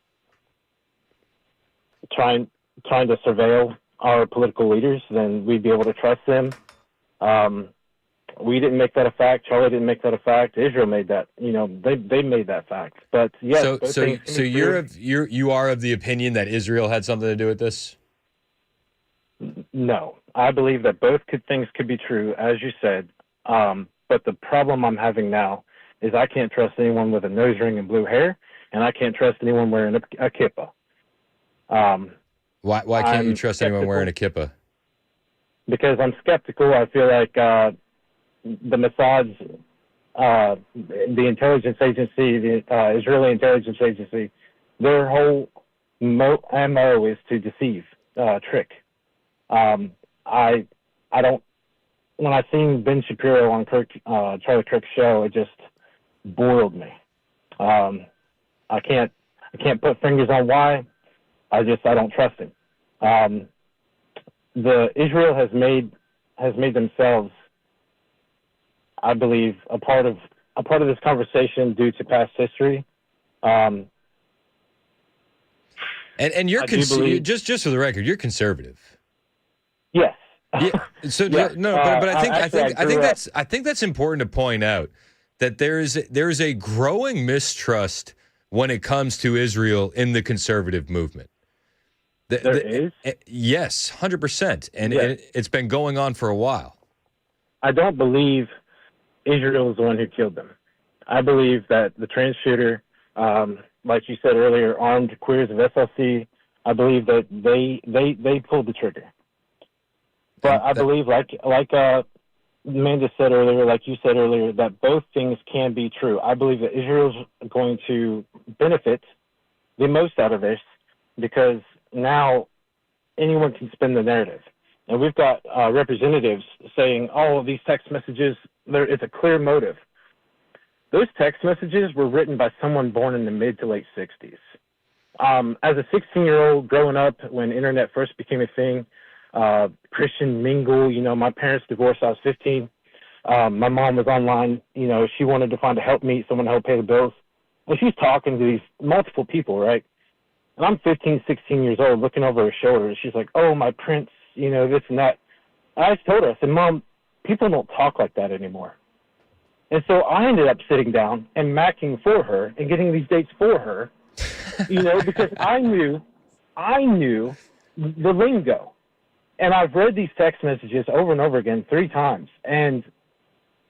[SPEAKER 13] trying to surveil our political leaders, then we'd be able to trust them. We didn't make that a fact. Charlie didn't make that a fact. Israel made that. They made that fact. But yes.
[SPEAKER 9] So you are of the opinion that Israel had something to do with this?
[SPEAKER 13] No, I believe that both things could be true, as you said. But the problem I'm having now is I can't trust anyone with a nose ring and blue hair, and I can't trust anyone wearing a kippah.
[SPEAKER 9] Why can't you trust anyone wearing a kippah?
[SPEAKER 13] Because I'm skeptical. I feel like the Mossad's, the intelligence agency, the Israeli intelligence agency, their whole MO is to deceive, trick. I don't. When I seen Ben Shapiro on Charlie Kirk's show, it just boiled me. I can't put fingers on why. I don't trust him. The Israel has made themselves, I believe, a part of this conversation due to past history.
[SPEAKER 9] And you're just for the record, you're conservative.
[SPEAKER 13] Yes.
[SPEAKER 9] Yeah. So
[SPEAKER 13] yeah.
[SPEAKER 9] No, but I think that's important to point out that there is a growing mistrust when it comes to Israel in the conservative movement.
[SPEAKER 13] There is?
[SPEAKER 9] Yes, 100%. And it's been going on for a while.
[SPEAKER 13] I don't believe Israel is the one who killed them. I believe that the trans shooter, like you said earlier, armed queers of SLC, I believe that they pulled the trigger. But I believe, like Amanda said earlier, like you said earlier, that both things can be true. I believe that Israel's going to benefit the most out of this because now anyone can spin the narrative. And we've got representatives saying, oh, these text messages, it's a clear motive. Those text messages were written by someone born in the mid to late 60s. As a 16-year-old growing up when internet first became a thing, Christian mingle, my parents divorced, I was 15. My mom was online, she wanted to find a helpmeet, someone to help pay the bills. And she's talking to these multiple people, right? And I'm 15, 16 years old looking over her shoulder. And she's like, oh, my prince, this and that. And I just told her, I said, Mom, people don't talk like that anymore. And so I ended up sitting down and macking for her and getting these dates for her, because I knew the lingo. And I've read these text messages over and over again 3 times. And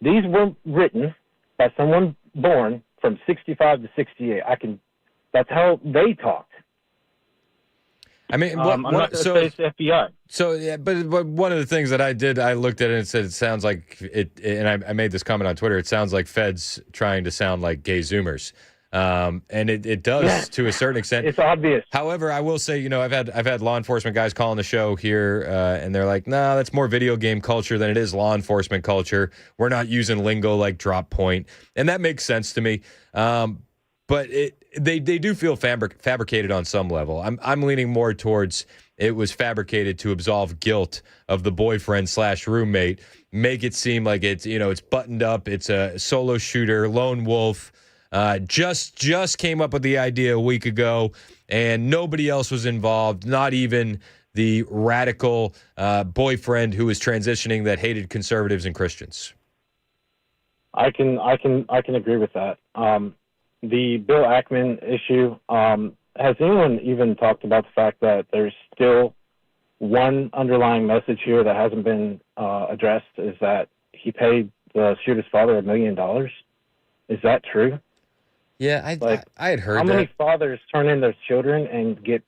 [SPEAKER 13] these were written by someone born from 65 to 68. That's how they talked.
[SPEAKER 9] I mean,
[SPEAKER 13] I'm not going to say it's FBI.
[SPEAKER 9] So, yeah, but one of the things that I looked at it and said, it sounds like it, and I made this comment on Twitter, it sounds like Feds trying to sound like gay Zoomers. And it does to a certain extent.
[SPEAKER 13] It's obvious.
[SPEAKER 9] However, I will say, I've had law enforcement guys calling the show here, and they're like, "No, that's more video game culture than it is law enforcement culture. We're not using lingo like drop point," and that makes sense to me. But they do feel fabricated on some level. I'm leaning more towards it was fabricated to absolve guilt of the boyfriend/roommate, make it seem like it's buttoned up, it's a solo shooter, lone wolf. Just came up with the idea a week ago, and nobody else was involved, not even the radical boyfriend who was transitioning that hated conservatives and Christians.
[SPEAKER 13] I can agree with that. The Bill Ackman issue, has anyone even talked about the fact that there's still one underlying message here that hasn't been addressed, is that he paid the shooter's father $1 million? Is that true?
[SPEAKER 9] Yeah, I had heard that.
[SPEAKER 13] How many fathers turn in their children and get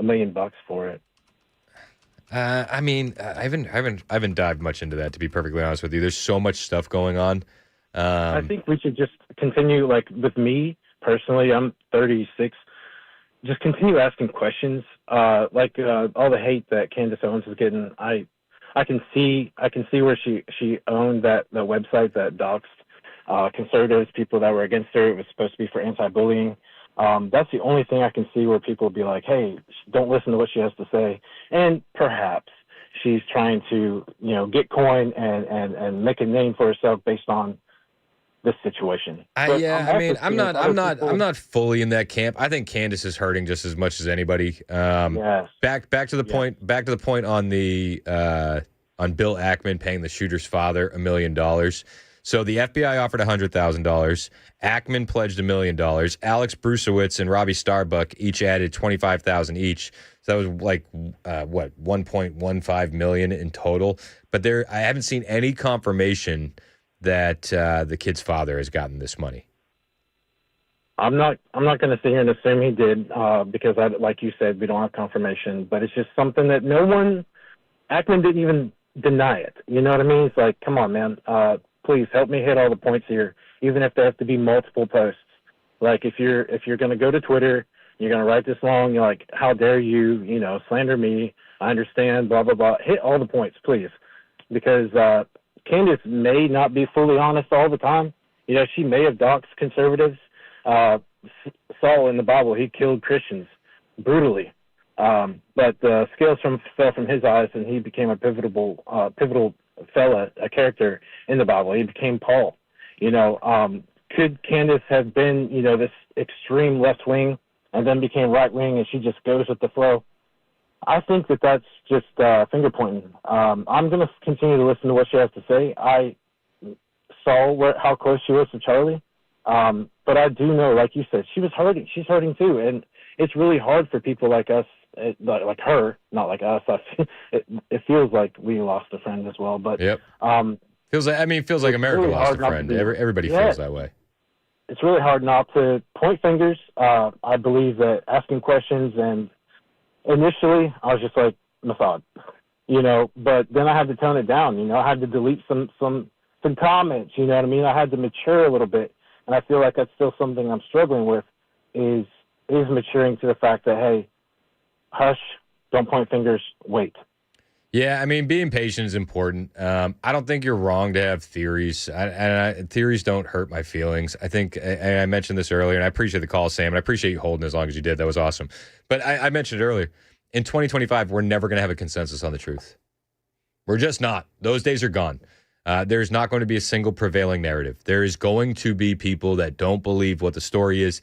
[SPEAKER 13] $1 million for it?
[SPEAKER 9] I mean, I haven't dived much into that, to be perfectly honest with you. There's so much stuff going on.
[SPEAKER 13] I think we should just continue, like with me personally, I'm 36. just continue asking questions. All the hate that Candace Owens is getting, I can see where she owned that the website that doxed conservatives, people that were against her. It was supposed to be for anti-bullying. That's the only thing I can see where people would be like, hey, don't listen to what she has to say. And perhaps she's trying to, get coin and make a name for herself based on this situation.
[SPEAKER 9] I'm not fully in that camp. I think Candace is hurting just as much as anybody.
[SPEAKER 13] Yes.
[SPEAKER 9] Back to the point. Back to the point on the on Bill Ackman paying the shooter's father $1 million. So the FBI offered $100,000. Ackman pledged $1 million. Alex Brusewitz and Robbie Starbuck each added $25,000 each. So that was like $1.15 million in total. But I haven't seen any confirmation that the kid's father has gotten this money.
[SPEAKER 13] I'm not going to sit here and assume he did because, like you said, we don't have confirmation. But it's just something that Ackman didn't even deny it. You know what I mean? It's like, come on, man. Please help me hit all the points here, even if there have to be multiple posts. Like if you're going to go to Twitter, you're going to write this long. You're like, how dare you, slander me? I understand, blah, blah, blah. Hit all the points, please, because Candace may not be fully honest all the time. She may have doxed conservatives. Saul in the Bible, he killed Christians brutally. But the scales fell from his eyes, and he became a pivotal fella, a character in the Bible. He became Paul. Could Candace have been, this extreme left wing and then became right wing, and she just goes with the flow? I think that's just finger pointing. I'm going to continue to listen to what she has to say. I saw how close she was to Charlie, but I do know, like you said, she was hurting. She's hurting too, and it's really hard for people like us, like her, not like us. It feels like we lost a friend as well. But
[SPEAKER 9] yep. Feels like America
[SPEAKER 13] really
[SPEAKER 9] lost a friend. Everybody feels that way.
[SPEAKER 13] It's really hard not to point fingers. I believe that asking questions, and initially I was just like, Mossad, but then I had to tone it down. I had to delete some comments. You know what I mean? I had to mature a little bit, and I feel like that's still something I'm struggling with. Is maturing to the fact that, hey, hush, don't point fingers, wait.
[SPEAKER 9] Yeah, being patient is important. I don't think you're wrong to have theories. Theories don't hurt my feelings. I think, and I mentioned this earlier, and I appreciate the call, Sam, and I appreciate you holding as long as you did. That was awesome. But I mentioned it earlier. In 2025, we're never going to have a consensus on the truth. We're just not. Those days are gone. There's not going to be a single prevailing narrative. There is going to be people that don't believe what the story is,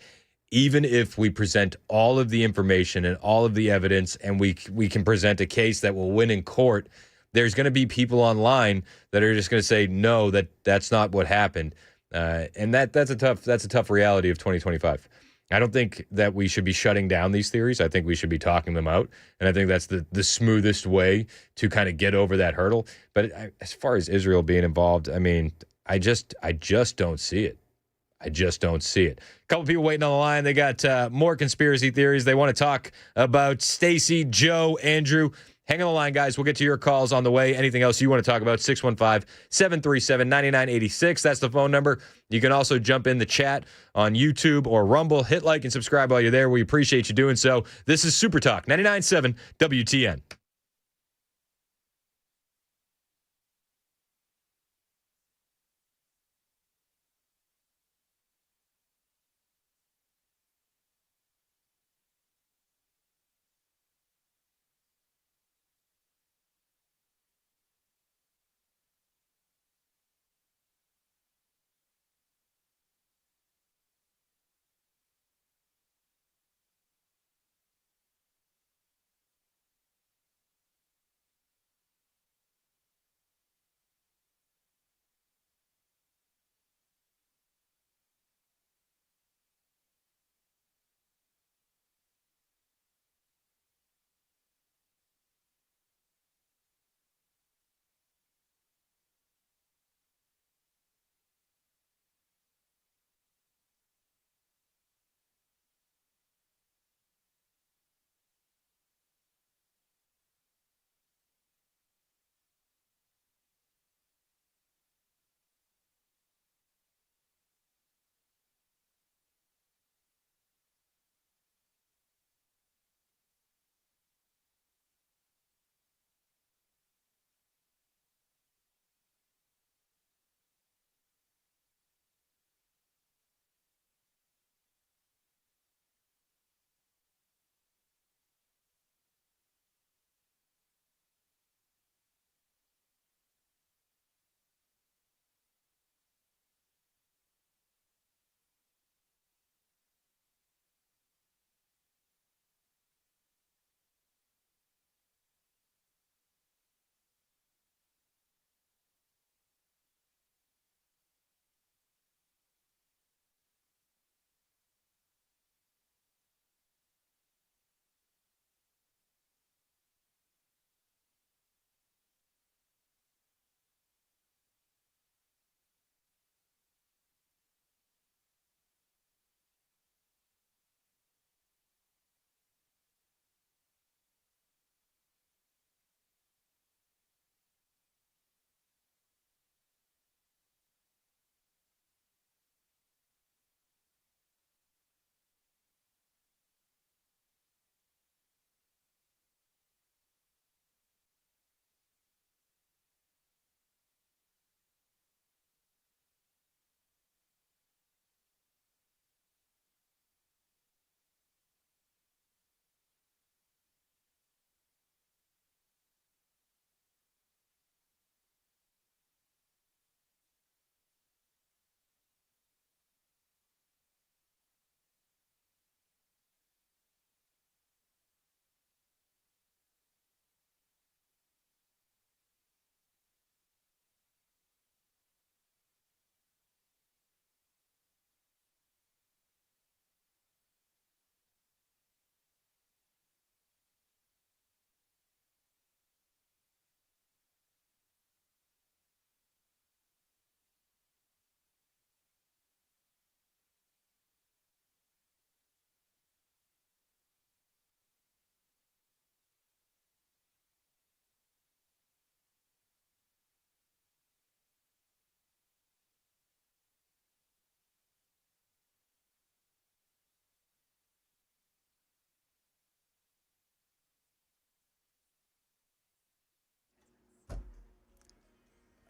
[SPEAKER 9] even if we present all of the information and all of the evidence, and we can present a case that will win in court. There's going to be people online that are just going to say, no, that's not what happened. And that's a tough reality of 2025. I don't think that we should be shutting down these theories. I think we should be talking them out. And I think that's the smoothest way to kind of get over that hurdle. But as far as Israel being involved, I just don't see it. I just don't see it. A couple people waiting on the line. They got more conspiracy theories. They want to talk about Stacy, Joe, Andrew. Hang on the line, guys. We'll get to your calls on the way. Anything else you want to talk about, 615-737-9986. That's the phone number. You can also jump in the chat on YouTube or Rumble. Hit like and subscribe while you're there. We appreciate you doing so. This is Super Talk 99.7 WTN.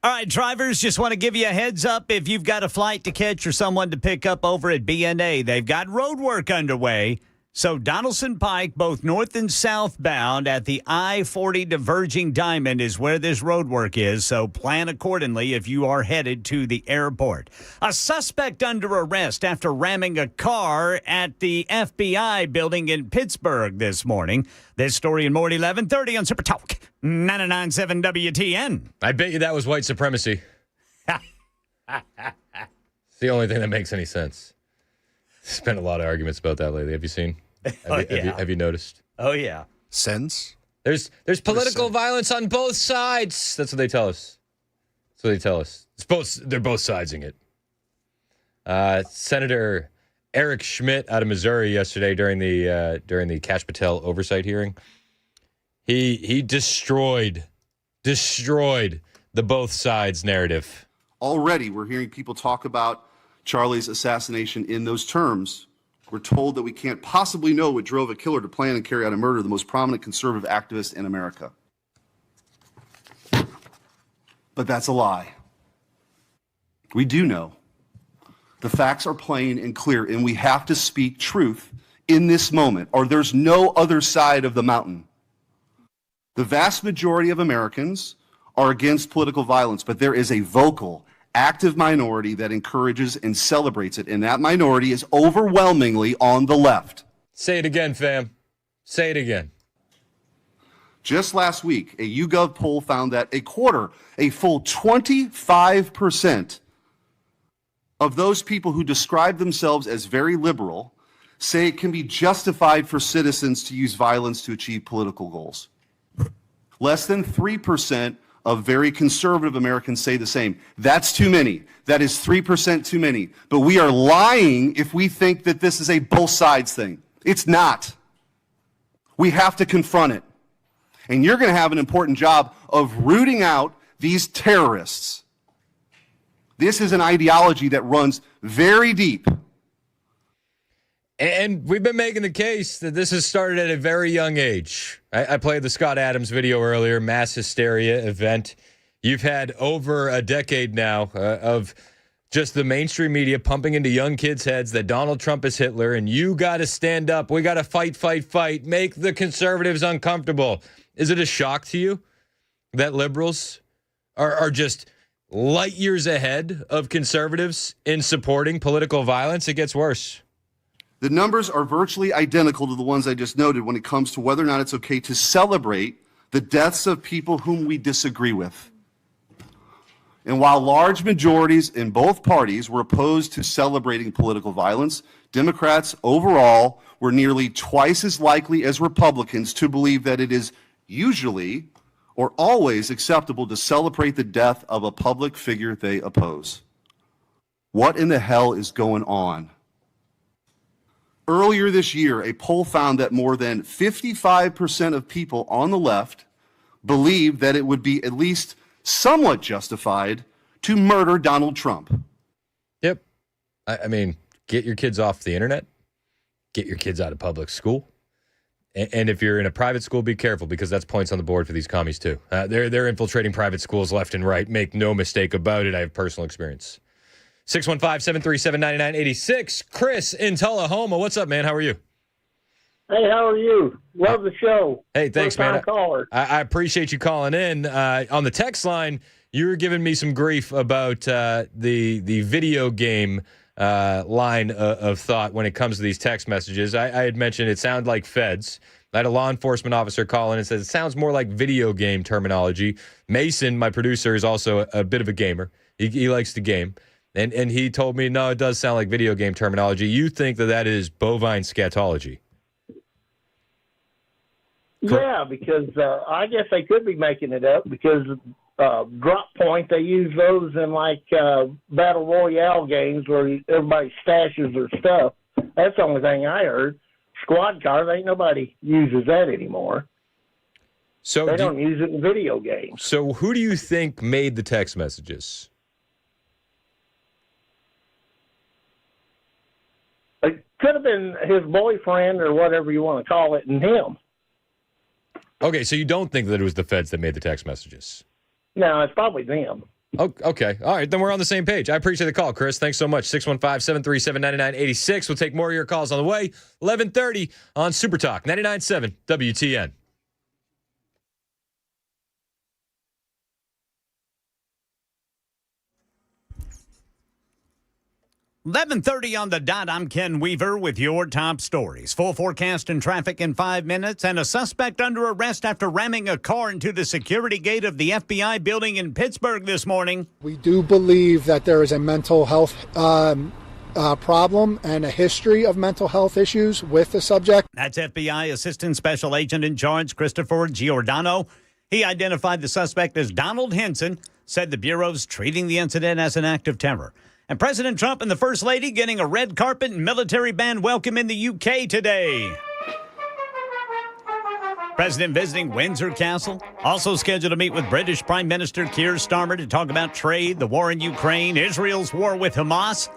[SPEAKER 6] All right, drivers, just want to give you a heads up. If you've got a flight to catch or someone to pick up over at BNA, they've got road work underway. So Donaldson Pike, both north and southbound at the I-40 diverging diamond is where this road work is. So plan accordingly if you are headed to the airport. A suspect under arrest after ramming a car at the FBI building in Pittsburgh this morning. This story and more at 11:30 on Super Talk 99.7 WTN.
[SPEAKER 9] I bet you that was white supremacy. It's the only thing that makes any sense. Spent a lot of arguments about that lately. Have you seen? Have you noticed?
[SPEAKER 6] Oh, yeah.
[SPEAKER 18] Sense?
[SPEAKER 9] There's political violence on both sides. That's what they tell us. They're both sidesing it. Senator Eric Schmidt out of Missouri yesterday during the Kash Patel oversight hearing, he destroyed the both sides narrative.
[SPEAKER 14] Already, we're hearing people talk about Charlie's assassination in those terms. We're told that we can't possibly know what drove a killer to plan and carry out a murder of the most prominent conservative activist in America. But that's a lie. We do know. The facts are plain and clear, and we have to speak truth in this moment, or there's no other side of the mountain. The vast majority of Americans are against political violence, but there is a vocal, active minority that encourages and celebrates it, and that minority is overwhelmingly on the left.
[SPEAKER 9] Say it again, fam. Say it again.
[SPEAKER 14] Just last week, a YouGov poll found that a full 25% of those people who describe themselves as very liberal say it can be justified for citizens to use violence to achieve political goals. Less than 3% of very conservative Americans say the same. That's too many. That is 3% too many. But we are lying if we think that this is a both sides thing. It's not. We have to confront it. And you're going to have an important job of rooting out these terrorists. This is an ideology that runs very deep.
[SPEAKER 9] And we've been making the case that this has started at a very young age. I played the Scott Adams video earlier, mass hysteria event. You've had over a decade now of just the mainstream media pumping into young kids' heads that Donald Trump is Hitler and you got to stand up. We got to fight, make the conservatives uncomfortable. Is it a shock to you that liberals are just light years ahead of conservatives in supporting political violence? It gets worse.
[SPEAKER 14] The numbers are virtually identical to the ones I just noted when it comes to whether or not it's okay to celebrate the deaths of people whom we disagree with. And while large majorities in both parties were opposed to celebrating political violence, Democrats overall were nearly twice as likely as Republicans to believe that it is usually or always acceptable to celebrate the death of a public figure they oppose. What in the hell is going on? Earlier this year, a poll found that more than 55% of people on the left believed that it would be at least somewhat justified to murder Donald Trump.
[SPEAKER 9] Yep. I mean, get your kids off the internet. Get your kids out of public school. And if you're in a private school, be careful because that's points on the board for these commies too. They're infiltrating private schools left and right. Make no mistake about it. I have personal experience. 615-737-9986. Chris in Tullahoma. What's up, man? How are you?
[SPEAKER 15] Hey, how are you? Love the show.
[SPEAKER 9] Hey, thanks, man.
[SPEAKER 15] Caller.
[SPEAKER 9] I appreciate you calling in. On the text line, you were giving me some grief about the video game line of thought when it comes to these text messages. I had mentioned it sounded like feds. I had a law enforcement officer call in and said it sounds more like video game terminology. Mason, my producer, is also a bit of a gamer. He likes to game. And he told me, no, it does sound like video game terminology. You think that is bovine scatology?
[SPEAKER 15] Yeah, because I guess they could be making it up because drop point, they use those in like battle royale games where everybody stashes their stuff. That's the only thing I heard. Squad cars, ain't nobody uses that anymore.
[SPEAKER 9] So
[SPEAKER 15] they don't use it in video games.
[SPEAKER 9] So who do you think made the text messages?
[SPEAKER 15] It could have been his boyfriend or whatever you want to call it and him.
[SPEAKER 9] Okay, so you don't think that it was the feds that made the text messages?
[SPEAKER 15] No, it's probably them.
[SPEAKER 9] Oh, okay. All right. Then we're on the same page. I appreciate the call, Chris. Thanks so much. 615-737-9986. We'll take more of your calls on the way. 11:30 on Super Talk 99.7 WTN.
[SPEAKER 6] $11:30 on the dot. I'm Ken Weaver with your top stories. Full forecast and traffic in 5 minutes, and a suspect under arrest after ramming a car into the security gate of the FBI building in Pittsburgh this morning.
[SPEAKER 1] We do believe that there is a mental health problem and a history of mental health issues with the subject.
[SPEAKER 6] That's FBI Assistant Special Agent in charge Christopher Giordano. He identified the suspect as Donald Henson, said the Bureau's treating the incident as an act of terror. And President Trump and the First Lady getting a red carpet and military band welcome in the UK today. President visiting Windsor Castle. Also scheduled to meet with British Prime Minister Keir Starmer to talk about trade, the war in Ukraine, Israel's war with Hamas.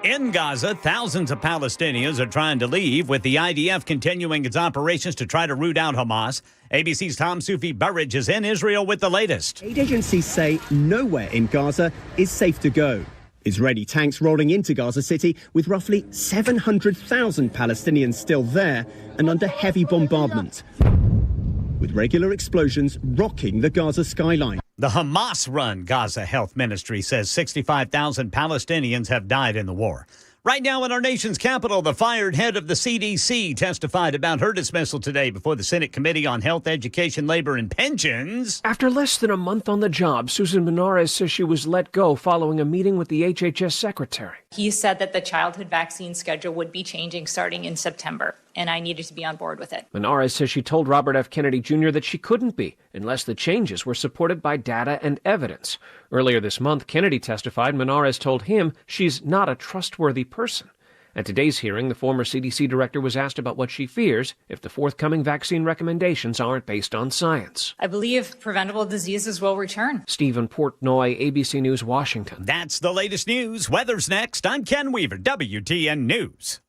[SPEAKER 6] In Gaza, thousands of Palestinians are trying to leave, with the IDF continuing its operations to try to root out Hamas. ABC's Tom Sufi Burridge is in Israel with the latest.
[SPEAKER 16] Aid agencies say nowhere in Gaza is safe to go. Israeli tanks rolling into Gaza City with roughly 700,000 Palestinians still there and under heavy bombardment, with regular explosions rocking the Gaza skyline.
[SPEAKER 6] The Hamas-run Gaza Health Ministry says 65,000 Palestinians have died in the war. Right now in our nation's capital, the fired head of the CDC testified about her dismissal today before the Senate Committee on Health, Education, Labor, and Pensions.
[SPEAKER 22] After less than a month on the job, Susan Benares says she was let go following a meeting with the HHS secretary.
[SPEAKER 23] He said that the childhood vaccine schedule would be changing starting in September, and I needed to be on board with it.
[SPEAKER 22] Benares says she told Robert F. Kennedy Jr. that she couldn't be unless the changes were supported by data and evidence. Earlier this month, Kennedy testified Benares told him she's not a trustworthy person. At today's hearing, the former CDC director was asked about what she fears if the forthcoming vaccine recommendations aren't based on science.
[SPEAKER 23] I believe preventable diseases will return.
[SPEAKER 22] Stephen Portnoy, ABC News, Washington.
[SPEAKER 6] That's the latest news. Weather's next. I'm Ken Weaver, WTN News.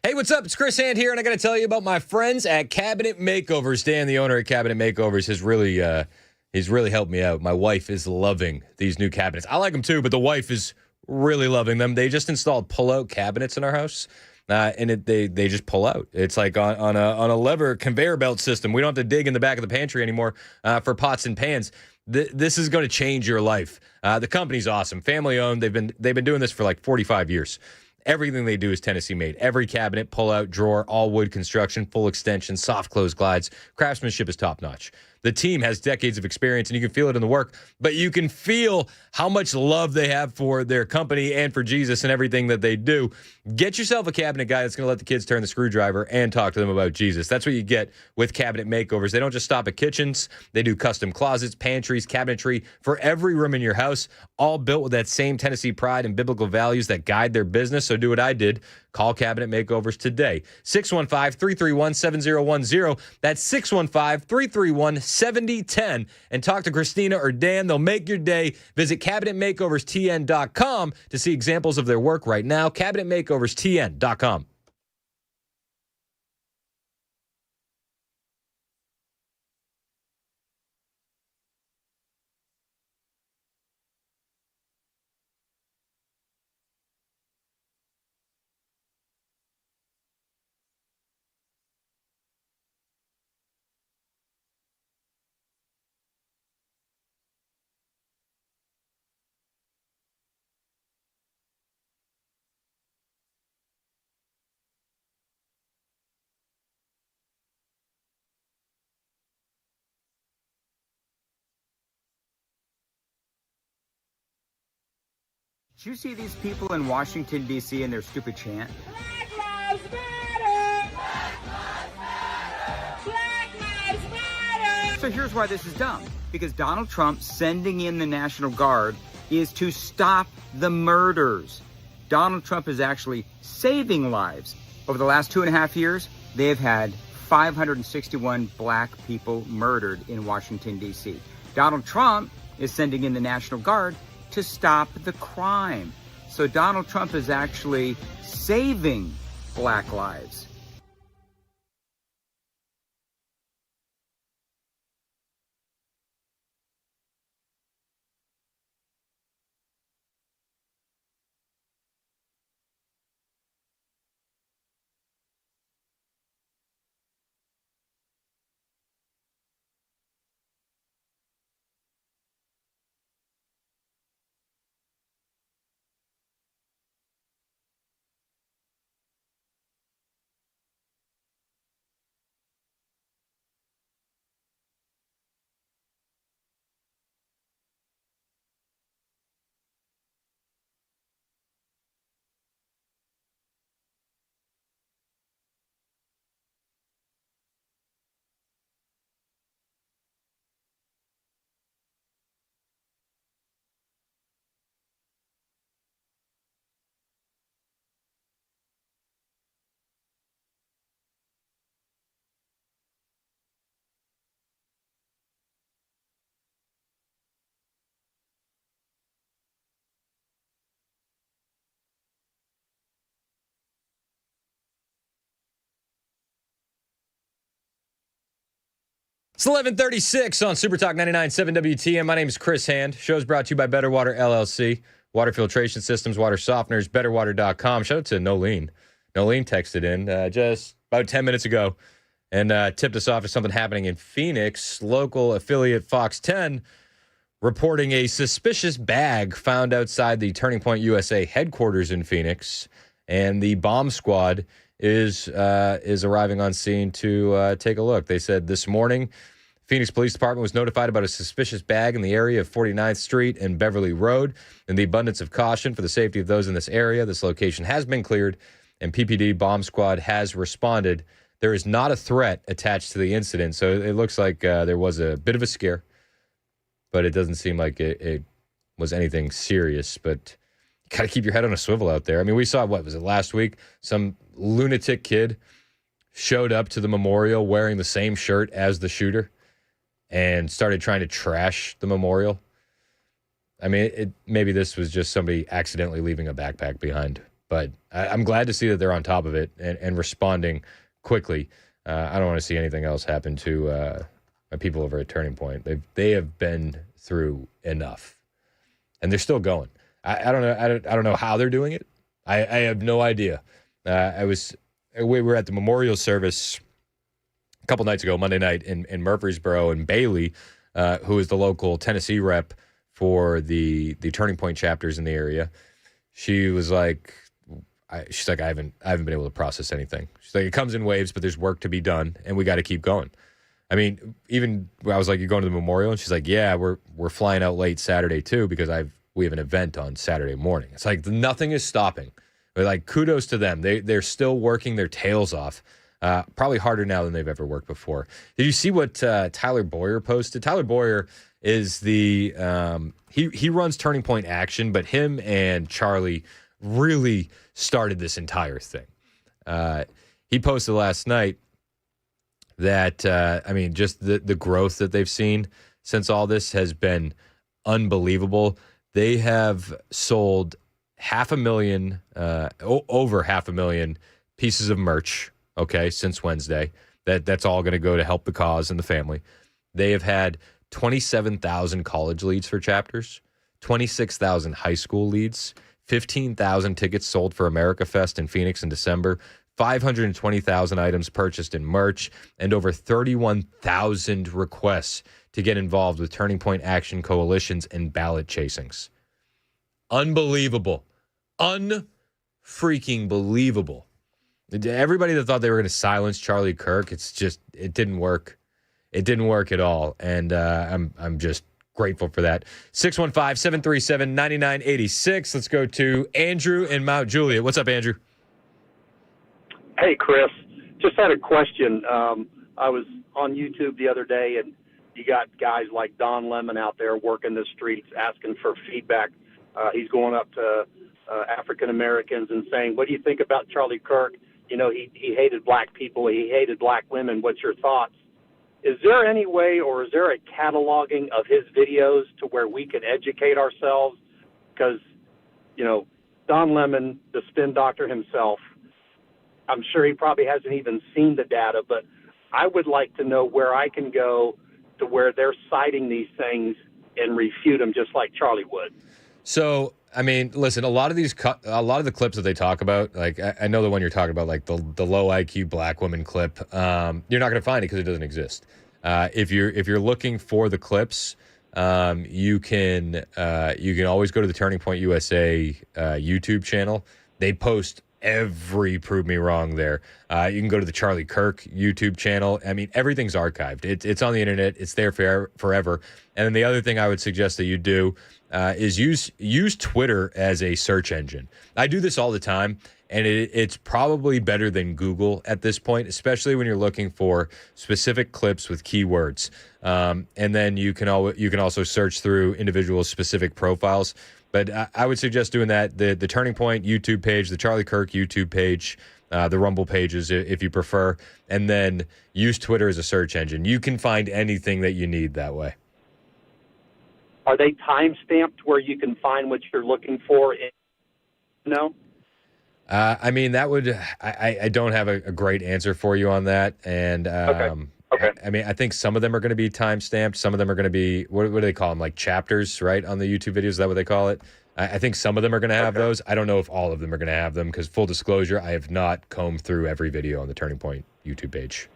[SPEAKER 9] Hey, what's up? It's Chris Hand here, and I got to tell you about my friends at Cabinet Makeovers. Dan, the owner at Cabinet Makeovers, has he's really helped me out. My wife is loving these new cabinets. I like them too, but the wife is really loving them. They just installed pull-out cabinets in our house, and they just pull out. It's like on a lever conveyor belt system. We don't have to dig in the back of the pantry anymore for pots and pans. This is going to change your life. The company's awesome, family owned. They've been doing this for like 45 years. Everything they do is Tennessee made. Every cabinet, pull-out, drawer, all wood construction, full extension, soft close glides. Craftsmanship is top-notch. The team has decades of experience, and you can feel it in the work, but you can feel how much love they have for their company and for Jesus and everything that they do. Get yourself a cabinet guy that's going to let the kids turn the screwdriver and talk to them about Jesus. That's what you get with Cabinet Makeovers. They don't just stop at kitchens. They do custom closets, pantries, cabinetry for every room in your house, all built with that same Tennessee pride and biblical values that guide their business. So do what I did. Call Cabinet Makeovers today. 615-331-7010. That's 615-331-7010. And talk to Christina or Dan. They'll make your day. Visit CabinetMakeoversTN.com to see examples of their work right now. CabinetMakeoversTN.com.
[SPEAKER 24] Did you see these people in Washington, D.C. and their stupid chant?
[SPEAKER 17] Black Lives Matter! Black Lives Matter! Black Lives Matter!
[SPEAKER 24] So here's why this is dumb. Because Donald Trump sending in the National Guard is to stop the murders. Donald Trump is actually saving lives. Over the last 2.5 years, they have had 561 black people murdered in Washington, D.C. Donald Trump is sending in the National Guard to stop the crime. So Donald Trump is actually saving black lives.
[SPEAKER 9] It's 11:36 on Super Talk 99.7 WTN. My name is Chris Hand. Show's brought to you by Better Water LLC. Water filtration systems, water softeners, betterwater.com. Shout out to Nolene. Nolene texted in just about 10 minutes ago and tipped us off to something happening in Phoenix. Local affiliate Fox 10 reporting a suspicious bag found outside the Turning Point USA headquarters in Phoenix. And the bomb squad is arriving on scene to take a look. They said this morning, Phoenix Police Department was notified about a suspicious bag in the area of 49th Street and Beverly Road. In the abundance of caution for the safety of those in this area, this location has been cleared, and PPD bomb squad has responded. There is not a threat attached to the incident, so it looks like there was a bit of a scare, but it doesn't seem like it was anything serious. But got to keep your head on a swivel out there. I mean, we saw, what was it, last week? Some lunatic kid showed up to the memorial wearing the same shirt as the shooter and started trying to trash the memorial. I mean, maybe this was just somebody accidentally leaving a backpack behind. But I'm glad to see that they're on top of it and responding quickly. I don't want to see anything else happen to my people over at Turning Point. They have been through enough, and they're still going. I don't know. I don't know how they're doing it. I have no idea. We were at the memorial service a couple nights ago, Monday night in Murfreesboro, and Bailey, who is the local Tennessee rep for the Turning Point chapters in the area. She was like, she's like, I haven't been able to process anything. She's like, it comes in waves, but there's work to be done, and we got to keep going. I mean, even I was like, you're going to the memorial, and she's like, yeah, we're flying out late Saturday too because we have an event on Saturday morning. It's like nothing is stopping. But like, kudos to them. They're still working their tails off. Probably harder now than they've ever worked before. Did you see what Tyler Boyer posted? Tyler Boyer is the he runs Turning Point Action, but him and Charlie really started this entire thing. He posted last night that I mean, just the growth that they've seen since all this has been unbelievable. They have sold over 500,000 pieces of merch, okay, since Wednesday. That's all going to go to help the cause and the family. They have had 27,000 college leads for chapters, 26,000 high school leads, 15,000 tickets sold for America Fest in Phoenix in December, 520,000 items purchased in merch, and over 31,000 requests to get involved with Turning Point Action coalitions and ballot chasings. Unbelievable. Unfreaking believable. Everybody that thought they were going to silence Charlie Kirk, it didn't work. It didn't work at all. And I'm just grateful for that. 615-737-9986. Let's go to Andrew in Mount Juliet. What's up, Andrew?
[SPEAKER 2] Hey, Chris. Just had a question. I was on YouTube the other day, and you got guys like Don Lemon out there working the streets asking for feedback. He's going up to African Americans and saying, what do you think about Charlie Kirk? You know, he hated black people. He hated black women. What's your thoughts? Is there any way, or is there a cataloging of his videos to where we can educate ourselves? Because, Don Lemon, the spin doctor himself, I'm sure he probably hasn't even seen the data, but I would like to know where I can go to where they're citing these things and refute them just like Charlie would.
[SPEAKER 9] So, I mean, listen, a lot of the clips that they talk about, like I know the one you're talking about, like the low IQ black woman clip, you're not going to find it because it doesn't exist. If you're looking for the clips, you can always go to the Turning Point USA YouTube channel. They post every Prove Me Wrong there. You can go to the Charlie Kirk YouTube channel. I mean, everything's archived. It's on the internet. It's there forever. And then the other thing I would suggest that you do is use Twitter as a search engine. I do this all the time, and it's probably better than Google at this point, especially when you're looking for specific clips with keywords. And then you can also search through individual specific profiles. But I would suggest doing that. The Turning Point YouTube page, the Charlie Kirk YouTube page, the Rumble pages if you prefer, and then use Twitter as a search engine. You can find anything that you need that way.
[SPEAKER 2] Are they time-stamped where you can find what you're looking for? No?
[SPEAKER 9] I mean, that would I don't have a great answer for you on that. And
[SPEAKER 2] Okay.
[SPEAKER 9] I mean, I think some of them are going to be time-stamped. Some of them are going to be, what do they call them, like chapters, right, on the YouTube videos? Is that what they call it? I think some of them are going to have those. I don't know if all of them are going to have them because, full disclosure, I have not combed through every video on the Turning Point YouTube page.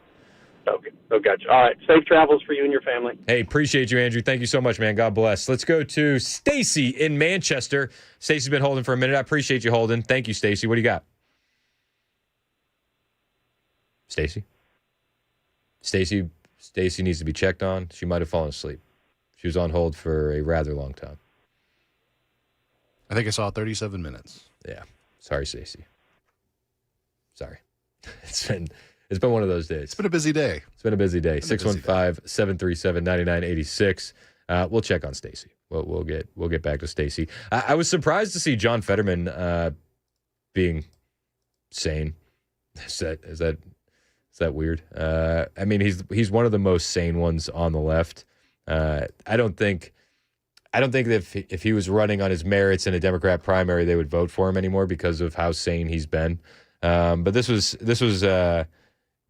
[SPEAKER 2] Okay. Oh, gotcha. All right. Safe travels for you and your family.
[SPEAKER 9] Hey, appreciate you, Andrew. Thank you so much, man. God bless. Let's go to Stacy in Manchester. Stacy's been holding for a minute. I appreciate you holding. Thank you, Stacy. What do you got? Stacy needs to be checked on. She might have fallen asleep. She was on hold for a rather long time.
[SPEAKER 18] I think I saw 37 minutes.
[SPEAKER 9] Yeah. Sorry, Stacy. Sorry. It's been one of those days.
[SPEAKER 18] It's been a busy day.
[SPEAKER 9] 615-737-9986. We'll check on Stacy. We'll get back to Stacy. I was surprised to see John Fetterman being sane. Is that weird? I mean, he's one of the most sane ones on the left. I don't think that if he was running on his merits in a Democrat primary, they would vote for him anymore because of how sane he's been. But this was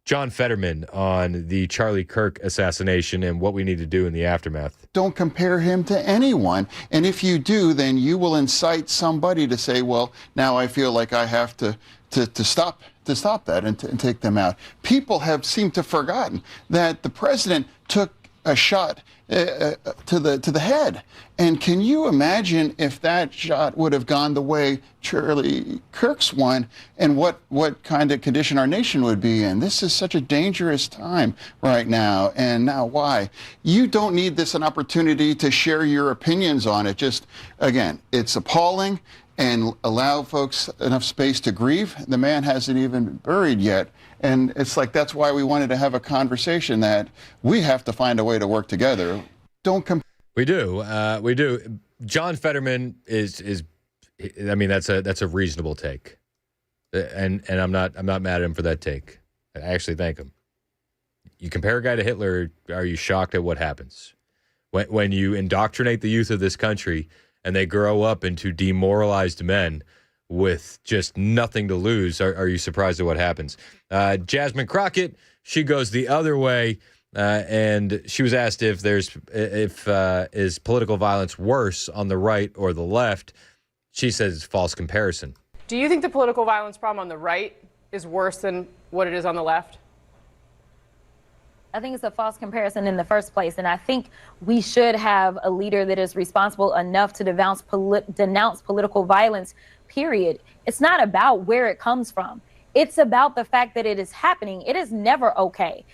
[SPEAKER 9] John Fetterman on the Charlie Kirk assassination and what we need to do in the aftermath.
[SPEAKER 3] Don't compare him to anyone. And if you do, then you will incite somebody to say, well, now I feel like I have to stop that and take them out. People have seemed to have forgotten that the president took a shot to the head. And can you imagine if that shot would have gone the way Charlie Kirk's one, and what kind of condition our nation would be in? This is such a dangerous time right now. And now why? You don't need this an opportunity to share your opinions on it. Just, again, it's appalling, and allow folks enough space to grieve. The man hasn't even been buried yet. And it's like, that's why we wanted to have a conversation that we have to find a way to work together.
[SPEAKER 9] We do. John Fetterman is I mean, that's a reasonable take. And I'm not mad at him for that take. I actually thank him. You compare a guy to Hitler, are you shocked at what happens? When you indoctrinate the youth of this country and they grow up into demoralized men with just nothing to lose, are you surprised at what happens? Jasmine Crockett, she goes the other way, and she was asked if is political violence worse on the right or the left. She says it's false comparison.
[SPEAKER 4] Do you think the political violence problem on the right is worse than what it is on the left?
[SPEAKER 5] I think it's a false comparison in the first place, and I think we should have a leader that is responsible enough to denounce political violence, period. It's not about where it comes from. It's about the fact that it is happening. It is never okay.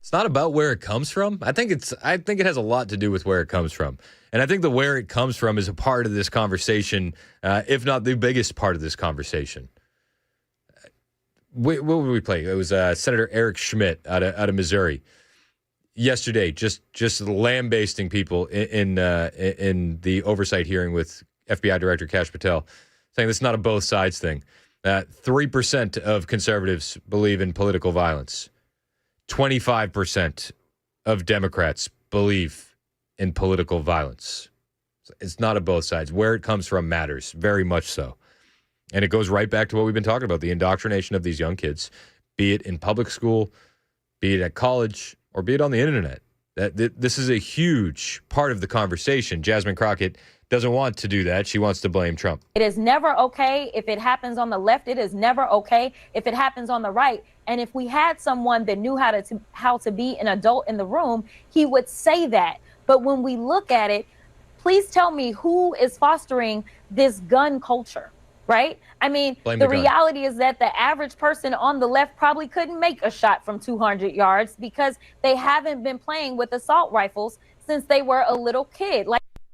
[SPEAKER 9] It's not about where it comes from. I think it has a lot to do with where it comes from. And I think the where it comes from is a part of this conversation, if not the biggest part of this conversation. What would we play? It was Senator Eric Schmidt out of Missouri yesterday, just lambasting people in the oversight hearing with FBI Director Kash Patel, saying this is not a both sides thing. 3% of conservatives believe in political violence. 25% of Democrats believe in political violence. It's not on both sides. Where it comes from matters, very much so. And it goes right back to what we've been talking about, the indoctrination of these young kids, be it in public school, be it at college, or be it on the internet. This is a huge part of the conversation. Jasmine Crockett doesn't want to do that. She wants to blame Trump.
[SPEAKER 5] It is never okay if it happens on the left. It is never okay if it happens on the right. And if we had someone that knew how to be an adult in the room, he would say that. But when we look at it, please tell me who is fostering this gun culture, right? I mean, the reality is that the average person on the left probably couldn't make a shot from 200 yards because they haven't been playing with assault rifles since they were a little kid.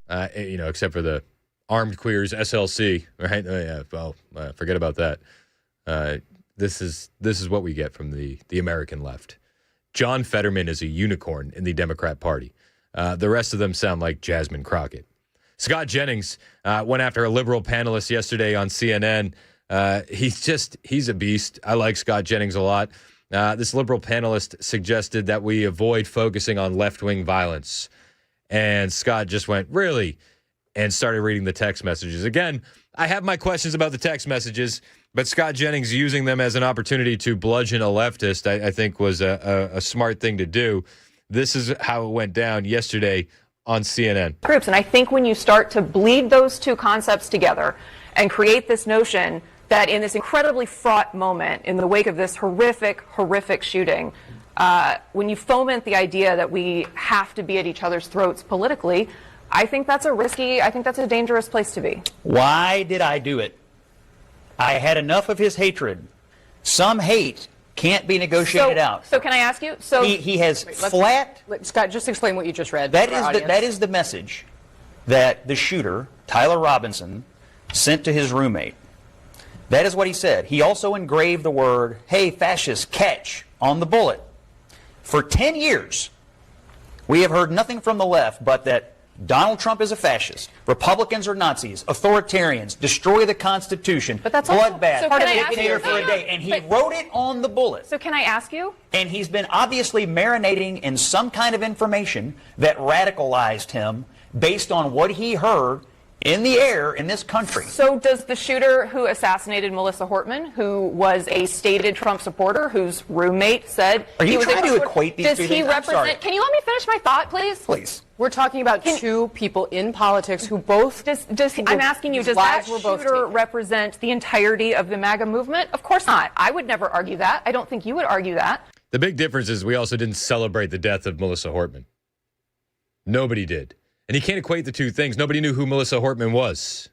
[SPEAKER 9] Except for the Armed Queers SLC, right? Forget about that. This is what we get from the American left. John Fetterman is a unicorn in the Democrat Party. The rest of them sound like Jasmine Crockett. Scott Jennings went after a liberal panelist yesterday on CNN. He's a beast. I like Scott Jennings a lot. This liberal panelist suggested that we avoid focusing on left-wing violence. And Scott just went, really? And started reading the text messages. Again, I have my questions about the text messages, but Scott Jennings using them as an opportunity to bludgeon a leftist, I think was a smart thing to do. This is how it went down yesterday on CNN.
[SPEAKER 7] Groups, and I think when you start to bleed those two concepts together and create this notion that in this incredibly fraught moment, in the wake of this horrific shooting, when you foment the idea that we have to be at each other's throats politically, I think that's a dangerous place to be.
[SPEAKER 10] Why did I do it? I had enough of his hatred. Some hate can't be negotiated out.
[SPEAKER 7] So can I ask you?
[SPEAKER 10] He has
[SPEAKER 4] Scott, just explain what you just read.
[SPEAKER 10] That is the message that the shooter, Tyler Robinson, sent to his roommate. That is what he said. He also engraved the word, "Hey, fascist, catch," on the bullet. For 10 years, we have heard nothing from the left but that Donald Trump is a fascist, Republicans are Nazis, authoritarians, destroy the Constitution, bloodbath, dictator for a day. And he wrote it on the bullet.
[SPEAKER 7] So can I ask you?
[SPEAKER 10] And he's been obviously marinating in some kind of information that radicalized him based on what he heard in the air in this country.
[SPEAKER 7] So does the shooter who assassinated Melissa Hortman, who was a stated Trump supporter, whose roommate said he was
[SPEAKER 10] trying to equate these two things?
[SPEAKER 7] Can you let me finish my thought, please?
[SPEAKER 10] Please.
[SPEAKER 4] We're talking about two people in politics who both...
[SPEAKER 7] I'm asking you, does that shooter represent the entirety of the MAGA movement? Of course not. I would never argue that. I don't think you would argue that.
[SPEAKER 9] The big difference is we also didn't celebrate the death of Melissa Hortman. Nobody did. And you can't equate the two things. Nobody knew who Melissa Hortman was.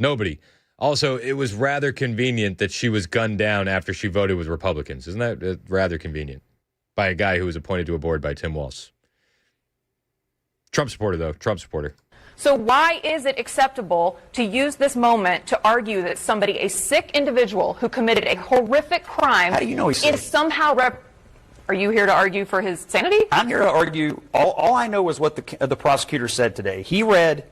[SPEAKER 9] Nobody. Also, it was rather convenient that she was gunned down after she voted with Republicans. Isn't that rather convenient? By a guy who was appointed to a board by Tim Walz. Trump supporter, though. Trump supporter.
[SPEAKER 7] So why is it acceptable to use this moment to argue that somebody, a sick individual who committed a horrific crime,
[SPEAKER 10] how do you know he's sick?
[SPEAKER 7] Is somehow... Are you here to argue for his sanity?
[SPEAKER 10] I'm here to argue. All I know is what the prosecutor said today. He read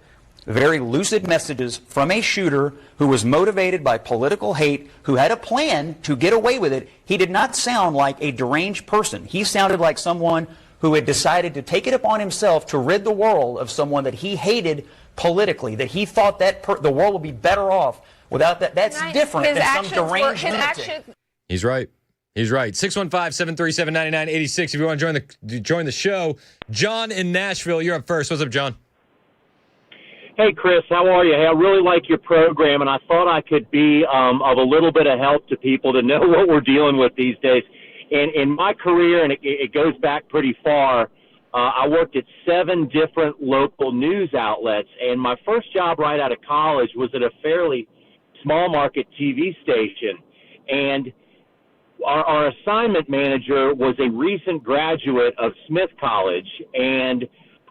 [SPEAKER 10] very lucid messages from a shooter who was motivated by political hate, who had a plan to get away with it. He did not sound like a deranged person. He sounded like someone who had decided to take it upon himself to rid the world of someone that he hated politically, that he thought that the world would be better off without that. That's different than some deranged lunatic.
[SPEAKER 9] He's right. He's right. 615-737-9986 if you want to join the show. John in Nashville, you're up first. What's up, John?
[SPEAKER 19] Hey, Chris, how are you? Hey, I really like your program, and I thought I could be of a little bit of help to people to know what we're dealing with these days. In my career, and it goes back pretty far, I worked at 7 different local news outlets, and my first job right out of college was at a fairly small market TV station. And our assignment manager was a recent graduate of Smith College, and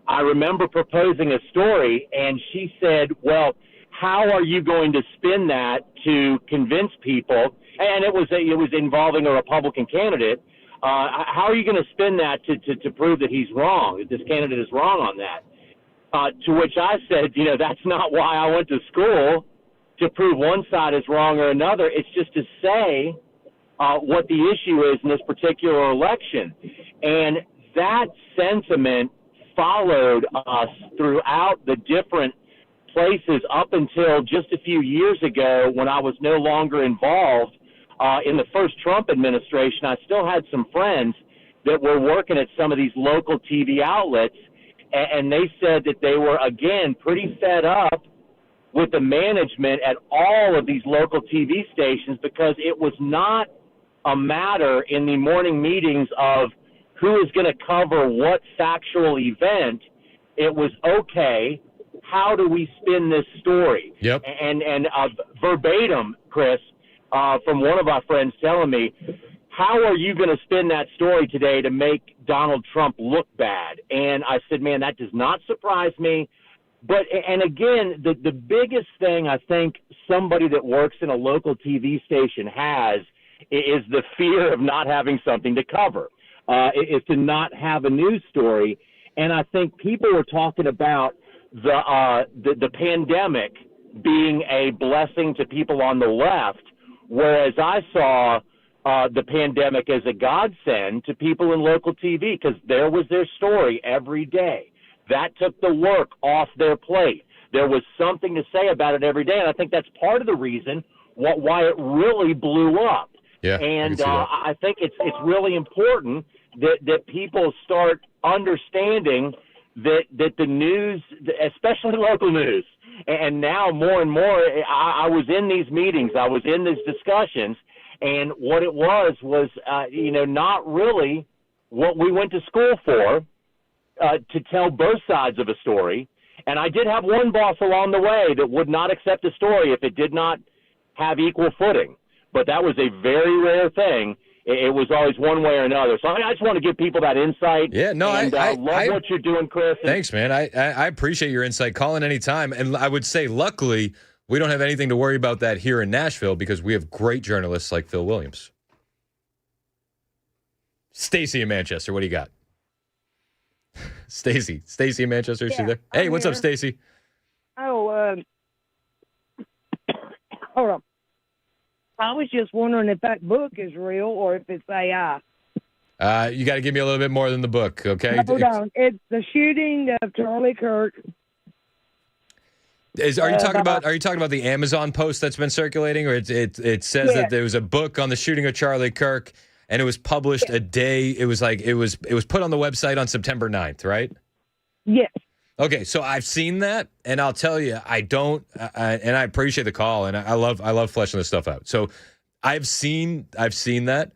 [SPEAKER 19] I remember proposing a story, and she said, well, how are you going to spin that to convince people? And it was involving a Republican candidate. How are you going to spin that to prove that he's wrong, that this candidate is wrong on that? To which I said, that's not why I went to school, to prove one side is wrong or another. It's just to say what the issue is in this particular election. And that sentiment followed us throughout the different places up until just a few years ago when I was no longer involved in the first Trump administration. I still had some friends that were working at some of these local TV outlets, and they said that they were, again, pretty fed up with the management at all of these local TV stations because it was not a matter in the morning meetings of who is going to cover what factual event. It was, okay, how do we spin this story?
[SPEAKER 9] Yep.
[SPEAKER 19] And verbatim, Chris, from one of our friends telling me, how are you going to spin that story today to make Donald Trump look bad? And I said, man, that does not surprise me. But, and again, the biggest thing I think somebody that works in a local TV station has is the fear of not having something to cover, is to not have a news story. And I think people were talking about the pandemic being a blessing to people on the left, whereas I saw the pandemic as a godsend to people in local TV because there was their story every day. That took the work off their plate. There was something to say about it every day, and I think that's part of the reason why it really blew up.
[SPEAKER 9] Yeah,
[SPEAKER 19] and I think it's really important that people start understanding that the news, especially local news, and now more and more, I was in these meetings, I was in these discussions, and what it was not really what we went to school for, to tell both sides of a story. And I did have one boss along the way that would not accept a story if it did not have equal footing. But that was a very rare thing. It was always one way or another. So I just want to give people that insight.
[SPEAKER 9] Yeah, no,
[SPEAKER 19] and, I love what you're doing, Chris.
[SPEAKER 9] Thanks, man. I appreciate your insight. Call in any time. And I would say, luckily, we don't have anything to worry about that here in Nashville because we have great journalists like Phil Williams. Stacy in Manchester, what do you got? Stacy in Manchester, is she there? Hey, what's up, Stacy?
[SPEAKER 8] Oh, hold on. I was just wondering if that book is real or if it's AI.
[SPEAKER 9] You got to give me a little bit more than the book, okay?
[SPEAKER 8] Hold on. It's the shooting of Charlie Kirk.
[SPEAKER 9] Are you talking about the Amazon post that's been circulating, or it says that there was a book on the shooting of Charlie Kirk? And it was published a day. It was put on the website on September 9th, right?
[SPEAKER 8] Yes.
[SPEAKER 9] Okay, so I've seen that, and I'll tell you, I don't, and I appreciate the call, and I love fleshing this stuff out. So I've seen that.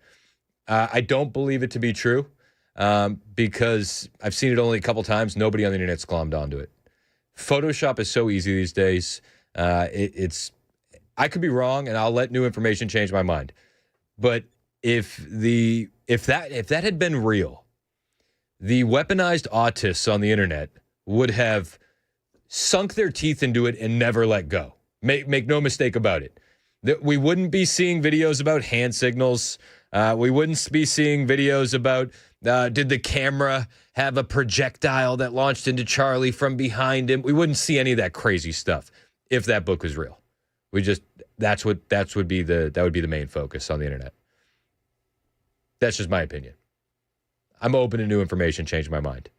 [SPEAKER 9] I don't believe it to be true because I've seen it only a couple times. Nobody on the internet's glommed onto it. Photoshop is so easy these days. I could be wrong, and I'll let new information change my mind, but if that had been real, the weaponized autists on the internet would have sunk their teeth into it and never let go. Make no mistake about it. We wouldn't be seeing videos about hand signals. We wouldn't be seeing videos about did the camera have a projectile that launched into Charlie from behind him. We wouldn't see any of that crazy stuff if that book was real. That would be the main focus on the internet. That's just my opinion. I'm open to new information, change my mind.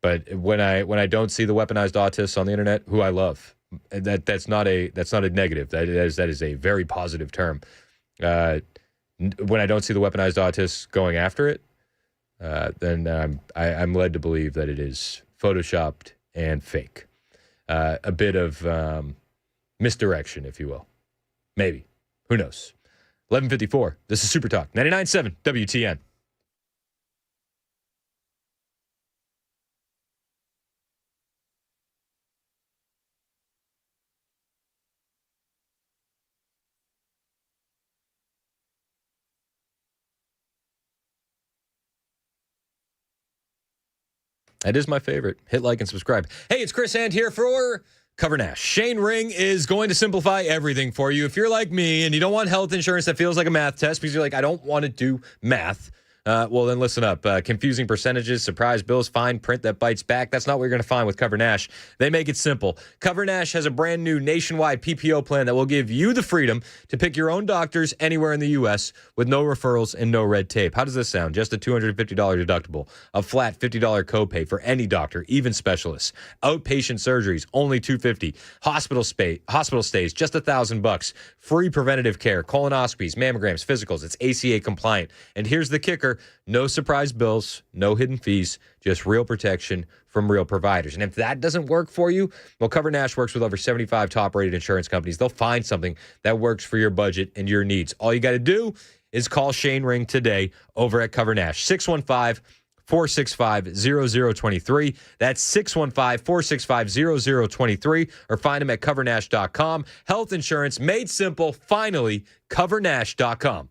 [SPEAKER 9] But when I don't see the weaponized autists on the internet, who I love, that's not a negative. That is a very positive term. When I don't see the weaponized autists going after it, then I'm led to believe that it is photoshopped and fake. A bit of misdirection, if you will. Maybe. Who knows? 11:54. This is Super Talk 99.7 WTN. That is my favorite. Hit like and subscribe. Hey, it's Chris Hand here for Cover Nash. Shane Ring is going to simplify everything for you. If you're like me and you don't want health insurance that feels like a math test because you're like, I don't want to do math, Well, then listen up. Confusing percentages, surprise bills, fine print that bites back. That's not what you're going to find with Cover Nash. They make it simple. Cover Nash has a brand new nationwide PPO plan that will give you the freedom to pick your own doctors anywhere in the U.S. with no referrals and no red tape. How does this sound? Just a $250 deductible, a flat $50 copay for any doctor, even specialists. Outpatient surgeries, only $250. Hospital stays, just $1,000. Free preventative care, colonoscopies, mammograms, physicals. It's ACA compliant. And here's the kicker. No surprise bills, no hidden fees, just real protection from real providers. And if that doesn't work for you, well, Cover Nash works with over 75 top-rated insurance companies. They'll find something that works for your budget and your needs. All you got to do is call Shane Ring today over at Cover Nash, 615-465-0023. That's 615-465-0023, or find them at covernash.com. Health insurance made simple. Finally, covernash.com.